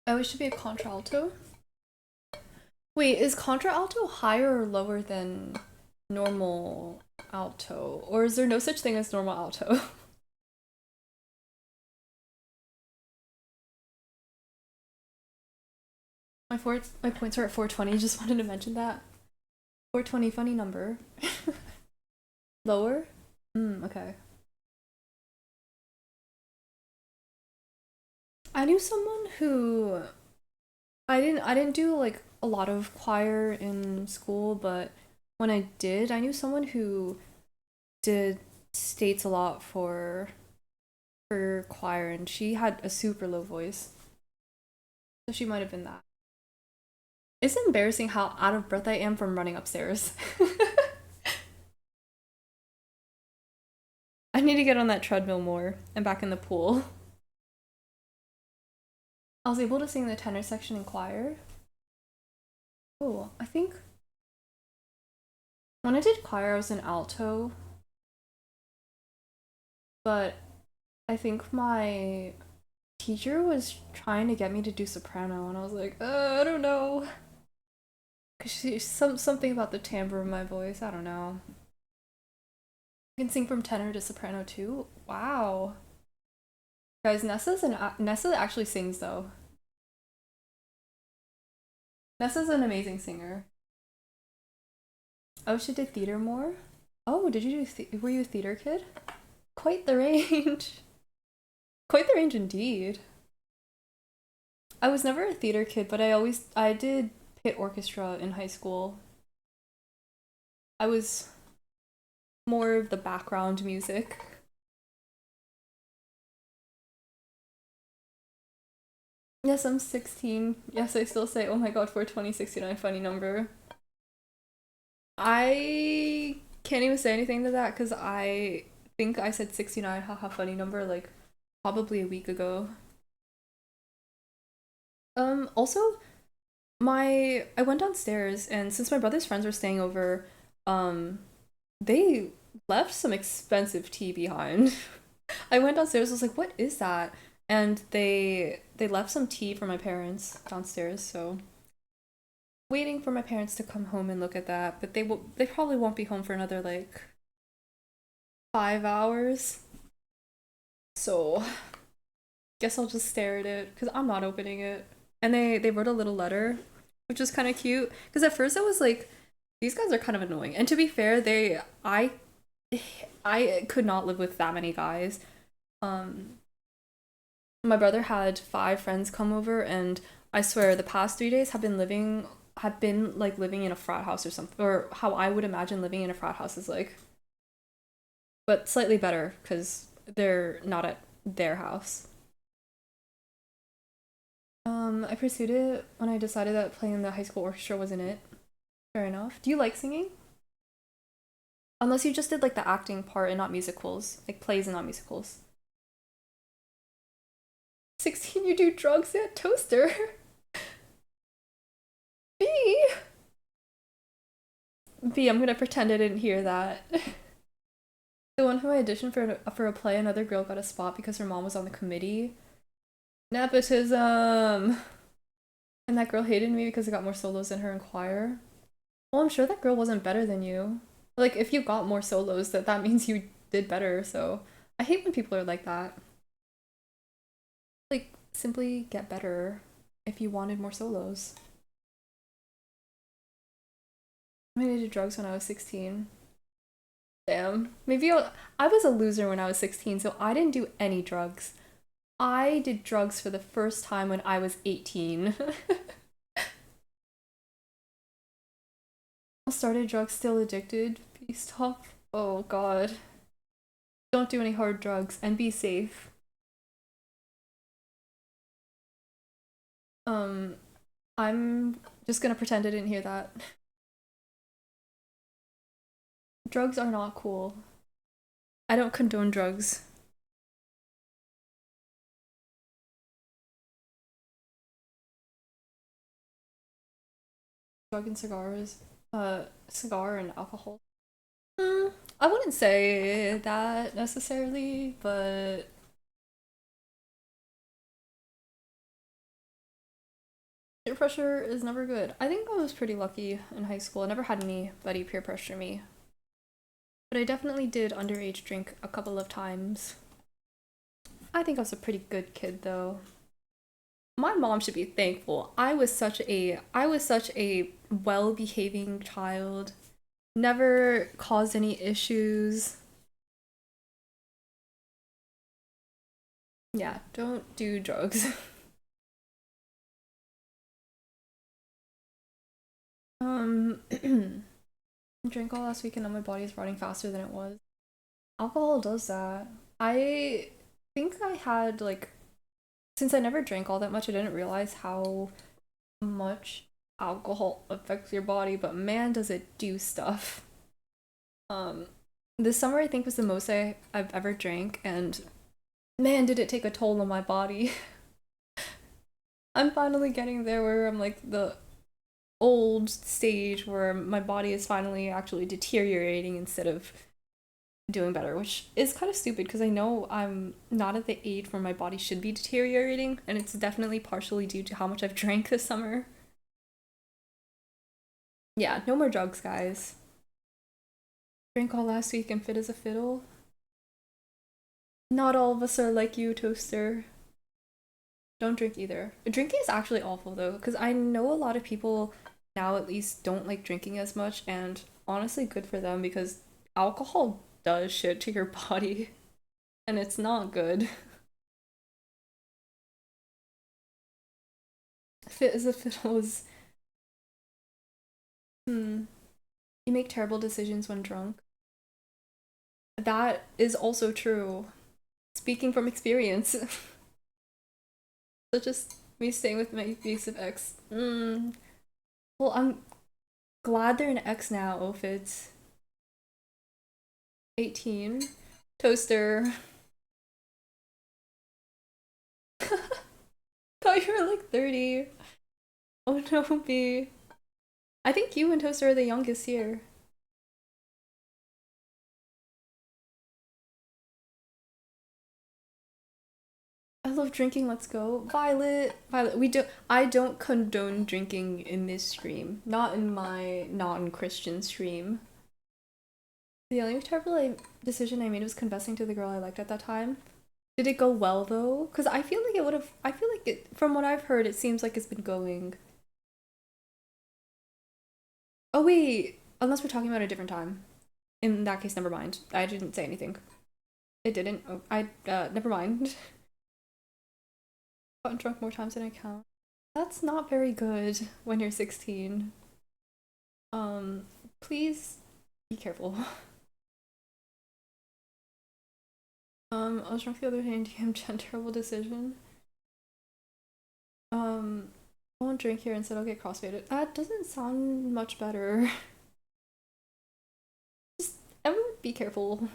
I wish to be a contralto. Wait, is contralto higher or lower than normal alto? Or is there no such thing as normal alto? My points are at 420, just wanted to mention that. 420, funny number. Lower? Okay. I knew someone who I didn't do like a lot of choir in school, but when I did, I knew someone who did states a lot for choir and she had a super low voice. So she might have been that. It's embarrassing how out of breath I am from running upstairs. I need to get on that treadmill more and back in the pool. I was able to sing the tenor section in choir. Oh, I think when I did choir, I was an alto, but I think my teacher was trying to get me to do soprano, and I was like, I don't know, cause something about the timbre of my voice. I don't know. I can sing from tenor to soprano too. Wow, guys, Nessa actually sings though. Nessa's an amazing singer. Oh, she did theater more. Oh, did you do? Were you a theater kid? Quite the range. Quite the range indeed. I was never a theater kid, but I did pit orchestra in high school. I was more of the background music. Yes, I'm 16. Yes, I still say, oh my god, 42069, funny number. I can't even say anything to that because I think I said 69, haha, funny number, like probably a week ago. Also, I went downstairs and since my brother's friends were staying over, um, they left some expensive tea behind. I went downstairs, I was like, what is that? And they left some tea for my parents downstairs, so waiting for my parents to come home and look at that, but they probably won't be home for another like 5 hours. So guess I'll just stare at it because I'm not opening it. And they wrote a little letter, which was kind of cute. Because at first I was like, these guys are kind of annoying. And to be fair, I could not live with that many guys. Um, my brother had 5 friends come over, and I swear the past 3 days have been like living in a frat house or something, or how I would imagine living in a frat house is like, but slightly better because they're not at their house. I pursued it when I decided that playing in the high school orchestra wasn't it. Fair enough. Do you like singing? Unless you just did like the acting part and not musicals, like plays and not musicals. 16, you do drugs yet? Toaster? B? B, I'm gonna pretend I didn't hear that. The one who I auditioned for a play, another girl got a spot because her mom was on the committee. Nepotism! And that girl hated me because I got more solos than her in choir. Well, I'm sure that girl wasn't better than you. Like, if you got more solos, that means you did better, so I hate when people are like that. Like, simply get better if you wanted more solos. I did drugs when I was 16. Damn. I was a loser when I was 16, so I didn't do any drugs. I did drugs for the first time when I was 18. I started drugs, still addicted. Please stop. Oh god. Don't do any hard drugs and be safe. Um, I'm just gonna pretend I didn't hear that. Drugs are not cool. I don't condone drugs. drug and cigars, cigar and alcohol. Mm, I wouldn't say that necessarily, but peer pressure is never good. I think I was pretty lucky in high school. I never had anybody peer pressure me, but I definitely did underage drink a couple of times. I think I was a pretty good kid though. My mom should be thankful. I was such a well-behaving child. Never caused any issues. Yeah, don't do drugs. Um, drank all last weekend and my body is rotting faster than it was. Alcohol does that. I think I had like since I never drank all that much, I didn't realize how much alcohol affects your body, but man does it do stuff. Um this summer I think was the most I've ever drank and man did it take a toll on my body. I'm finally getting there where I'm like the old stage where my body is finally actually deteriorating instead of doing better, which is kind of stupid because I know I'm not at the age where my body should be deteriorating, and it's definitely partially due to how much I've drank this summer. Yeah, no more drugs, guys. Drank all last week and fit as a fiddle. Not all of us are like you, Toaster. Don't drink either. Drinking is actually awful though, because I know a lot of people now at least don't like drinking as much, and honestly, good for them because alcohol does shit to your body, and it's not good. Fit as a fiddle is. Hmm. You make terrible decisions when drunk. That is also true. Speaking from experience. Such as me staying with my abusive ex. Well, I'm glad they're an ex now, if it's 18. Toaster. Thought you were like 30. Oh no, B. I think you and Toaster are the youngest here. I love drinking, let's go. Violet. Violet, I don't condone drinking in this stream. Not in my non-Christian stream. The only terrible decision I made was confessing to the girl I liked at that time. Did it go well though? Because I feel like it would have. I feel like it. From what I've heard, it seems like it's been going. Oh wait, unless we're talking about a different time. In that case, never mind. I didn't say anything. It didn't. Oh, I never mind. Gotten drunk more times than I count. That's not very good when you're 16. Um, please be careful. I was drunk the other day and DM'd terrible decision. I won't drink here, instead I'll get crossfaded. That doesn't sound much better. Just everyone be careful.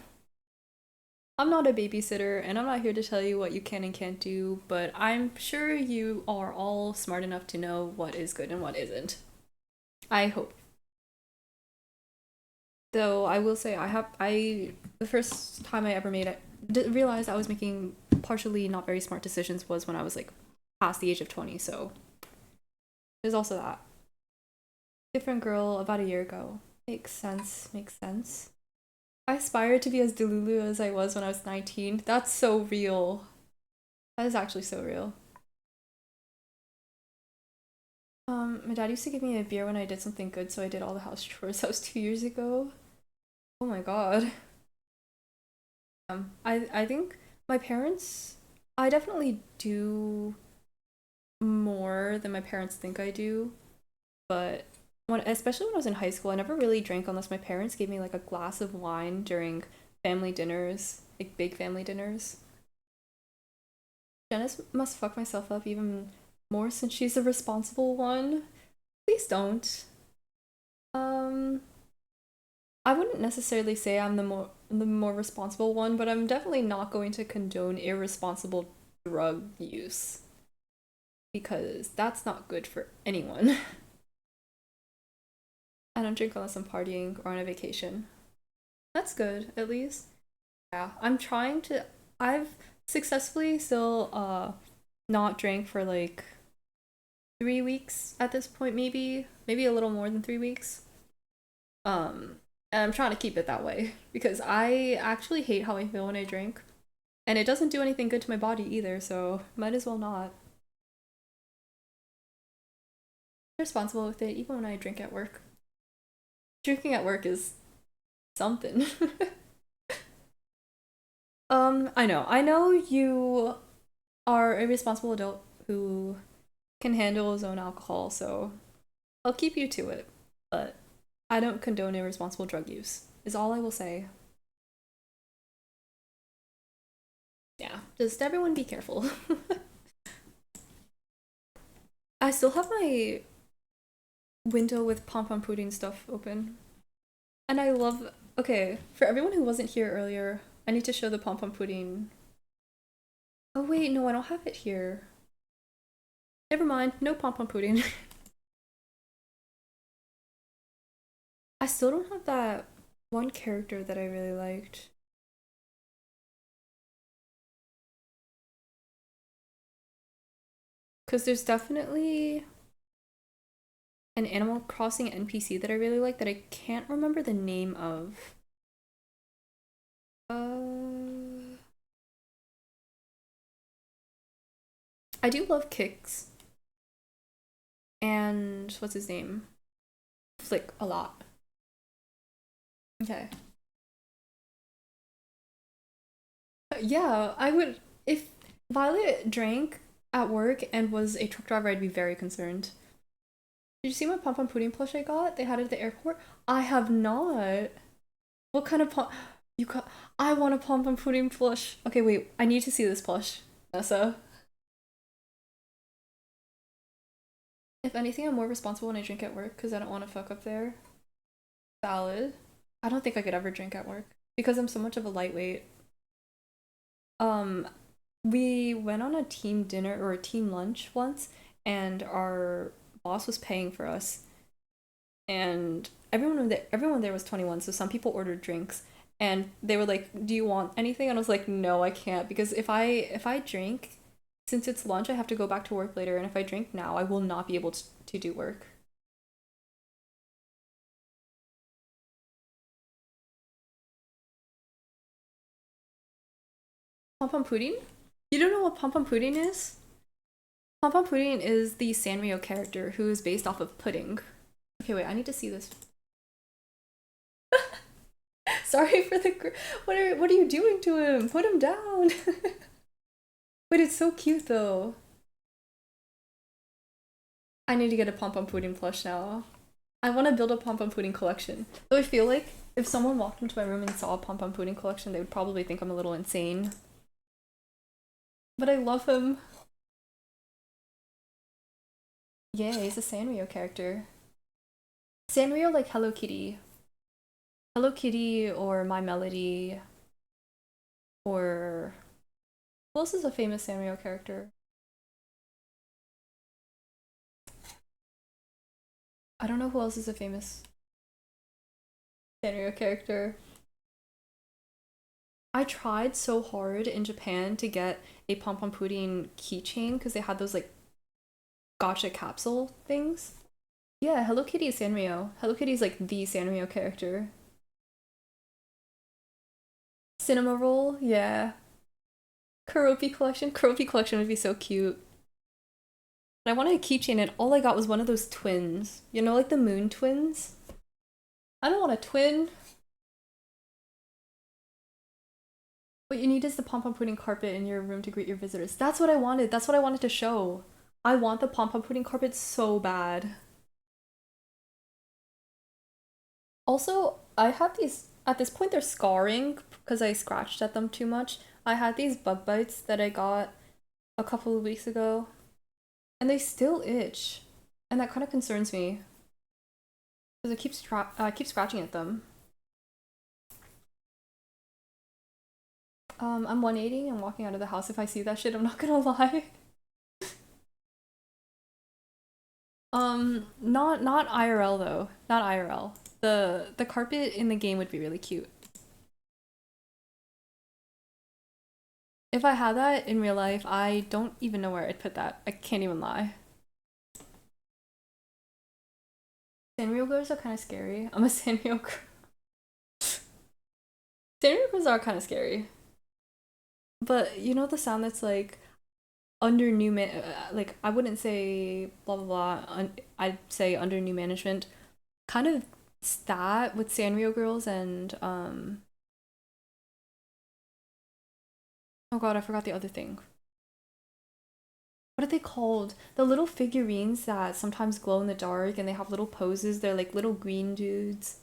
I'm not a babysitter and I'm not here to tell you what you can and can't do, but I'm sure you are all smart enough to know what is good and what isn't. I hope. Though I will say I the first time I ever made it realized I was making partially not very smart decisions was when I was like past the age of 20, so there's also that. Different girl about a year ago. Makes sense, makes sense. I aspired to be as delulu as I was when I was 19. That's so real. That is actually so real. My dad used to give me a beer when I did something good, so I did all the house chores. That was 2 years ago. Oh my god. I think my parents, I definitely do more than my parents think I do, but especially when I was in high school, I never really drank unless my parents gave me like a glass of wine during family dinners, like big family dinners. Janice must fuck myself up even more since she's the responsible one. Please don't. Um, I wouldn't necessarily say I'm the more responsible one, but I'm definitely not going to condone irresponsible drug use because that's not good for anyone. I don't drink unless I'm partying or on a vacation. That's good, at least. Yeah, I'm trying to. I've successfully still not drank for like 3 weeks at this point, maybe a little more than 3 weeks. And I'm trying to keep it that way because I actually hate how I feel when I drink, and it doesn't do anything good to my body either. So might as well not. I'm responsible with it, even when I drink at work. Drinking at work is something. I know you are a responsible adult who can handle his own alcohol, so I'll keep you to it. But I don't condone irresponsible drug use, is all I will say. Yeah, just everyone be careful. I still have my window with pom pom pudding stuff open. And I love. Okay, for everyone who wasn't here earlier, I need to show the pom pom pudding. Oh, wait, no, I don't have it here. Never mind, no pom pom pudding. I still don't have that one character that I really liked. Because there's definitely an Animal Crossing NPC that I really like that I can't remember the name of. I do love Kicks and what's his name? Flick a lot. Okay. Yeah, I would if Violet drank at work and was a truck driver, I'd be very concerned. Did you see my pom pom pudding plush I got? They had it at the airport. I have not. What kind of pom? You got? I want a pom pom pudding plush. Okay, wait. I need to see this plush, Nessa. If anything, I'm more responsible when I drink at work because I don't want to fuck up there. Valid. I don't think I could ever drink at work because I'm so much of a lightweight. Um, we went on a team dinner or a team lunch once, and our boss was paying for us, and everyone there was 21, so some people ordered drinks, and they were like, "Do you want anything?" And I was like, "No, I can't because if I drink, since it's lunch, I have to go back to work later, and if I drink now, I will not be able to do work." Pom pom pudding? You don't know what pom pom pudding is? Pom pom pudding is the Sanrio character who is based off of pudding. Okay, wait, I need to see this. Sorry for the. What are you doing to him? Put him down. But it's so cute though. I need to get a pom pom pudding plush now. I want to build a pom pom pudding collection. Though I feel like if someone walked into my room and saw a pom pom pudding collection, they would probably think I'm a little insane. But I love him. Yeah, he's a Sanrio character. Sanrio like Hello Kitty. Hello Kitty or My Melody or who else is a famous Sanrio character? I don't know who else is a famous Sanrio character. I tried so hard in Japan to get a pom pom pudding keychain because they had those like gotcha capsule things. Yeah, Hello Kitty is Sanrio. Hello Kitty is like the Sanrio character. Cinema roll, yeah. Karopi collection. Karopi collection would be so cute. But I wanted a keychain and all I got was one of those twins. You know, like the moon twins? I don't want a twin. What you need is the pom pom pudding carpet in your room to greet your visitors. That's what I wanted. That's what I wanted to show. I want the pom pom pudding carpet so bad. Also, I had these, at this point, they're scarring because I scratched at them too much. I had these bug bites that I got a couple of weeks ago, and they still itch. And that kind of concerns me because I keep scratching at them. I'm 180 and walking out of the house if I see that shit, I'm not gonna lie. Not IRL though. Not IRL. The carpet in the game would be really cute. If I had that in real life, I don't even know where I'd put that. I can't even lie. Sanrio girls are kind of scary. I'm a Sanrio girl. Sanrio girls are kind of scary. But you know the sound that's like under new man, like I wouldn't say blah blah blah. I'd say under new management. Kind of that with Sanrio girls and oh god, I forgot the other thing. What are they called? The little figurines that sometimes glow in the dark and they have little poses. They're like little green dudes.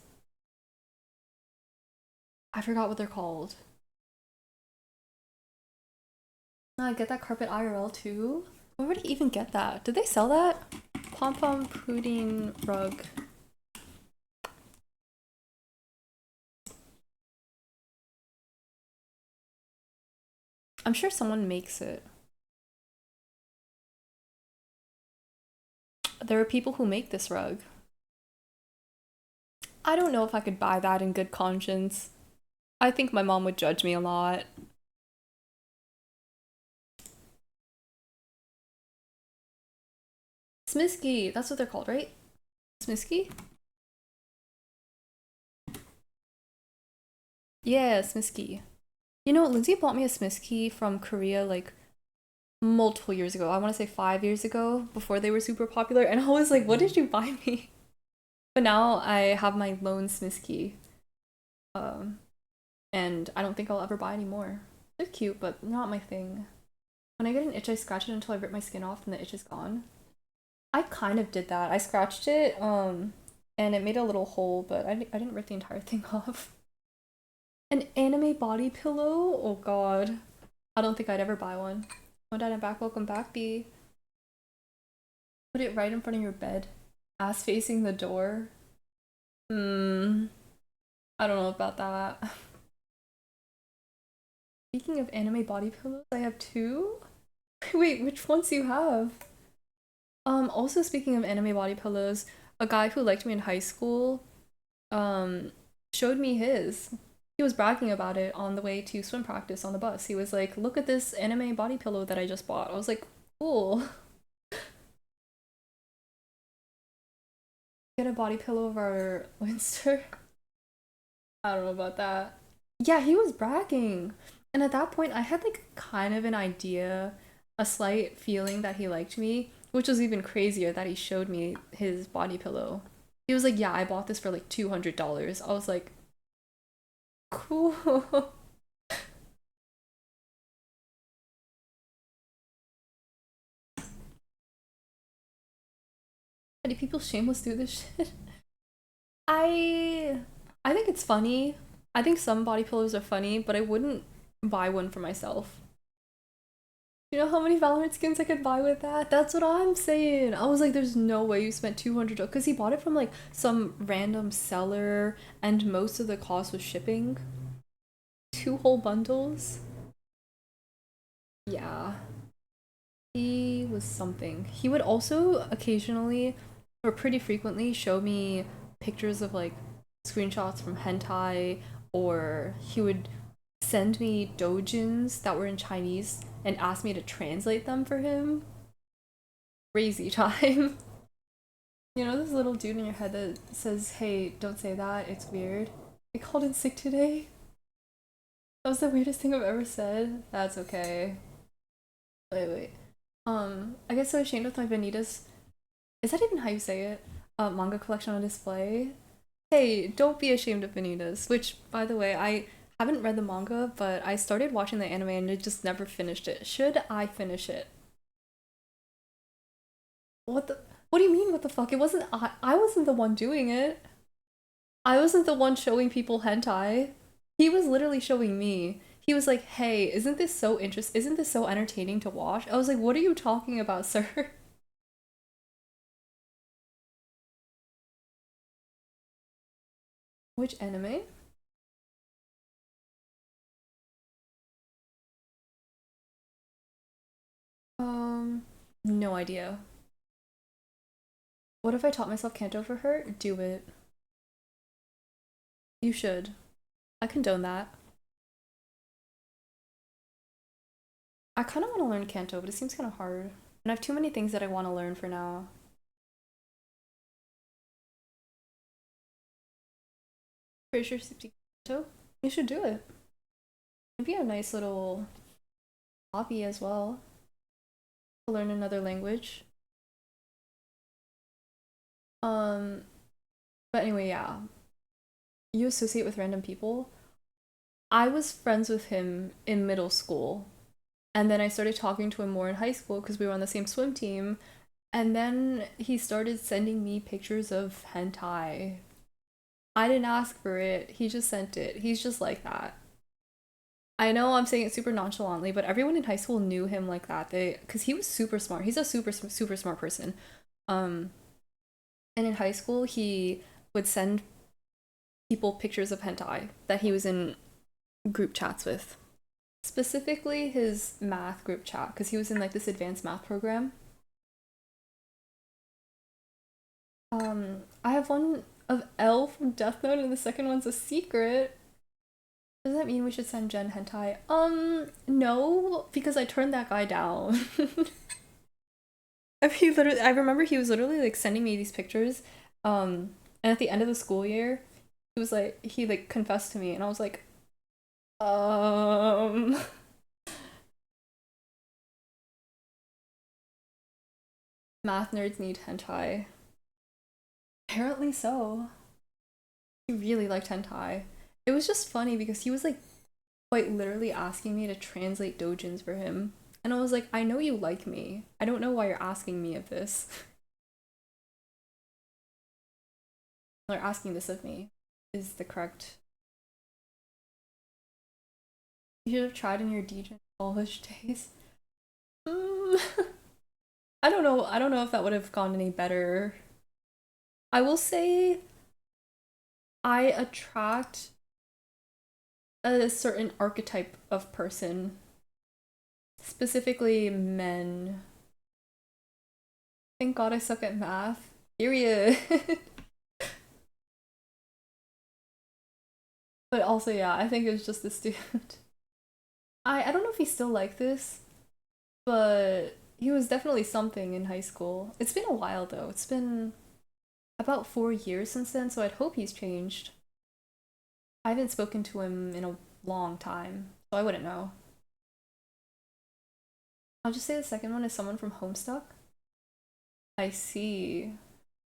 I forgot what they're called. I get that carpet IRL too. Where would I even get that? Did they sell that? Pom pom pudding rug. I'm sure someone makes it. There are people who make this rug. I don't know if I could buy that in good conscience. I think my mom would judge me a lot. Smisky, that's what they're called, right? Smisky? Yeah, Smisky. You know, Lindsay bought me a Smisky from Korea like multiple years ago. I want to say 5 years ago, before they were super popular. And I was like, what did you buy me? But now I have my lone Smisky. Um, and I don't think I'll ever buy any more. They're cute, but not my thing. When I get an itch, I scratch it until I rip my skin off and the itch is gone. I kind of did that. I scratched it, and it made a little hole, but I didn't rip the entire thing off. An anime body pillow? Oh god. I don't think I'd ever buy one. Oh, dad, I'm back. Welcome back, B. Put it right in front of your bed. Ass facing the door. Hmm. I don't know about that. Speaking of anime body pillows, I have two. Wait, which ones do you have? Also speaking of anime body pillows, a guy who liked me in high school, um, showed me his. He was bragging about it on the way to swim practice on the bus. He was like, "Look at this anime body pillow that I just bought." I was like, "Cool." Get a body pillow of our Winster. I don't know about that. Yeah, he was bragging. And at that point, I had like kind of an idea, a slight feeling that he liked me, which was even crazier that he showed me his body pillow. He was like, "Yeah, I bought this for like $200." I was like, "Cool." Many people shameless do this shit. I I think it's funny. I think some body pillows are funny, but I wouldn't buy one for myself. You know how many Valorant skins I could buy with that? That's what I'm saying. I was like, there's no way you spent $200 because he bought it from like some random seller and most of the cost was shipping. Two whole bundles. Yeah. He was something. He would also occasionally, or pretty frequently, show me pictures of like screenshots from hentai, or he would send me dojins that were in Chinese and ask me to translate them for him. Crazy time. You know this little dude in your head that says, "Hey, don't say that, it's weird." I called in sick today. That was the weirdest thing I've ever said. That's okay. Wait. I get so ashamed with my Vanitas. Is that even how you say it? Manga collection on display. Hey, don't be ashamed of Vanitas. Which, by the way, I haven't read the manga, but I started watching the anime and it just never finished it. Should I finish it? What the? What do you mean? What the fuck? It wasn't I wasn't the one doing it. I wasn't the one showing people hentai. He was literally showing me. He was like, "Hey, isn't this so interest? Isn't this so entertaining to watch?" I was like, "What are you talking about, sir?" Which anime? Um, no idea. What if I taught myself Kanto for her? Do it. You should. I condone that. I kind of want to learn Kanto, but it seems kind of hard. And I have too many things that I want to learn for now. Pretty sure Kanto? You should do it. It'd be a nice little hobby as well. To learn another language. Um, but anyway, yeah. You associate with random people. I was friends with him in middle school, and then I started talking to him more in high school because we were on the same swim team. And then he started sending me pictures of hentai. I didn't ask for it. He just sent it. He's just like that. I know I'm saying it super nonchalantly, but everyone in high school knew him like that. Because he was super smart. He's a super smart person. Um, and in high school, he would send people pictures of hentai that he was in group chats with. Specifically, his math group chat, because he was in like this advanced math program. I have one of L from Death Note, and the second one's a secret. Does that mean we should send Jen hentai? No, because I turned that guy down. I remember he was literally like sending me these pictures, and at the end of the school year, he like confessed to me, and I was like, um, math nerds need hentai. Apparently so. He really liked hentai. It was just funny because he was like quite literally asking me to translate doujins for him. And I was like, I know you like me. I don't know why you're asking me of this. Or asking this of me is the correct. You should have tried in your DJ college days. Mm, I don't know. I don't know if that would have gone any better. I will say I attract a certain archetype of person, specifically men. Thank God I suck at math. Period. But also, yeah, I think it was just this dude. I don't know if he's still like this, but he was definitely something in high school. It's been a while though. It's been about 4 years since then, so I'd hope he's changed. I haven't spoken to him in a long time, so I wouldn't know. I'll just say the second one is someone from Homestuck. I see.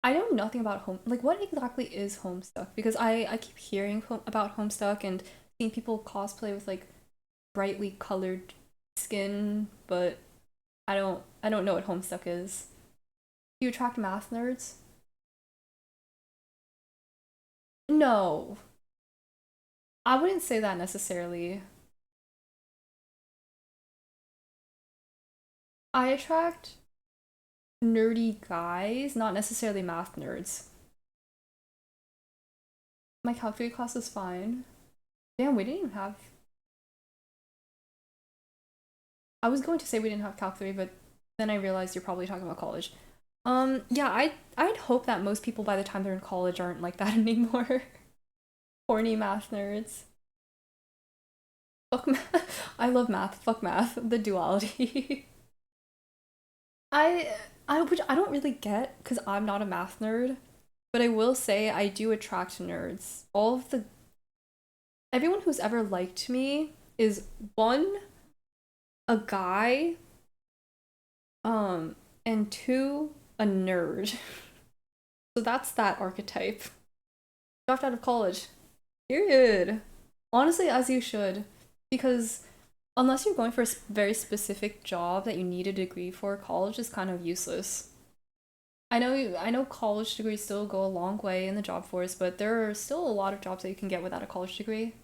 I know nothing about like what exactly is Homestuck because I keep hearing about Homestuck and seeing people cosplay with like brightly colored skin, but I don't know what Homestuck is. Do you attract math nerds? No. I wouldn't say that necessarily. I attract nerdy guys, not necessarily math nerds. My calculator class is fine. Damn, we didn't even have. I was going to say we didn't have Calc 3, but then I realized you're probably talking about college. Yeah, I'd hope that most people by the time they're in college aren't like that anymore. Horny math nerds. Fuck math. I love math. Fuck math. The duality. I which I don't really get because I'm not a math nerd, but I will say I do attract nerds. All of the everyone who's ever liked me is one, a guy, and two, a nerd. So that's that archetype. Dropped out of college. Period. Honestly, as you should. Because unless you're going for a very specific job that you need a degree for, college is kind of useless. I know college degrees still go a long way in the job force, but there are still a lot of jobs that you can get without a college degree.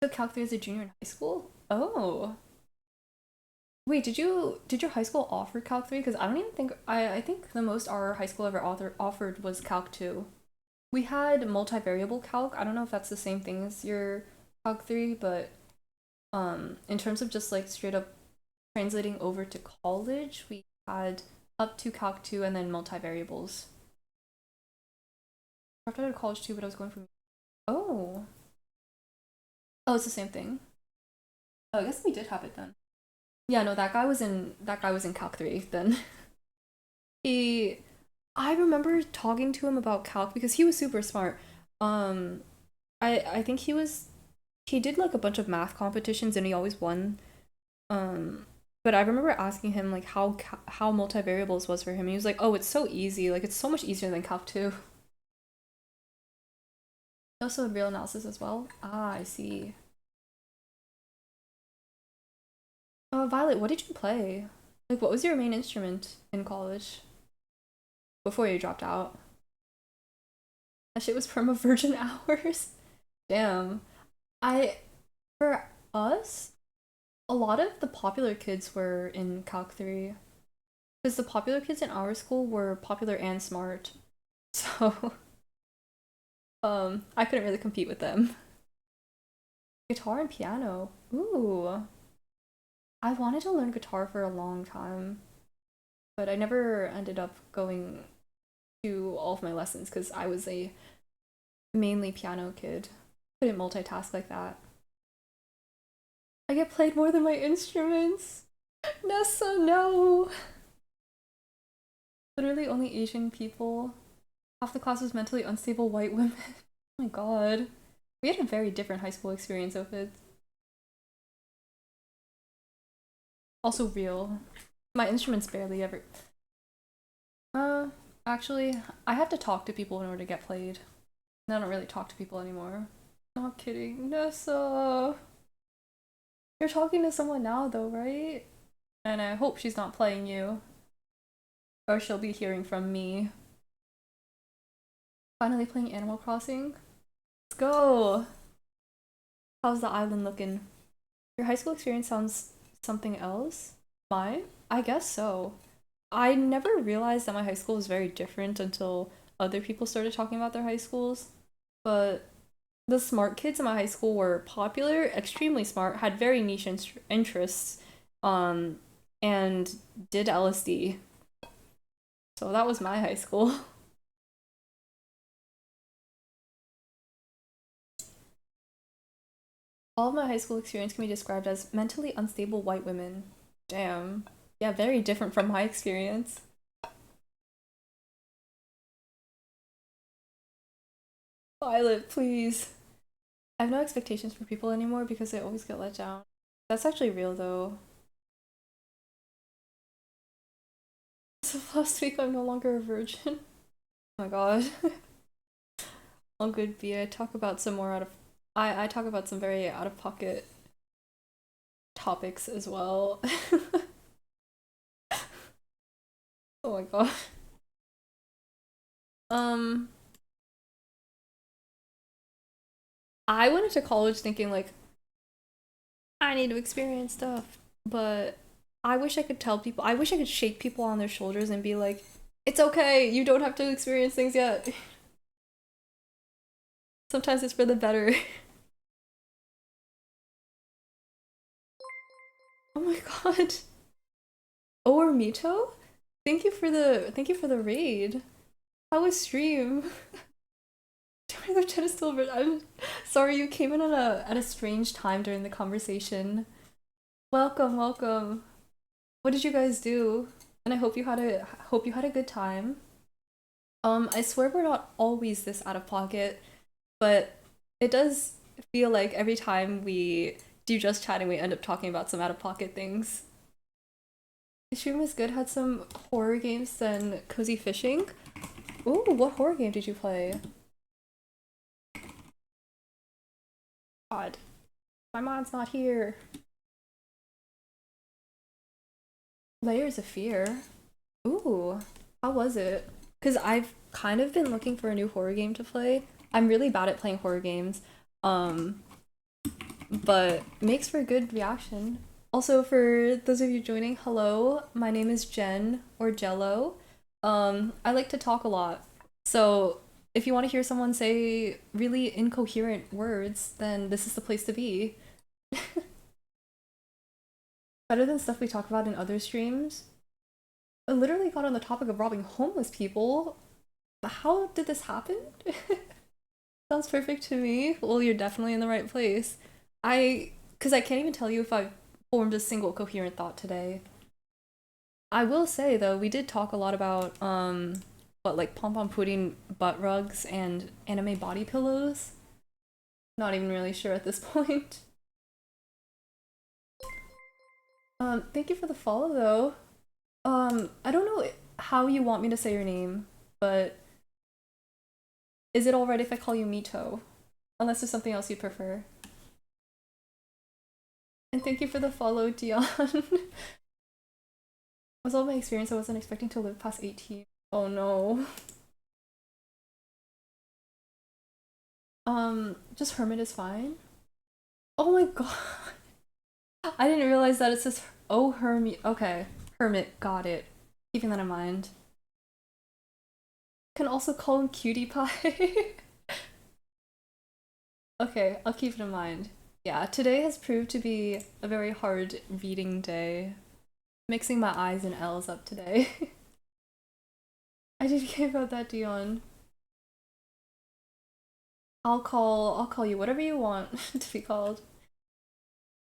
So Calc 3 as a junior in high school? Oh. Wait, did your high school offer Calc 3? Because I don't even think I think the most our high school ever offered was Calc 2. We had multivariable calc. I don't know if that's the same thing as your Calc 3, but in terms of just like straight up translating over to college, we had up to Calc 2 and then multivariables. I dropped out of college too, but I was going from. Oh. Oh, it's the same thing. Oh, I guess we did have it then. Yeah, no, that guy was in Calc 3 then. he I remember talking to him about calc because he was super smart. Um I think he did like a bunch of math competitions and he always won. But I remember asking him like how multivariables was for him. He was like, "Oh, it's so easy. Like it's so much easier than calc 2." Also real analysis as well. Ah, I see. Violet, what did you play? Like what was your main instrument in college before you dropped out? That shit was from a virgin hours. Damn. I For us, a lot of the popular kids were in Calc 3 because the popular kids in our school were popular and smart. So, I couldn't really compete with them. Guitar and piano. Ooh. I wanted to learn guitar for a long time, but I never ended up going to all of my lessons because I was a mainly piano kid. Couldn't multitask like that. I get played more than my instruments. Nessa, no. Literally only Asian people. Half the class was mentally unstable white women. Oh my god. We had a very different high school experience of it. Also real. My instruments barely ever. Uh, Actually, I had to talk to people in order to get played. I don't really talk to people anymore. Not kidding. Nessa. You're talking to someone now though, right? And I hope she's not playing you. Or she'll be hearing from me. Finally playing Animal Crossing. Let's go! How's the island looking? Your high school experience sounds something else? Mine? I guess so. I never realized that my high school was very different until other people started talking about their high schools. But the smart kids in my high school were popular, extremely smart, had very niche interests, um, and did LSD. So that was my high school. All of my high school experience can be described as mentally unstable white women. Damn. Yeah, very different from my experience. Violet, please. I have no expectations for people anymore because I always get let down. That's actually real though. So last week I'm no longer a virgin. Oh my god. All good, B. I talk about some more out of I talk about some very out of pocket topics as well. Oh my god. Um I went into college thinking like I need to experience stuff, but I wish I could tell people, I wish I could shake people on their shoulders and be like, it's okay, you don't have to experience things yet. Sometimes it's for the better. Oh my god. Or Mito? Thank you for the raid. How was stream? During the tennis silver. I'm sorry you came in at a strange time during the conversation. Welcome, welcome. What did you guys do? And I hope you had a good time. I swear we're not always this out of pocket, but it does feel like every time we do just chatting, we end up talking about some out of pocket things. The stream was good, had some horror games and cozy fishing. Ooh, what horror game did you play? God, my mom's not here. Layers of Fear. Ooh, how was it? Because I've kind of been looking for a new horror game to play. I'm really bad at playing horror games, um, but makes for good reaction. Also, for those of you joining, hello, my name is Jen or Jello. I like to talk a lot, so if you want to hear someone say really incoherent words, then this is the place to be. Better than stuff we talk about in other streams. I literally got on the topic of robbing homeless people. How did this happen? Sounds perfect to me. Well, you're definitely in the right place. Because I can't even tell you if I formed a single coherent thought today. I will say though, we did talk a lot about what like pom pom pudding butt rugs and anime body pillows. Not even really sure at this point. Thank you for the follow though. I don't know how you want me to say your name, but is it alright if I call you Mito? Unless there's something else you prefer. And thank you for the follow, Dion. Was all my experience I wasn't expecting to live past 18. Oh no. Just hermit is fine. Oh my god. I didn't realize that it says oh hermit. Okay. Hermit, got it. Keeping that in mind. Can also call him cutie pie. Okay, I'll keep it in mind. Yeah, today has proved to be a very hard reading day. Mixing my I's and L's up today. I did care about that, Dion. I'll call you whatever you want to be called.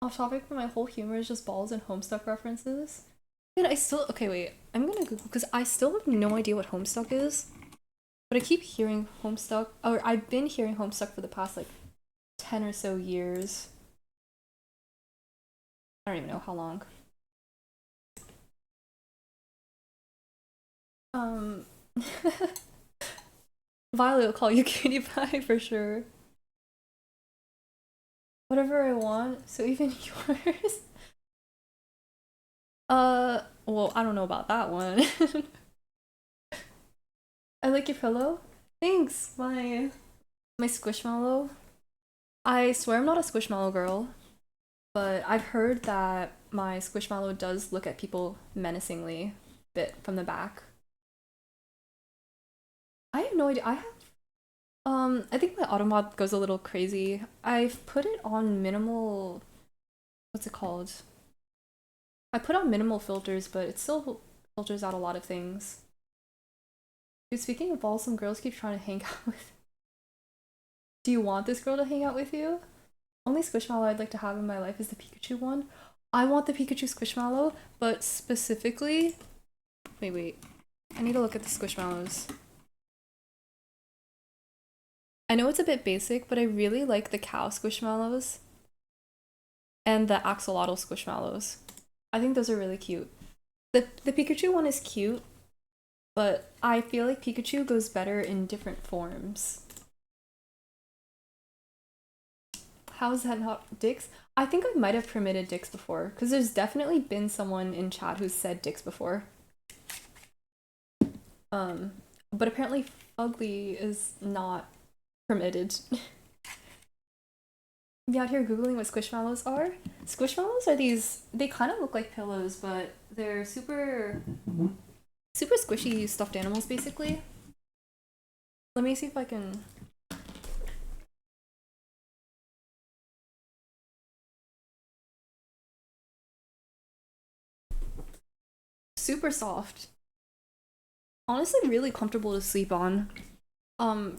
Off topic, but my whole humor is just balls and Homestuck references. And I still okay, wait. I'm gonna Google because I still have no idea what Homestuck is. But I keep hearing Homestuck, or I've been hearing Homestuck for the past like 10 or so years. I don't even know how long. Um, Violet will call you cutie pie for sure. Whatever I want, so even yours. Well, I don't know about that one. I like your pillow. Thanks, my squishmallow. I swear I'm not a squishmallow girl, but I've heard that my squishmallow does look at people menacingly, bit from the back. I have no idea. I think my Automod goes a little crazy. I've put it on minimal. What's it called? I put on minimal filters, but it still filters out a lot of things. Dude, speaking of balls, some girls keep trying to hang out with. Do you want this girl to hang out with you? Only Squishmallow I'd like to have in my life is the Pikachu one. I want the Pikachu Squishmallow, but specifically. Wait. I need to look at the Squishmallows. I know it's a bit basic, but I really like the cow Squishmallows and the axolotl Squishmallows. I think those are really cute. The Pikachu one is cute, but I feel like Pikachu goes better in different forms. How is that not dicks? I think I might have permitted dicks before, because there's definitely been someone in chat who's said dicks before. But apparently ugly is not permitted. Be out here googling what squishmallows are. Squishmallows are these, they kind of look like pillows, but they're super squishy stuffed animals basically. Let me see if I can. Super soft. Honestly really comfortable to sleep on.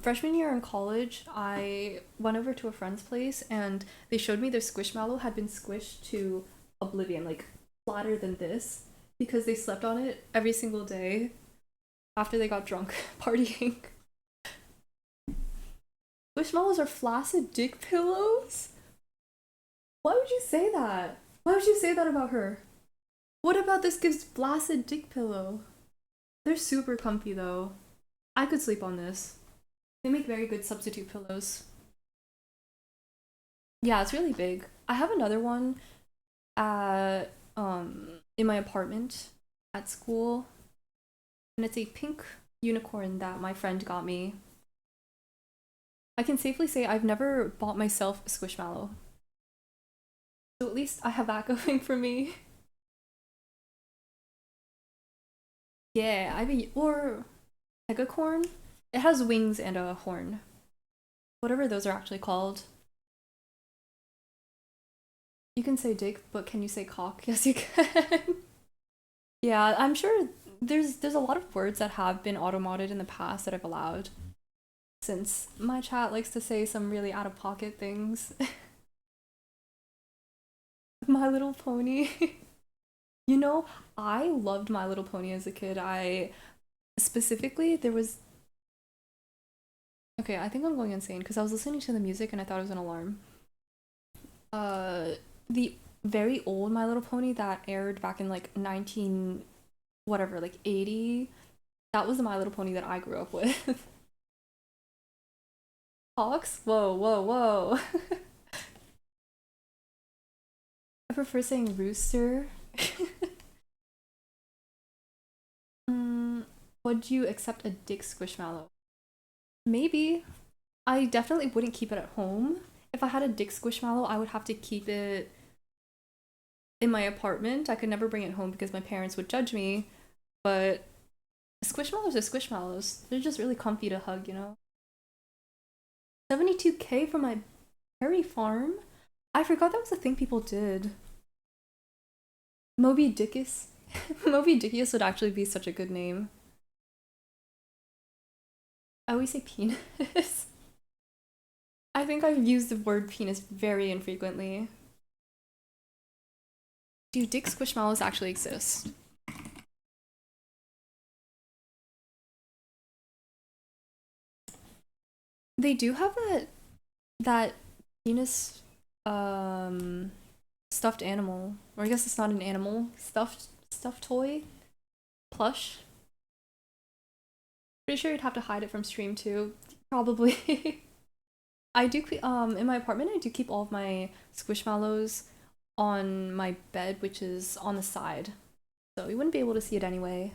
Freshman year in college, I went over to a friend's place and they showed me their squishmallow had been squished to oblivion, like flatter than this, because they slept on it every single day after they got drunk partying. Squishmallows are flaccid dick pillows? Why would you say that? Why would you say that about her? What about this gives flaccid dick pillow? They're super comfy though. I could sleep on this. They make very good substitute pillows. Yeah, it's really big. I have another one at in my apartment at school, and it's a pink unicorn that my friend got me. I can safely say I've never bought myself a squishmallow. So at least I have that going for me. Yeah, or Pegacorn. It has wings and a horn. Whatever those are actually called. You can say dick, but can you say cock? Yes, you can. Yeah, I'm sure there's a lot of words that have been auto-modded in the past that I've allowed, since my chat likes to say some really out-of-pocket things. My Little Pony. You know, I loved My Little Pony as a kid. I specifically there was okay, I think I'm going insane because I was listening to the music and I thought it was an alarm. Uh, the very old My Little Pony that aired back in like 19 whatever, like 80. That was the My Little Pony that I grew up with. Hawks? Whoa, whoa, whoa. I prefer saying rooster. Would you accept a dick squishmallow? Maybe. I definitely wouldn't keep it at home. If I had a dick squishmallow, I would have to keep it in my apartment. I could never bring it home because my parents would judge me. But squishmallows are squishmallows. They're just really comfy to hug, you know? 72K for my berry farm? I forgot that was a thing people did. Moby Dickus? Moby Dickus would actually be such a good name. I always say penis. I think I've used the word penis very infrequently. Do dick squishmallows actually exist? They do have that penis stuffed animal. Or I guess it's not an animal. Stuffed toy? Plush? Pretty sure you'd have to hide it from stream too. Probably. I do in my apartment I do keep all of my squishmallows on my bed, which is on the side. So you wouldn't be able to see it anyway.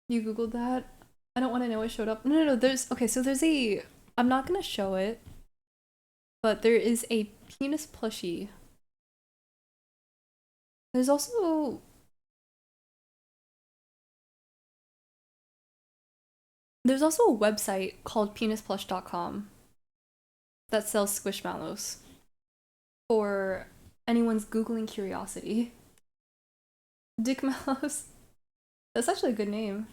You googled that? I don't want to know what showed up. No, there's okay, so there's a I'm not gonna show it, but there is a penis plushie. There's also a website called penisplush.com that sells squishmallows for anyone's googling curiosity. Dick Mouse. That's actually a good name.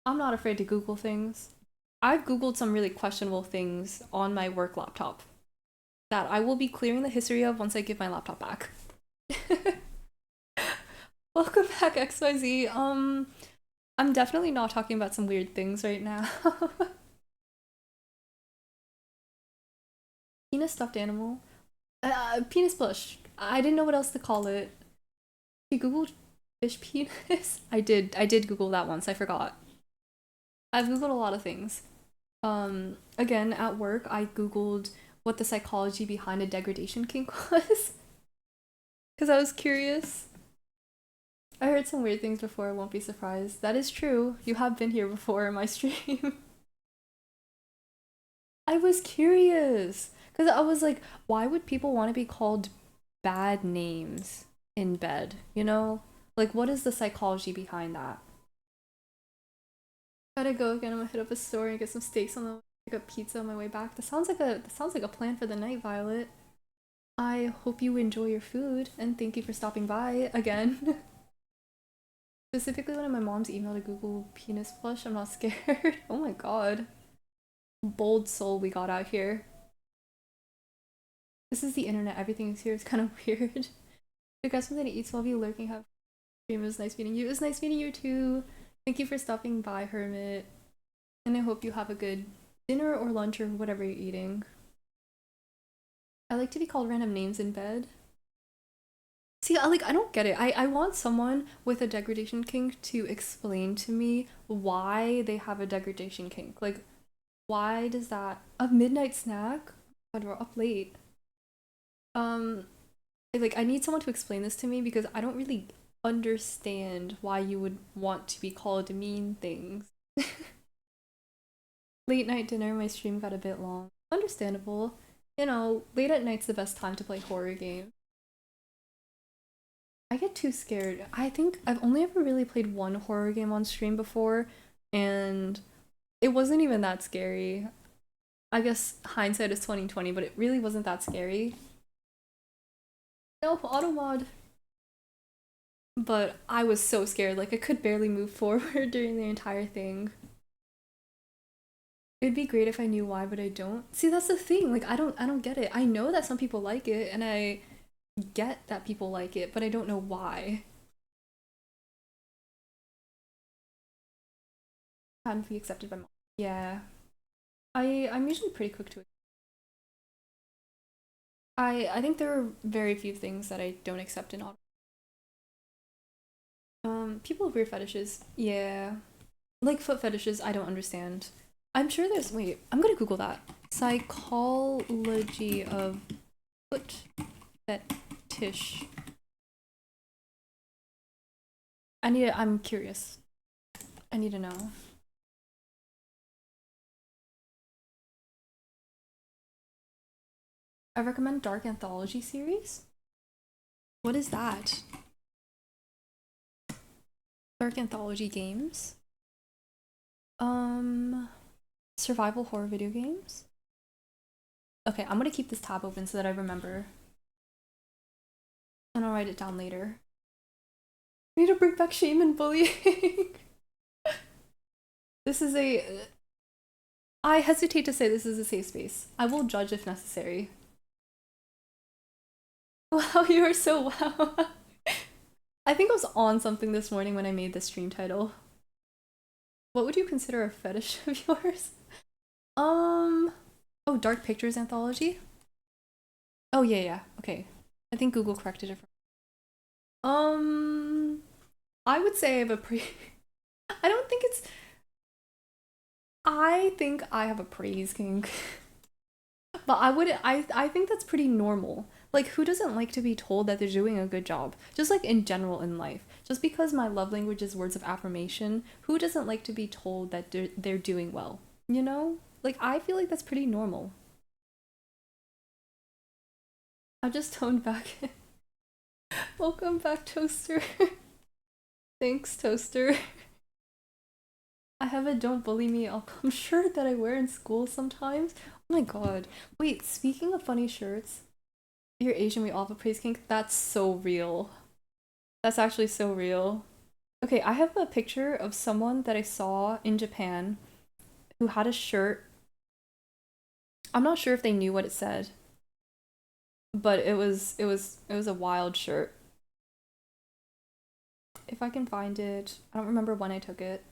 I'm not afraid to Google things. I've Googled some really questionable things on my work laptop that I will be clearing the history of once I give my laptop back. Welcome back, XYZ. I'm definitely not talking about some weird things right now. Penis stuffed animal? Penis plush. I didn't know what else to call it. You googled fish penis? I did Google that once, I forgot. I've Googled a lot of things. Again, at work, I Googled what the psychology behind a degradation kink was. Because I was curious. I heard some weird things before, I won't be surprised. That is true. You have been here before in my stream. I was curious. Because I was like, why would people want to be called bad names in bed? You know? Like, what is the psychology behind that? Gotta go again. I'm gonna hit up a store and get some steaks on the pick up pizza on my way back. That sounds like a plan for the night, Violet. I hope you enjoy your food and thank you for stopping by again. Specifically when my mom's email to Google penis plush, I'm not scared. Oh my god. Bold soul we got out here. This is the internet, everything here is kind of weird. If you guys something to eat, so I'll be lurking. Have stream. It was nice meeting you. It was nice meeting you too. Thank you for stopping by, Hermit. And I hope you have a good dinner or lunch or whatever you're eating. I like to be called random names in bed. See, I don't get it. I want someone with a degradation kink to explain to me why they have a degradation kink. Like, why does that a midnight snack? God, we're up late. Like I need someone to explain this to me because I don't really understand why you would want to be called mean things. Late night dinner, my stream got a bit long. Understandable. You know, late at night's the best time to play horror games. I get too scared. I think I've only ever really played one horror game on stream before, and it wasn't even that scary. I guess hindsight is 2020, but it really wasn't that scary. No, automod. But I was so scared, like I could barely move forward during the entire thing. It'd be great if I knew why, but I don't. See, that's the thing. Like I don't get it. I know that some people like it and I get that people like it, but I don't know why. Hadn't be accepted by mom. Yeah. I'm usually pretty quick to it. I think there are very few things that I don't accept in auto. People with weird fetishes. Yeah. Like foot fetishes, I don't understand. I'm sure there's wait, I'm gonna Google that. Psychology of foot fetish. I'm curious. I need to know. I recommend dark anthology series. What is that? Dark anthology games? Um survival horror video games? Okay, I'm gonna keep this tab open so that I remember. And I'll write it down later. I need to bring back shame and bullying. This is a I hesitate to say this is a safe space. I will judge if necessary. Wow, you are so wow. I think I was on something this morning when I made the stream title. What would you consider a fetish of yours? Um, oh, Dark Pictures Anthology? Oh, yeah, yeah. Okay. I think Google corrected it. I would say I have a pretty. I don't think it's. I think I have a praise kink. But I would I think that's pretty normal. Like who doesn't like to be told that they're doing a good job? Just like in general in life. Just because my love language is words of affirmation, who doesn't like to be told that they're doing well? You know? Like I feel like that's pretty normal. I just toned back. Welcome back, Toaster. Thanks, Toaster. I have a don't bully me I'll shirt that I wear in school sometimes. Oh my god. Wait, speaking of funny shirts, you're Asian, we all have a praise kink. That's so real. That's actually so real. Okay, I have a picture of someone that I saw in Japan who had a shirt. I'm not sure if they knew what it said, but it was a wild shirt. If I can find it, I don't remember when I took it.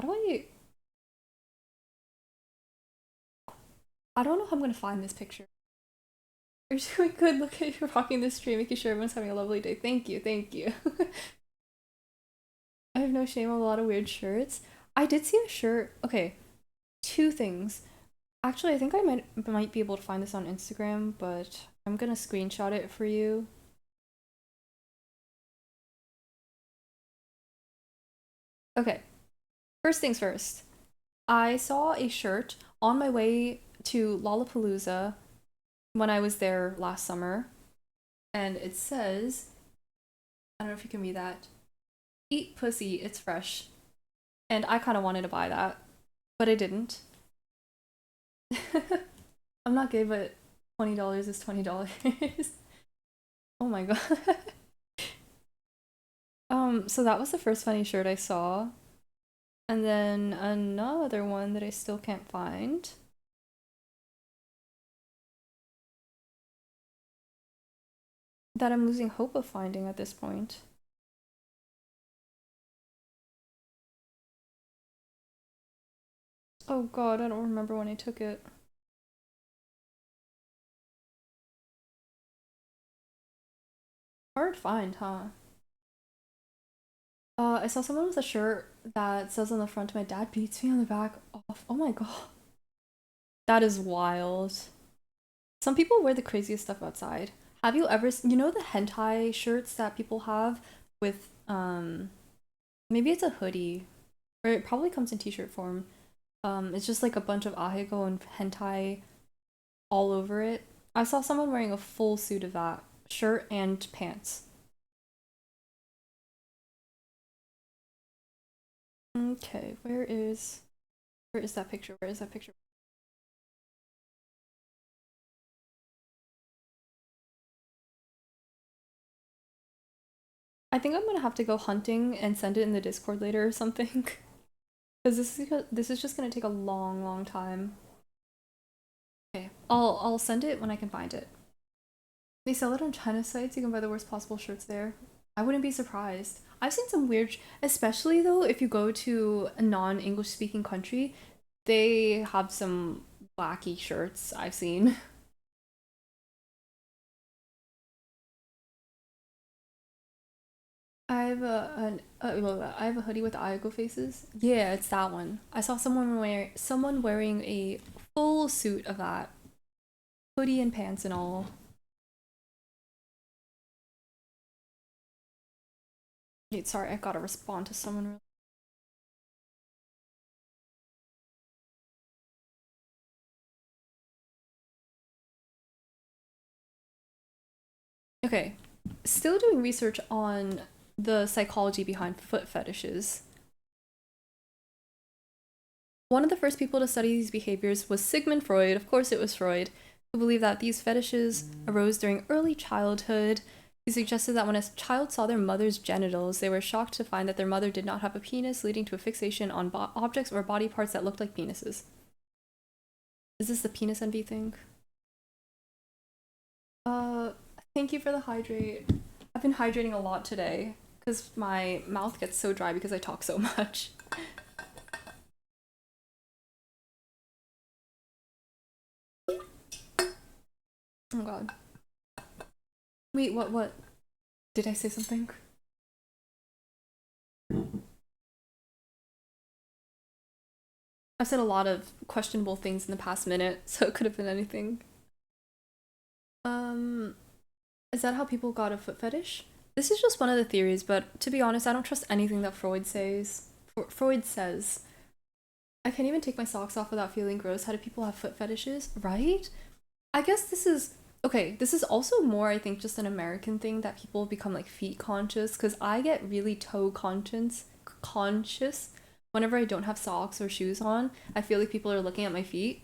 How do I don't know how I'm gonna find this picture. You're doing good. Look at you rocking this stream, making sure everyone's having a lovely day. Thank you, thank you. I have no shame on a lot of weird shirts. I did see a shirt. Okay, two things. Actually, I think I might be able to find this on Instagram, but I'm gonna screenshot it for you. Okay, first things first. I saw a shirt on my way to Lollapalooza when I was there last summer, and it says, I don't know if you can read that. Eat pussy, it's fresh. And I kind of wanted to buy that, but I didn't. I'm not gay, but $20 is $20. Oh my god. So that was the first funny shirt I saw. And then another one that I still can't find. That I'm losing hope of finding at this point. Oh god, I don't remember when I took it. Hard find, huh? I saw someone with a shirt that says on the front, "My dad beats me," on the back, off. Oh my god. That is wild. Some people wear the craziest stuff outside. Have you ever, you know the hentai shirts that people have with, maybe it's a hoodie, or it probably comes in t-shirt form. It's just like a bunch of ahegao and hentai all over it. I saw someone wearing a full suit of that, shirt and pants. Okay, where is that picture? Where is that picture? I think I'm gonna have to go hunting and send it in the Discord later or something. Because this is just gonna take a long, long time. Okay, I'll send it when I can find it. They sell it on China sites. You can buy the worst possible shirts there. I wouldn't be surprised. I've seen some weird, especially though if you go to a non-English speaking country, they have some wacky shirts I've seen. I have I have a hoodie with Ayago faces. Yeah, it's that one. I saw someone wearing a full suit of that hoodie and pants and all. Wait, sorry, I gotta respond to someone. Okay, still doing research on the psychology behind foot fetishes. One of the first people to study these behaviors was Sigmund Freud. Of course, it was Freud, who believed that these fetishes arose during early childhood. He suggested that when a child saw their mother's genitals, they were shocked to find that their mother did not have a penis, leading to a fixation on objects or body parts that looked like penises. Is this the penis envy thing? Uh, Thank you for the hydrate. I've been hydrating a lot today because my mouth gets so dry because I talk so much. Oh god. Wait, what? Did I say something? I've said a lot of questionable things in the past minute, so it could have been anything. Um, is that how people got a foot fetish? This is just one of the theories, but to be honest, I don't trust anything that Freud says. Freud says. I can't even take my socks off without feeling gross. How do people have foot fetishes? Right? I guess this is okay. This is also more, I think, just an American thing that people become like feet conscious. Because I get really toe conscious whenever I don't have socks or shoes on. I feel like people are looking at my feet.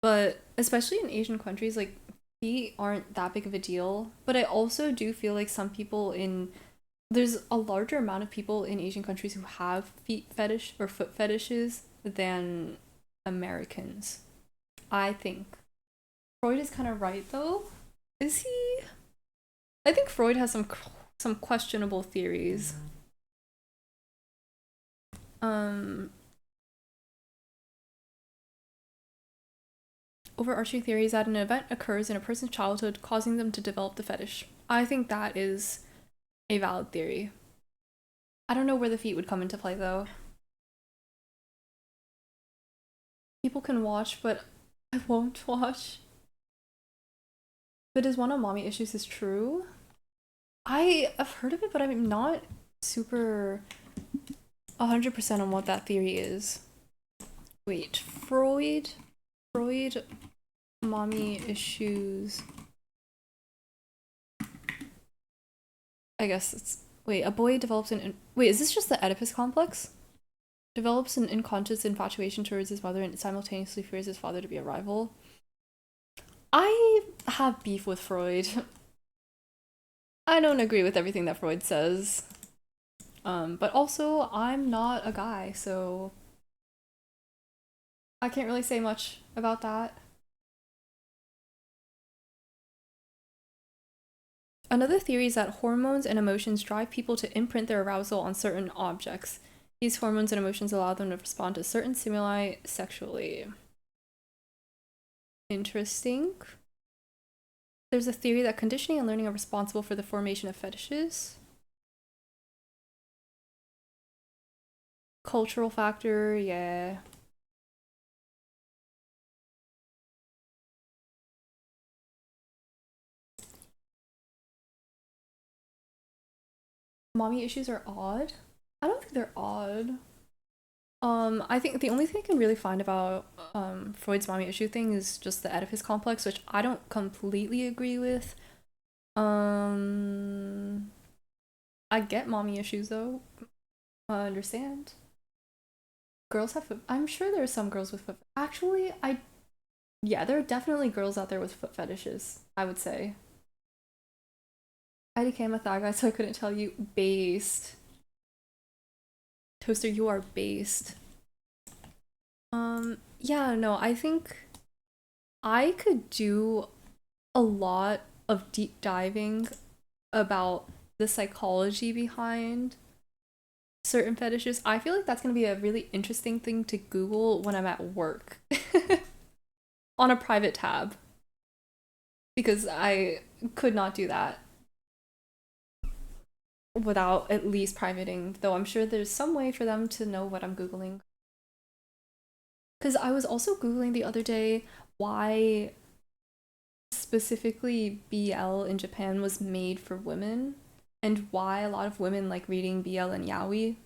But especially in Asian countries, like feet aren't that big of a deal. But I also do feel like some people in there's a larger amount of people in Asian countries who have feet fetish or foot fetishes than Americans. I think. Freud is kind of right though. Is he? I think Freud has some questionable theories. Um Overarching theory is that an event occurs in a person's childhood causing them to develop the fetish. I think that is a valid theory. I don't know where the feet would come into play though. People can watch, but I won't watch. But is one of mommy issues is true? I've heard of it, but I'm not super 100% on what that theory is. Wait, Freud, mommy issues. I guess it's wait. A boy develops wait. Is this just the Oedipus complex? Develops an unconscious infatuation towards his mother and simultaneously fears his father to be a rival. I have beef with Freud. I don't agree with everything that Freud says. But also I'm not a guy, so I can't really say much about that. Another theory is that hormones and emotions drive people to imprint their arousal on certain objects. These hormones and emotions allow them to respond to certain stimuli sexually. Interesting. There's a theory that conditioning and learning are responsible for the formation of fetishes. Cultural factor, yeah. Mommy issues are odd. I don't think they're odd. I think the only thing I can really find about Freud's mommy issue thing is just the Oedipus complex, which I don't completely agree with. Um, I get mommy issues though. I understand. Girls have I'm sure there are some girls with foot. Actually, yeah, there are definitely girls out there with foot fetishes, I would say. IDK, I'm a thigh guy, so I couldn't tell you. Based. Toaster, you are based. Yeah, no, I think I could do a lot of deep diving about the psychology behind certain fetishes. I feel like that's gonna be a really interesting thing to Google when I'm at work on a private tab because I could not do that without at least privating, though I'm sure there's some way for them to know what I'm Googling. Because I was also Googling the other day why specifically BL in Japan was made for women and why a lot of women like reading BL and yaoi.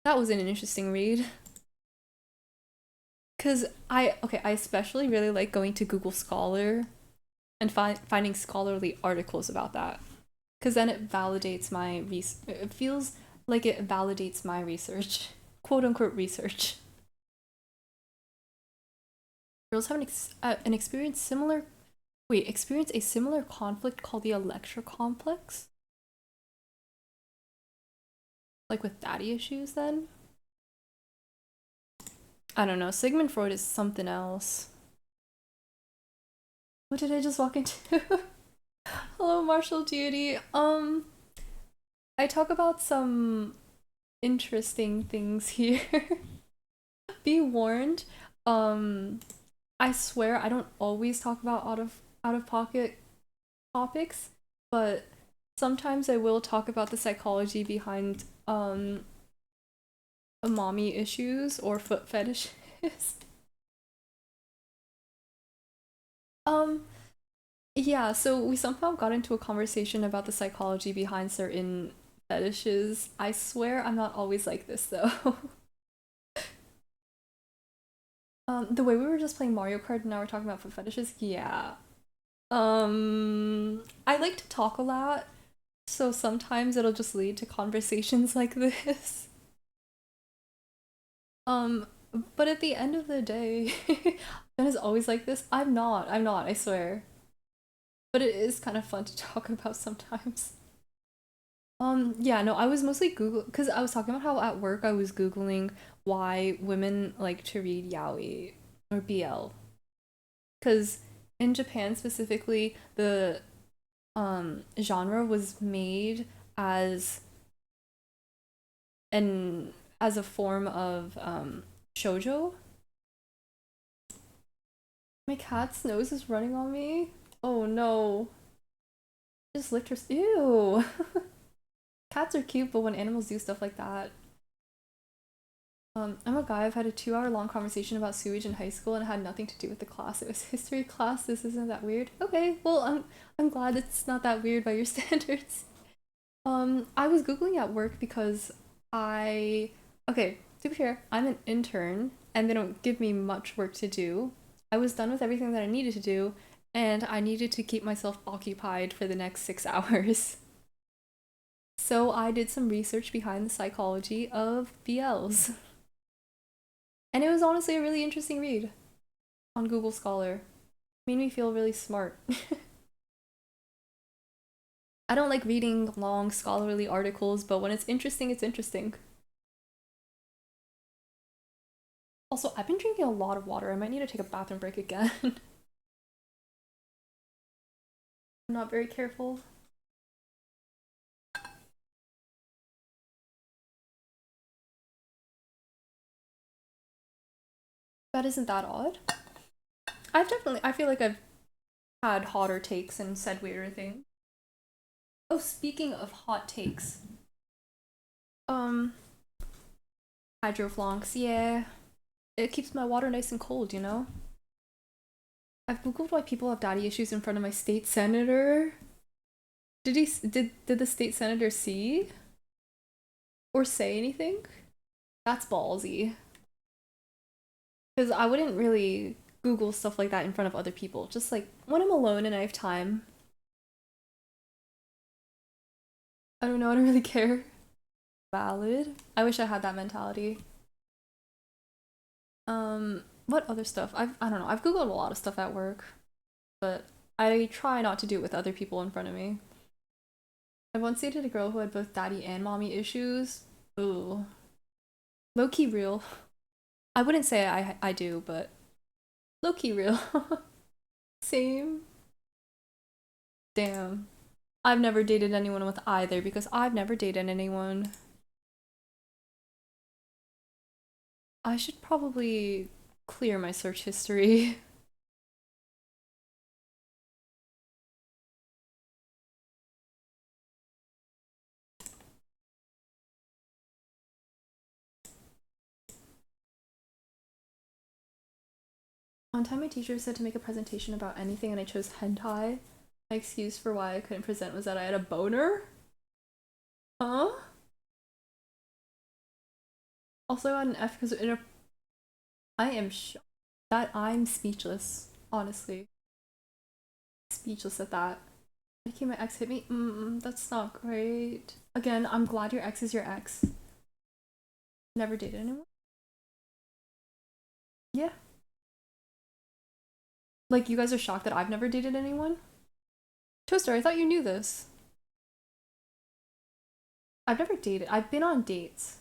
That was an interesting read. Cause I especially really like going to Google Scholar and finding scholarly articles about that. Cause then it validates my it feels like it validates my research, quote unquote research. Girls have an experience similar. Wait, experience a similar conflict called the Electra complex, like with daddy issues. Then I don't know. Sigmund Freud is something else. What did I just walk into? Hello, Martial Deity. I talk about some interesting things here. Be warned. Um, I swear I don't always talk about out of pocket topics, but sometimes I will talk about the psychology behind mommy issues or foot fetishes. um yeah, so we somehow got into a conversation about the psychology behind certain fetishes. I swear I'm not always like this though. The way we were just playing Mario Kart and now we're talking about foot fetishes, yeah. I like to talk a lot, so sometimes it'll just lead to conversations like this. Um, but at the end of the day, Ben is always like this. I'm not, I swear. But it is kind of fun to talk about sometimes. Yeah, no, I was mostly Google because I was talking about how at work I was Googling why women like to read yaoi or BL. Because in Japan specifically, the genre was made as an as a form of shoujo. My cat's nose is running on me. Oh no. Just licked her. Ew. Cats are cute, but when animals do stuff like that. I'm a guy. I've had a 2 hour long conversation about sewage in high school and it had nothing to do with the class. It was history class. This isn't that weird. Okay, well, I'm glad it's not that weird by your standards. I was Googling at work because I okay, to be fair, I'm an intern and they don't give me much work to do. I was done with everything that I needed to do, and I needed to keep myself occupied for the next 6 hours. So I did some research behind the psychology of BLs. And it was honestly a really interesting read on Google Scholar. Made me feel really smart. I don't like reading long scholarly articles, but when it's interesting, it's interesting. Also, I've been drinking a lot of water. I might need to take a bathroom break again. I'm not very careful. That isn't that odd. I feel like I've had hotter takes and said weirder things. Oh, speaking of hot takes, um, hydroflonks, yeah. It keeps my water nice and cold, you know? I've googled why people have daddy issues in front of my state senator. Did the state senator see or say anything? That's ballsy. Because I wouldn't really Google stuff like that in front of other people. Just like when I'm alone and I have time. I don't know, I don't really care. Valid. I wish I had that mentality. What other stuff? I don't know. I've Googled a lot of stuff at work, but I try not to do it with other people in front of me. I once dated a girl who had both daddy and mommy issues. Ooh. Low key real. I wouldn't say I do, but low key real. Same. Damn. I've never dated anyone with either because I've never dated anyone. I should probably clear my search history. One time my teacher said to make a presentation about anything and I chose hentai. My excuse for why I couldn't present was that I had a boner? Huh? Also I got an F because I am that I'm speechless, honestly. Speechless at that. Okay, my ex hit me? That's not great. Again, I'm glad your ex is your ex. Never dated anyone? Yeah. Like, you guys are shocked that I've never dated anyone? Toaster, I thought you knew this. I've never dated. I've been on dates,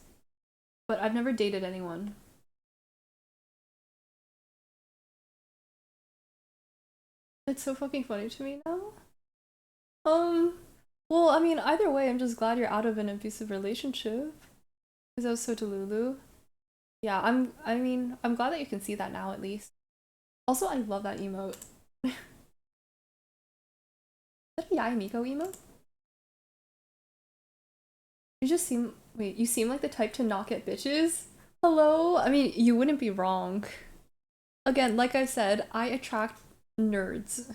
but I've never dated anyone. It's so fucking funny to me now. Um, well, I mean, either way, I'm just glad you're out of an abusive relationship. Because I was so delulu. Yeah, I mean, I'm glad that you can see that now at least. Also, I love that emote. Is that a Yai Miko emote? You just seem. Wait, you seem like the type to knock at bitches? Hello? I mean, you wouldn't be wrong. Again, like I said, I attract nerds.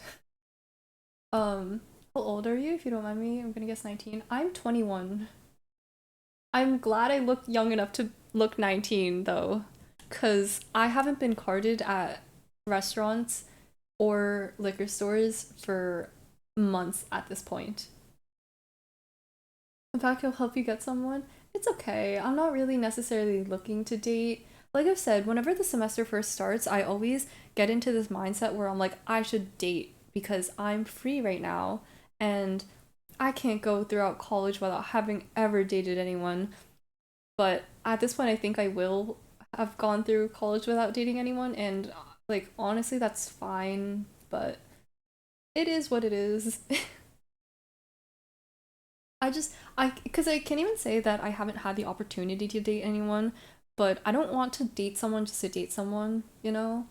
How old are you, if you don't mind me? I'm gonna guess 19. I'm 21. I'm glad I look young enough to look 19, though, because I haven't been carded at restaurants or liquor stores for months at this point. In fact, he'll help you get someone. It's okay. I'm not really necessarily looking to date. Like I've said, whenever the semester first starts, I always get into this mindset where I'm like, I should date because I'm free right now and I can't go throughout college without having ever dated anyone. But at this point, I think I will have gone through college without dating anyone, and like honestly, that's fine. But it is what it is. Because I can't even say that I haven't had the opportunity to date anyone, but I don't want to date someone just to date someone, you know?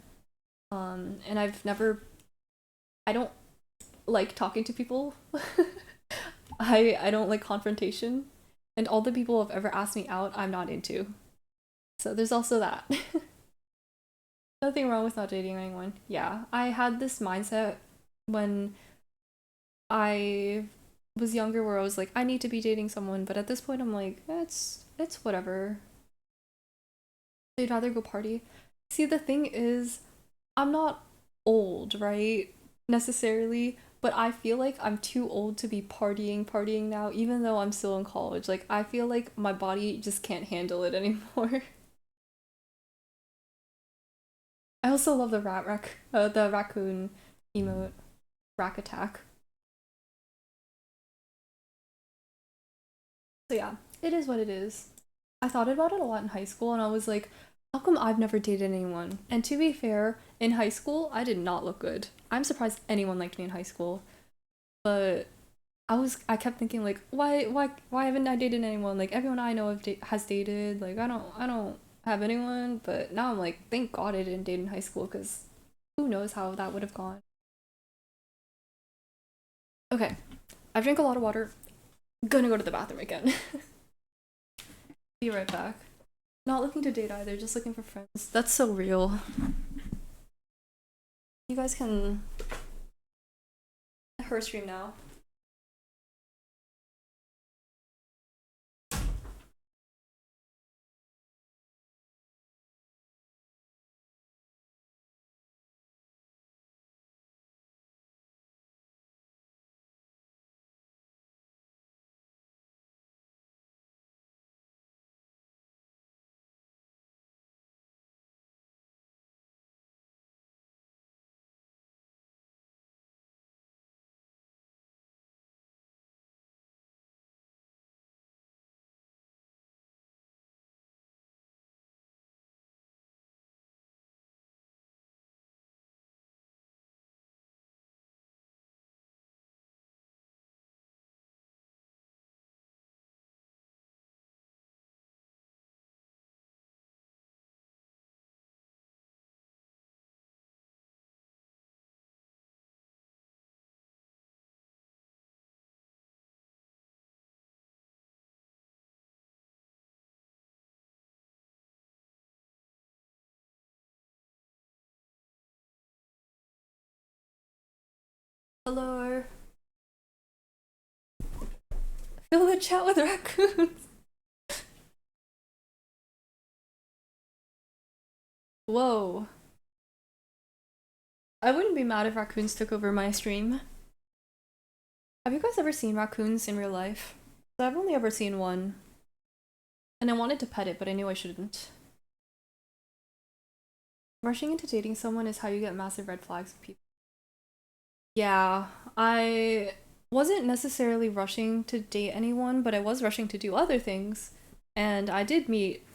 And I don't like talking to people. I don't like confrontation, and all the people who have ever asked me out, I'm not into. So there's also that. Nothing wrong with not dating anyone. Yeah, I had this mindset when I was younger where I was like, I need to be dating someone, but at this point I'm like, it's whatever. They'd rather go party. See, the thing is, I'm not old, right? Necessarily, but I feel like I'm too old to be partying now, even though I'm still in college. Like, I feel like my body just can't handle it anymore. I also love the raccoon emote, rack attack. So yeah, it is what it is. I thought about it a lot in high school and I was like, how come I've never dated anyone? And to be fair, in high school, I did not look good. I'm surprised anyone liked me in high school. But I kept thinking like, why haven't I dated anyone? Like everyone I know has dated. Like I don't have anyone. But now I'm like, thank God I didn't date in high school because who knows how that would have gone. Okay, I've drank a lot of water. Gonna go to the bathroom again. Be right back. Not looking to date either, just looking for friends. That's so real. You guys can her stream now. Hello. Fill the chat with raccoons. Whoa. I wouldn't be mad if raccoons took over my stream. Have you guys ever seen raccoons in real life? I've only ever seen one. And I wanted to pet it, but I knew I shouldn't. Rushing into dating someone is how you get massive red flags with people. Yeah, I wasn't necessarily rushing to date anyone, but I was rushing to do other things. And I did meet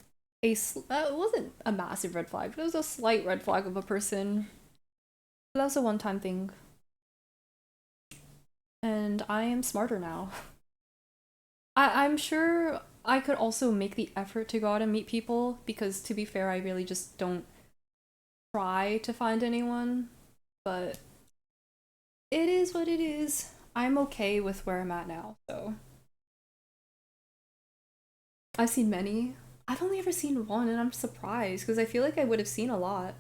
it wasn't a massive red flag, but it was a slight red flag of a person. But that was a one-time thing. And I am smarter now. I'm sure I could also make the effort to go out and meet people because, to be fair, I really just don't try to find anyone. But it is what it is. I'm okay with where I'm at now, so. I've seen many. I've only ever seen one, and I'm surprised because I feel like I would have seen a lot.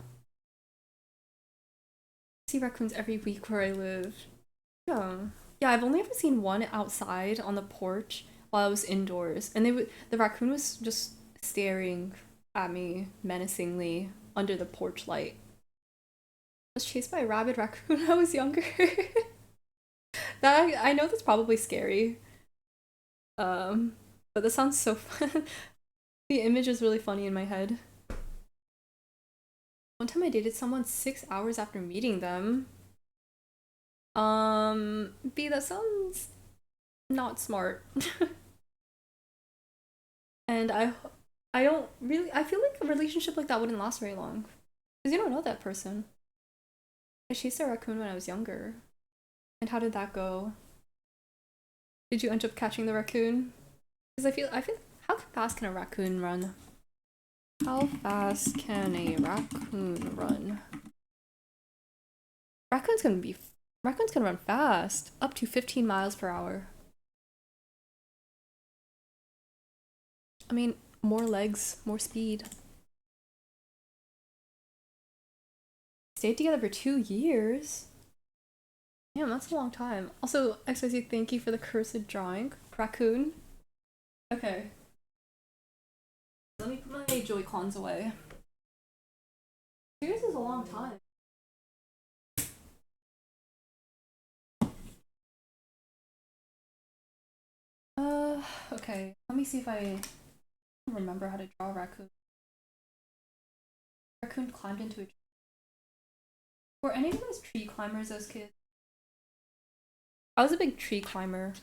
I see raccoons every week where I live. Yeah. Yeah, I've only ever seen one outside on the porch while I was indoors, and the raccoon was just staring at me menacingly under the porch light. I was chased by a rabid raccoon when I was younger. That I know that's probably scary. But that sounds so fun. The image is really funny in my head. One time I dated someone 6 hours after meeting them. B, that sounds not smart. And I don't really I feel like a relationship like that wouldn't last very long. Because you don't know that person. I chased a raccoon when I was younger. And how did that go? Did you end up catching the raccoon? Because I feel how fast can a raccoon run? How fast can a raccoon run? Raccoons can run fast, up to 15 miles per hour. I mean, more legs, more speed. Stayed together for 2 years. Damn, that's a long time. Also, XYZ, thank you for the cursed drawing. Raccoon. Okay. Let me put my Joy-Cons away. 2 years is a long time. Okay. Let me see if I remember how to draw a raccoon. Raccoon climbed into a tree. Were any of you guys tree climbers as kids? I was a big tree climber.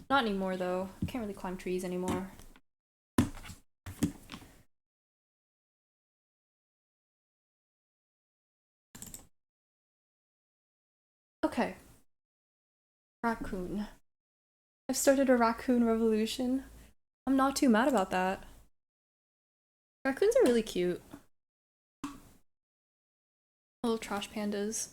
Not anymore though. I can't really climb trees anymore. Okay. Raccoon. I've started a raccoon revolution. I'm not too mad about that. Raccoons are really cute. Little trash pandas.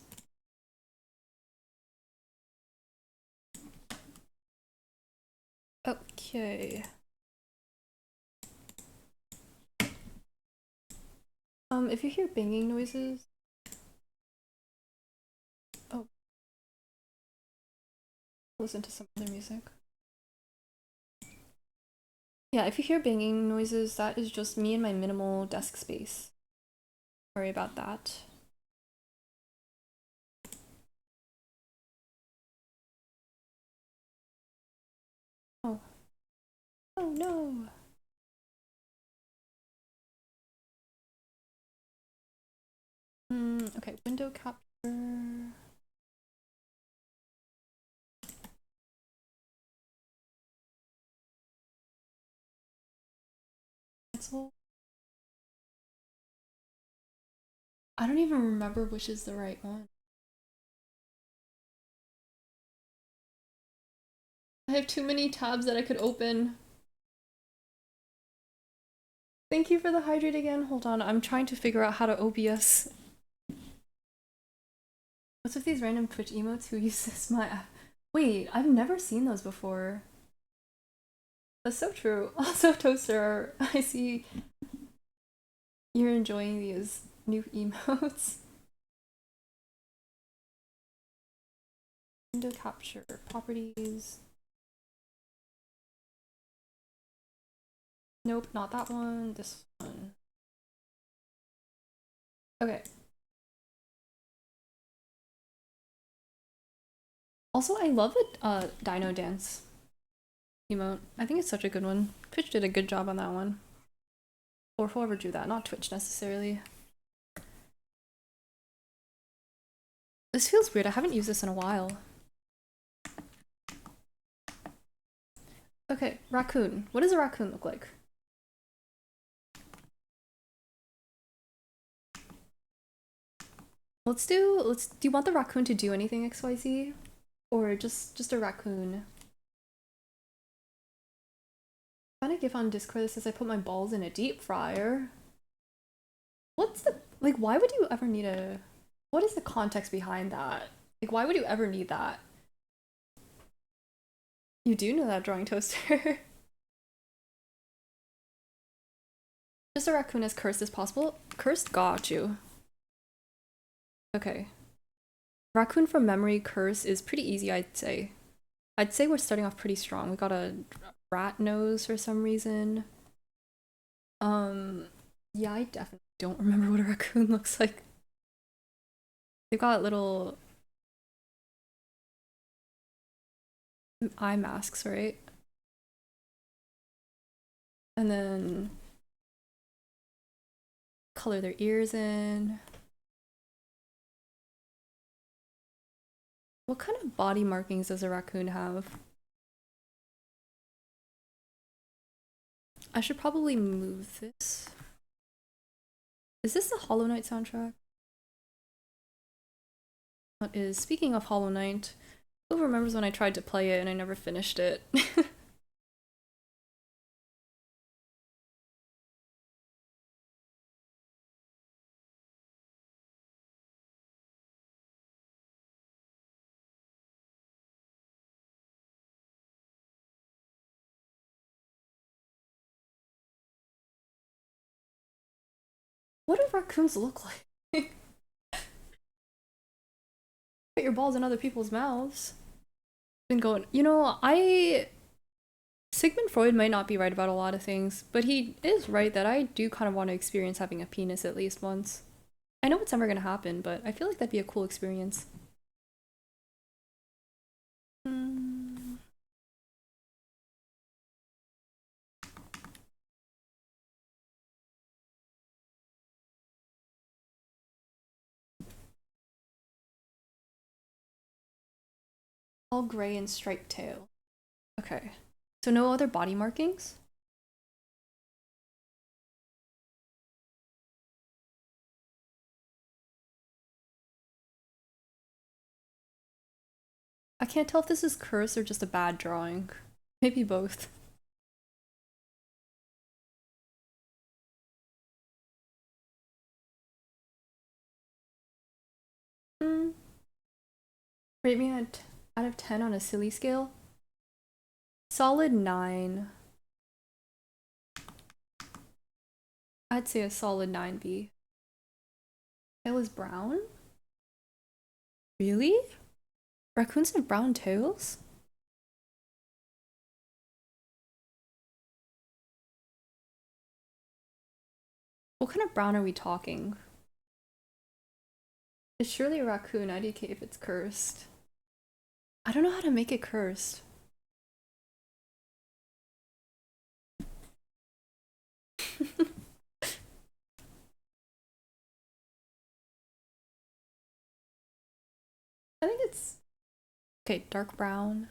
Okay. If you hear banging noises. Oh. Listen to some other music. Yeah, if you hear banging noises, that is just me and my minimal desk space. Sorry about that. Oh. Oh no. Okay, window capture. Cancel. I don't even remember which is the right one. I have too many tabs that I could open. Thank you for the hydrate again. Hold on, I'm trying to figure out how to OBS. What's with these random Twitch emotes? Who uses my app? Wait, I've never seen those before. That's so true. Also, Toaster, I see you're enjoying these new emotes. Window capture properties. Nope, not that one. This one. Okay. Also, I love the Dino Dance emote. I think it's such a good one. Twitch did a good job on that one. Or whoever drew that, not Twitch necessarily. This feels weird. I haven't used this in a while. Okay, raccoon. What does a raccoon look like? Do you want the raccoon to do anything XYZ? Or just a raccoon? Found a gif on Discord that says I put my balls in a deep fryer. What's the, like, why would you ever need a, what is the context behind that? Like, why would you ever need that? You do know that, drawing toaster. Just a raccoon as cursed as possible. Cursed got you. Okay. Raccoon from memory curse is pretty easy, I'd say. I'd say we're starting off pretty strong. We got a rat nose for some reason. Yeah, I definitely don't remember what a raccoon looks like. They've got little eye masks, right? And then color their ears in. What kind of body markings does a raccoon have? I should probably move this. Is this the Hollow Knight soundtrack? What is, speaking of Hollow Knight, who remembers when I tried to play it and I never finished it? What do raccoons look like? Put your balls in other people's mouths. Been going, you know, Sigmund Freud might not be right about a lot of things, but he is right that I do kind of want to experience having a penis at least once. I know it's never gonna happen, but I feel like that'd be a cool experience. Mm. All gray and striped tail. Okay. So no other body markings? I can't tell if this is curse or just a bad drawing. Maybe both. Mm. Rate me at out of 10 on a silly scale. Solid 9. I'd say a solid 9B. Tail is brown? Really? Raccoons have brown tails? What kind of brown are we talking? It's surely a raccoon, IDK if it's cursed. I don't know how to make it cursed. I think it's... Okay, dark brown.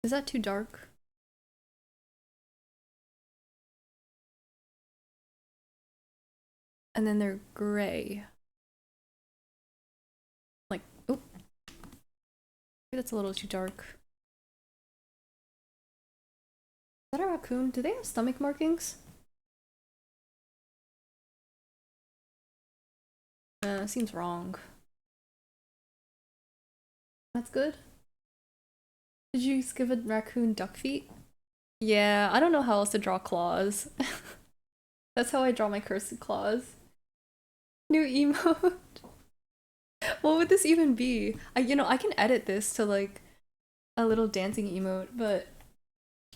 Is that too dark? And then they're gray. Like, oh. Maybe that's a little too dark. Is that a raccoon? Do they have stomach markings? Seems wrong. That's good. Did you give a raccoon duck feet? Yeah, I don't know how else to draw claws. That's how I draw my cursed claws. New emote. What would this even be? I can edit this to like a little dancing emote, but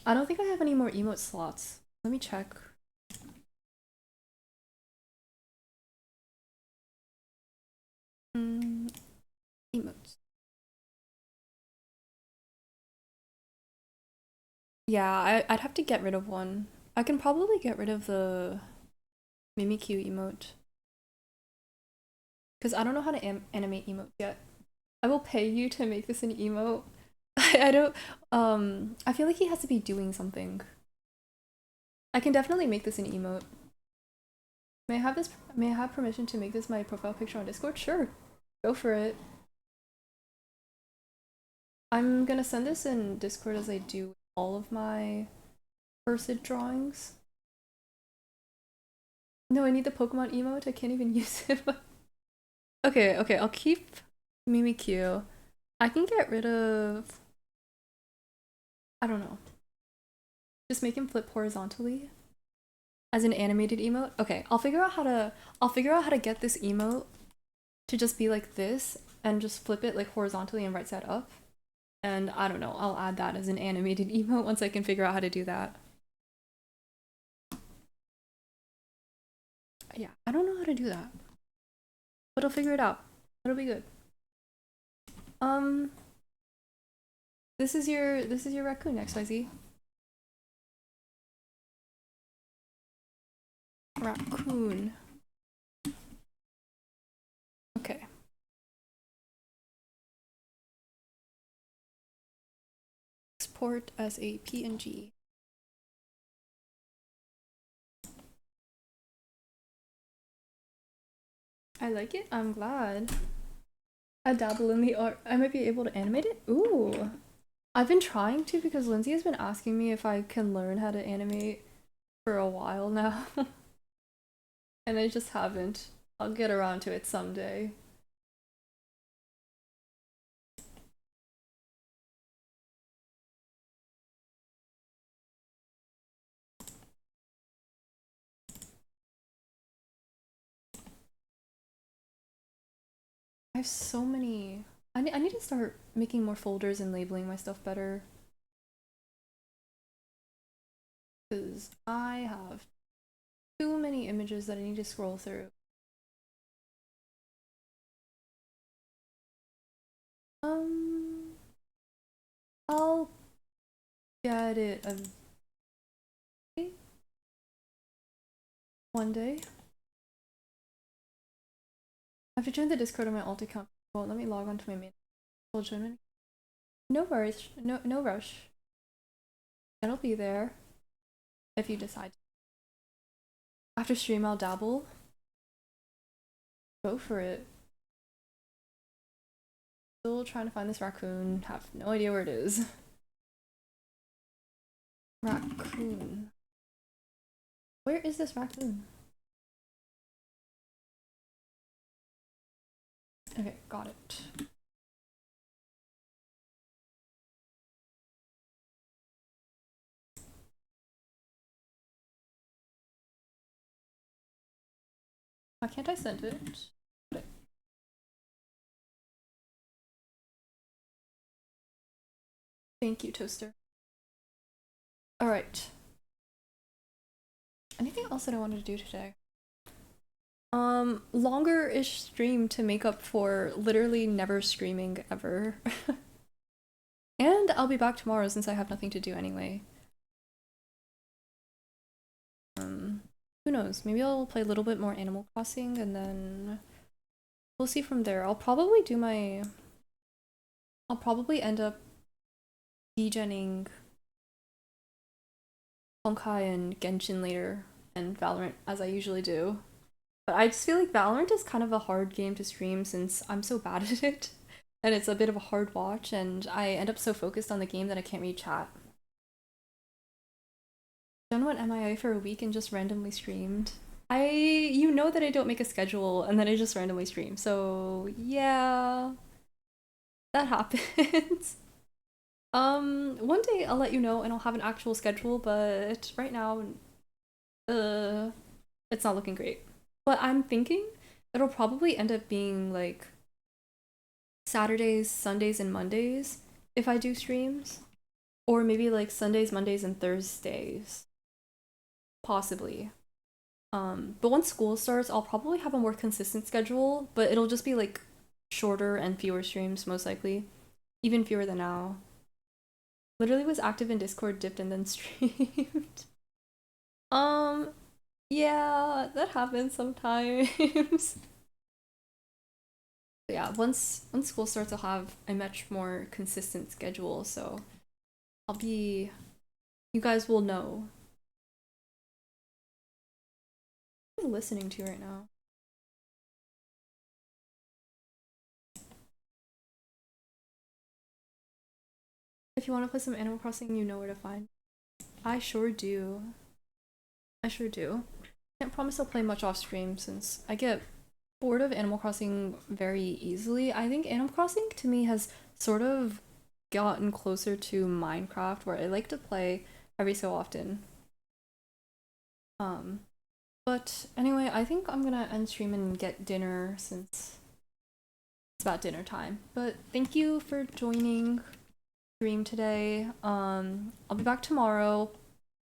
I don't think I have any more emote slots. Let me check. Emotes. Yeah, I'd have to get rid of one. I can probably get rid of the Mimikyu emote. Because I don't know how to animate emotes yet. I will pay you to make this an emote. I don't, I feel like he has to be doing something. I can definitely make this an emote. May I have permission to make this my profile picture on Discord? Sure. Go for it. I'm gonna send this in Discord as I do all of my cursed drawings. No, I need the Pokemon emote. I can't even use it. Okay, I'll keep Mimikyu. I can get rid of... I don't know. Just make him flip horizontally as an animated emote. Okay, I'll figure out how to get this emote to just be like this and just flip it like horizontally and right side up. And I don't know, I'll add that as an animated emote once I can figure out how to do that. Yeah, I don't know how to do that. But I'll figure it out. It'll be good. Um, this is your raccoon, XYZ. Raccoon. Okay. Export as a PNG. I like it. I'm glad. I dabble in the art. I might be able to animate it. Ooh. I've been trying to because Lindsay has been asking me if I can learn how to animate for a while now. And I just haven't. I'll get around to it someday. I have so many. I need to start making more folders and labeling my stuff better. Because I have too many images that I need to scroll through. Um, I'll get it one day. I have to join the Discord on my alt account. Well, let me log on to my main. No worries. No rush. It'll be there if you decide. After stream, I'll dabble. Go for it. Still trying to find this raccoon. Have no idea where it is. Raccoon. Where is this raccoon? Okay, got it. Why can't I send it? Thank you, Toaster. Alright. Anything else that I wanted to do today? Longer-ish stream to make up for literally never streaming ever. And I'll be back tomorrow since I have nothing to do anyway. Who knows? Maybe I'll play a little bit more Animal Crossing and then we'll see from there. I'll probably end up degenning Honkai and Genshin later and Valorant as I usually do. But I just feel like Valorant is kind of a hard game to stream since I'm so bad at it. And it's a bit of a hard watch and I end up so focused on the game that I can't read chat. Done went MIA for a week and just randomly streamed. You know that I don't make a schedule and then I just randomly stream. So yeah, that happens. One day I'll let you know and I'll have an actual schedule, but right now, uh, it's not looking great. But I'm thinking it'll probably end up being like Saturdays, Sundays, and Mondays if I do streams. Or maybe like Sundays, Mondays, and Thursdays. Possibly. But once school starts, I'll probably have a more consistent schedule, but it'll just be like shorter and fewer streams, most likely. Even fewer than now. Literally was active in Discord, dipped, and then streamed. um, yeah, that happens sometimes. But yeah, once school starts, I'll have a much more consistent schedule, so I'll be. You guys will know. What am I listening to right now? If you want to play some Animal Crossing, you know where to find. I sure do. I sure do. Can't promise I'll play much off stream since I get bored of Animal Crossing very easily. I think Animal Crossing to me has sort of gotten closer to Minecraft where I like to play every so often. Um, but anyway, I think I'm gonna end stream and get dinner since it's about dinner time. But thank you for joining stream today. I'll be back tomorrow,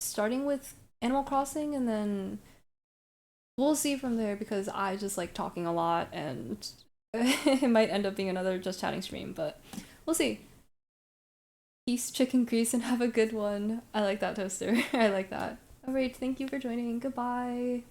starting with Animal Crossing, and then we'll see from there because I just like talking a lot, and it might end up being another just chatting stream, but we'll see. Peace, chicken grease, and have a good one. I like that toaster. I like that. Alright, thank you for joining. Goodbye.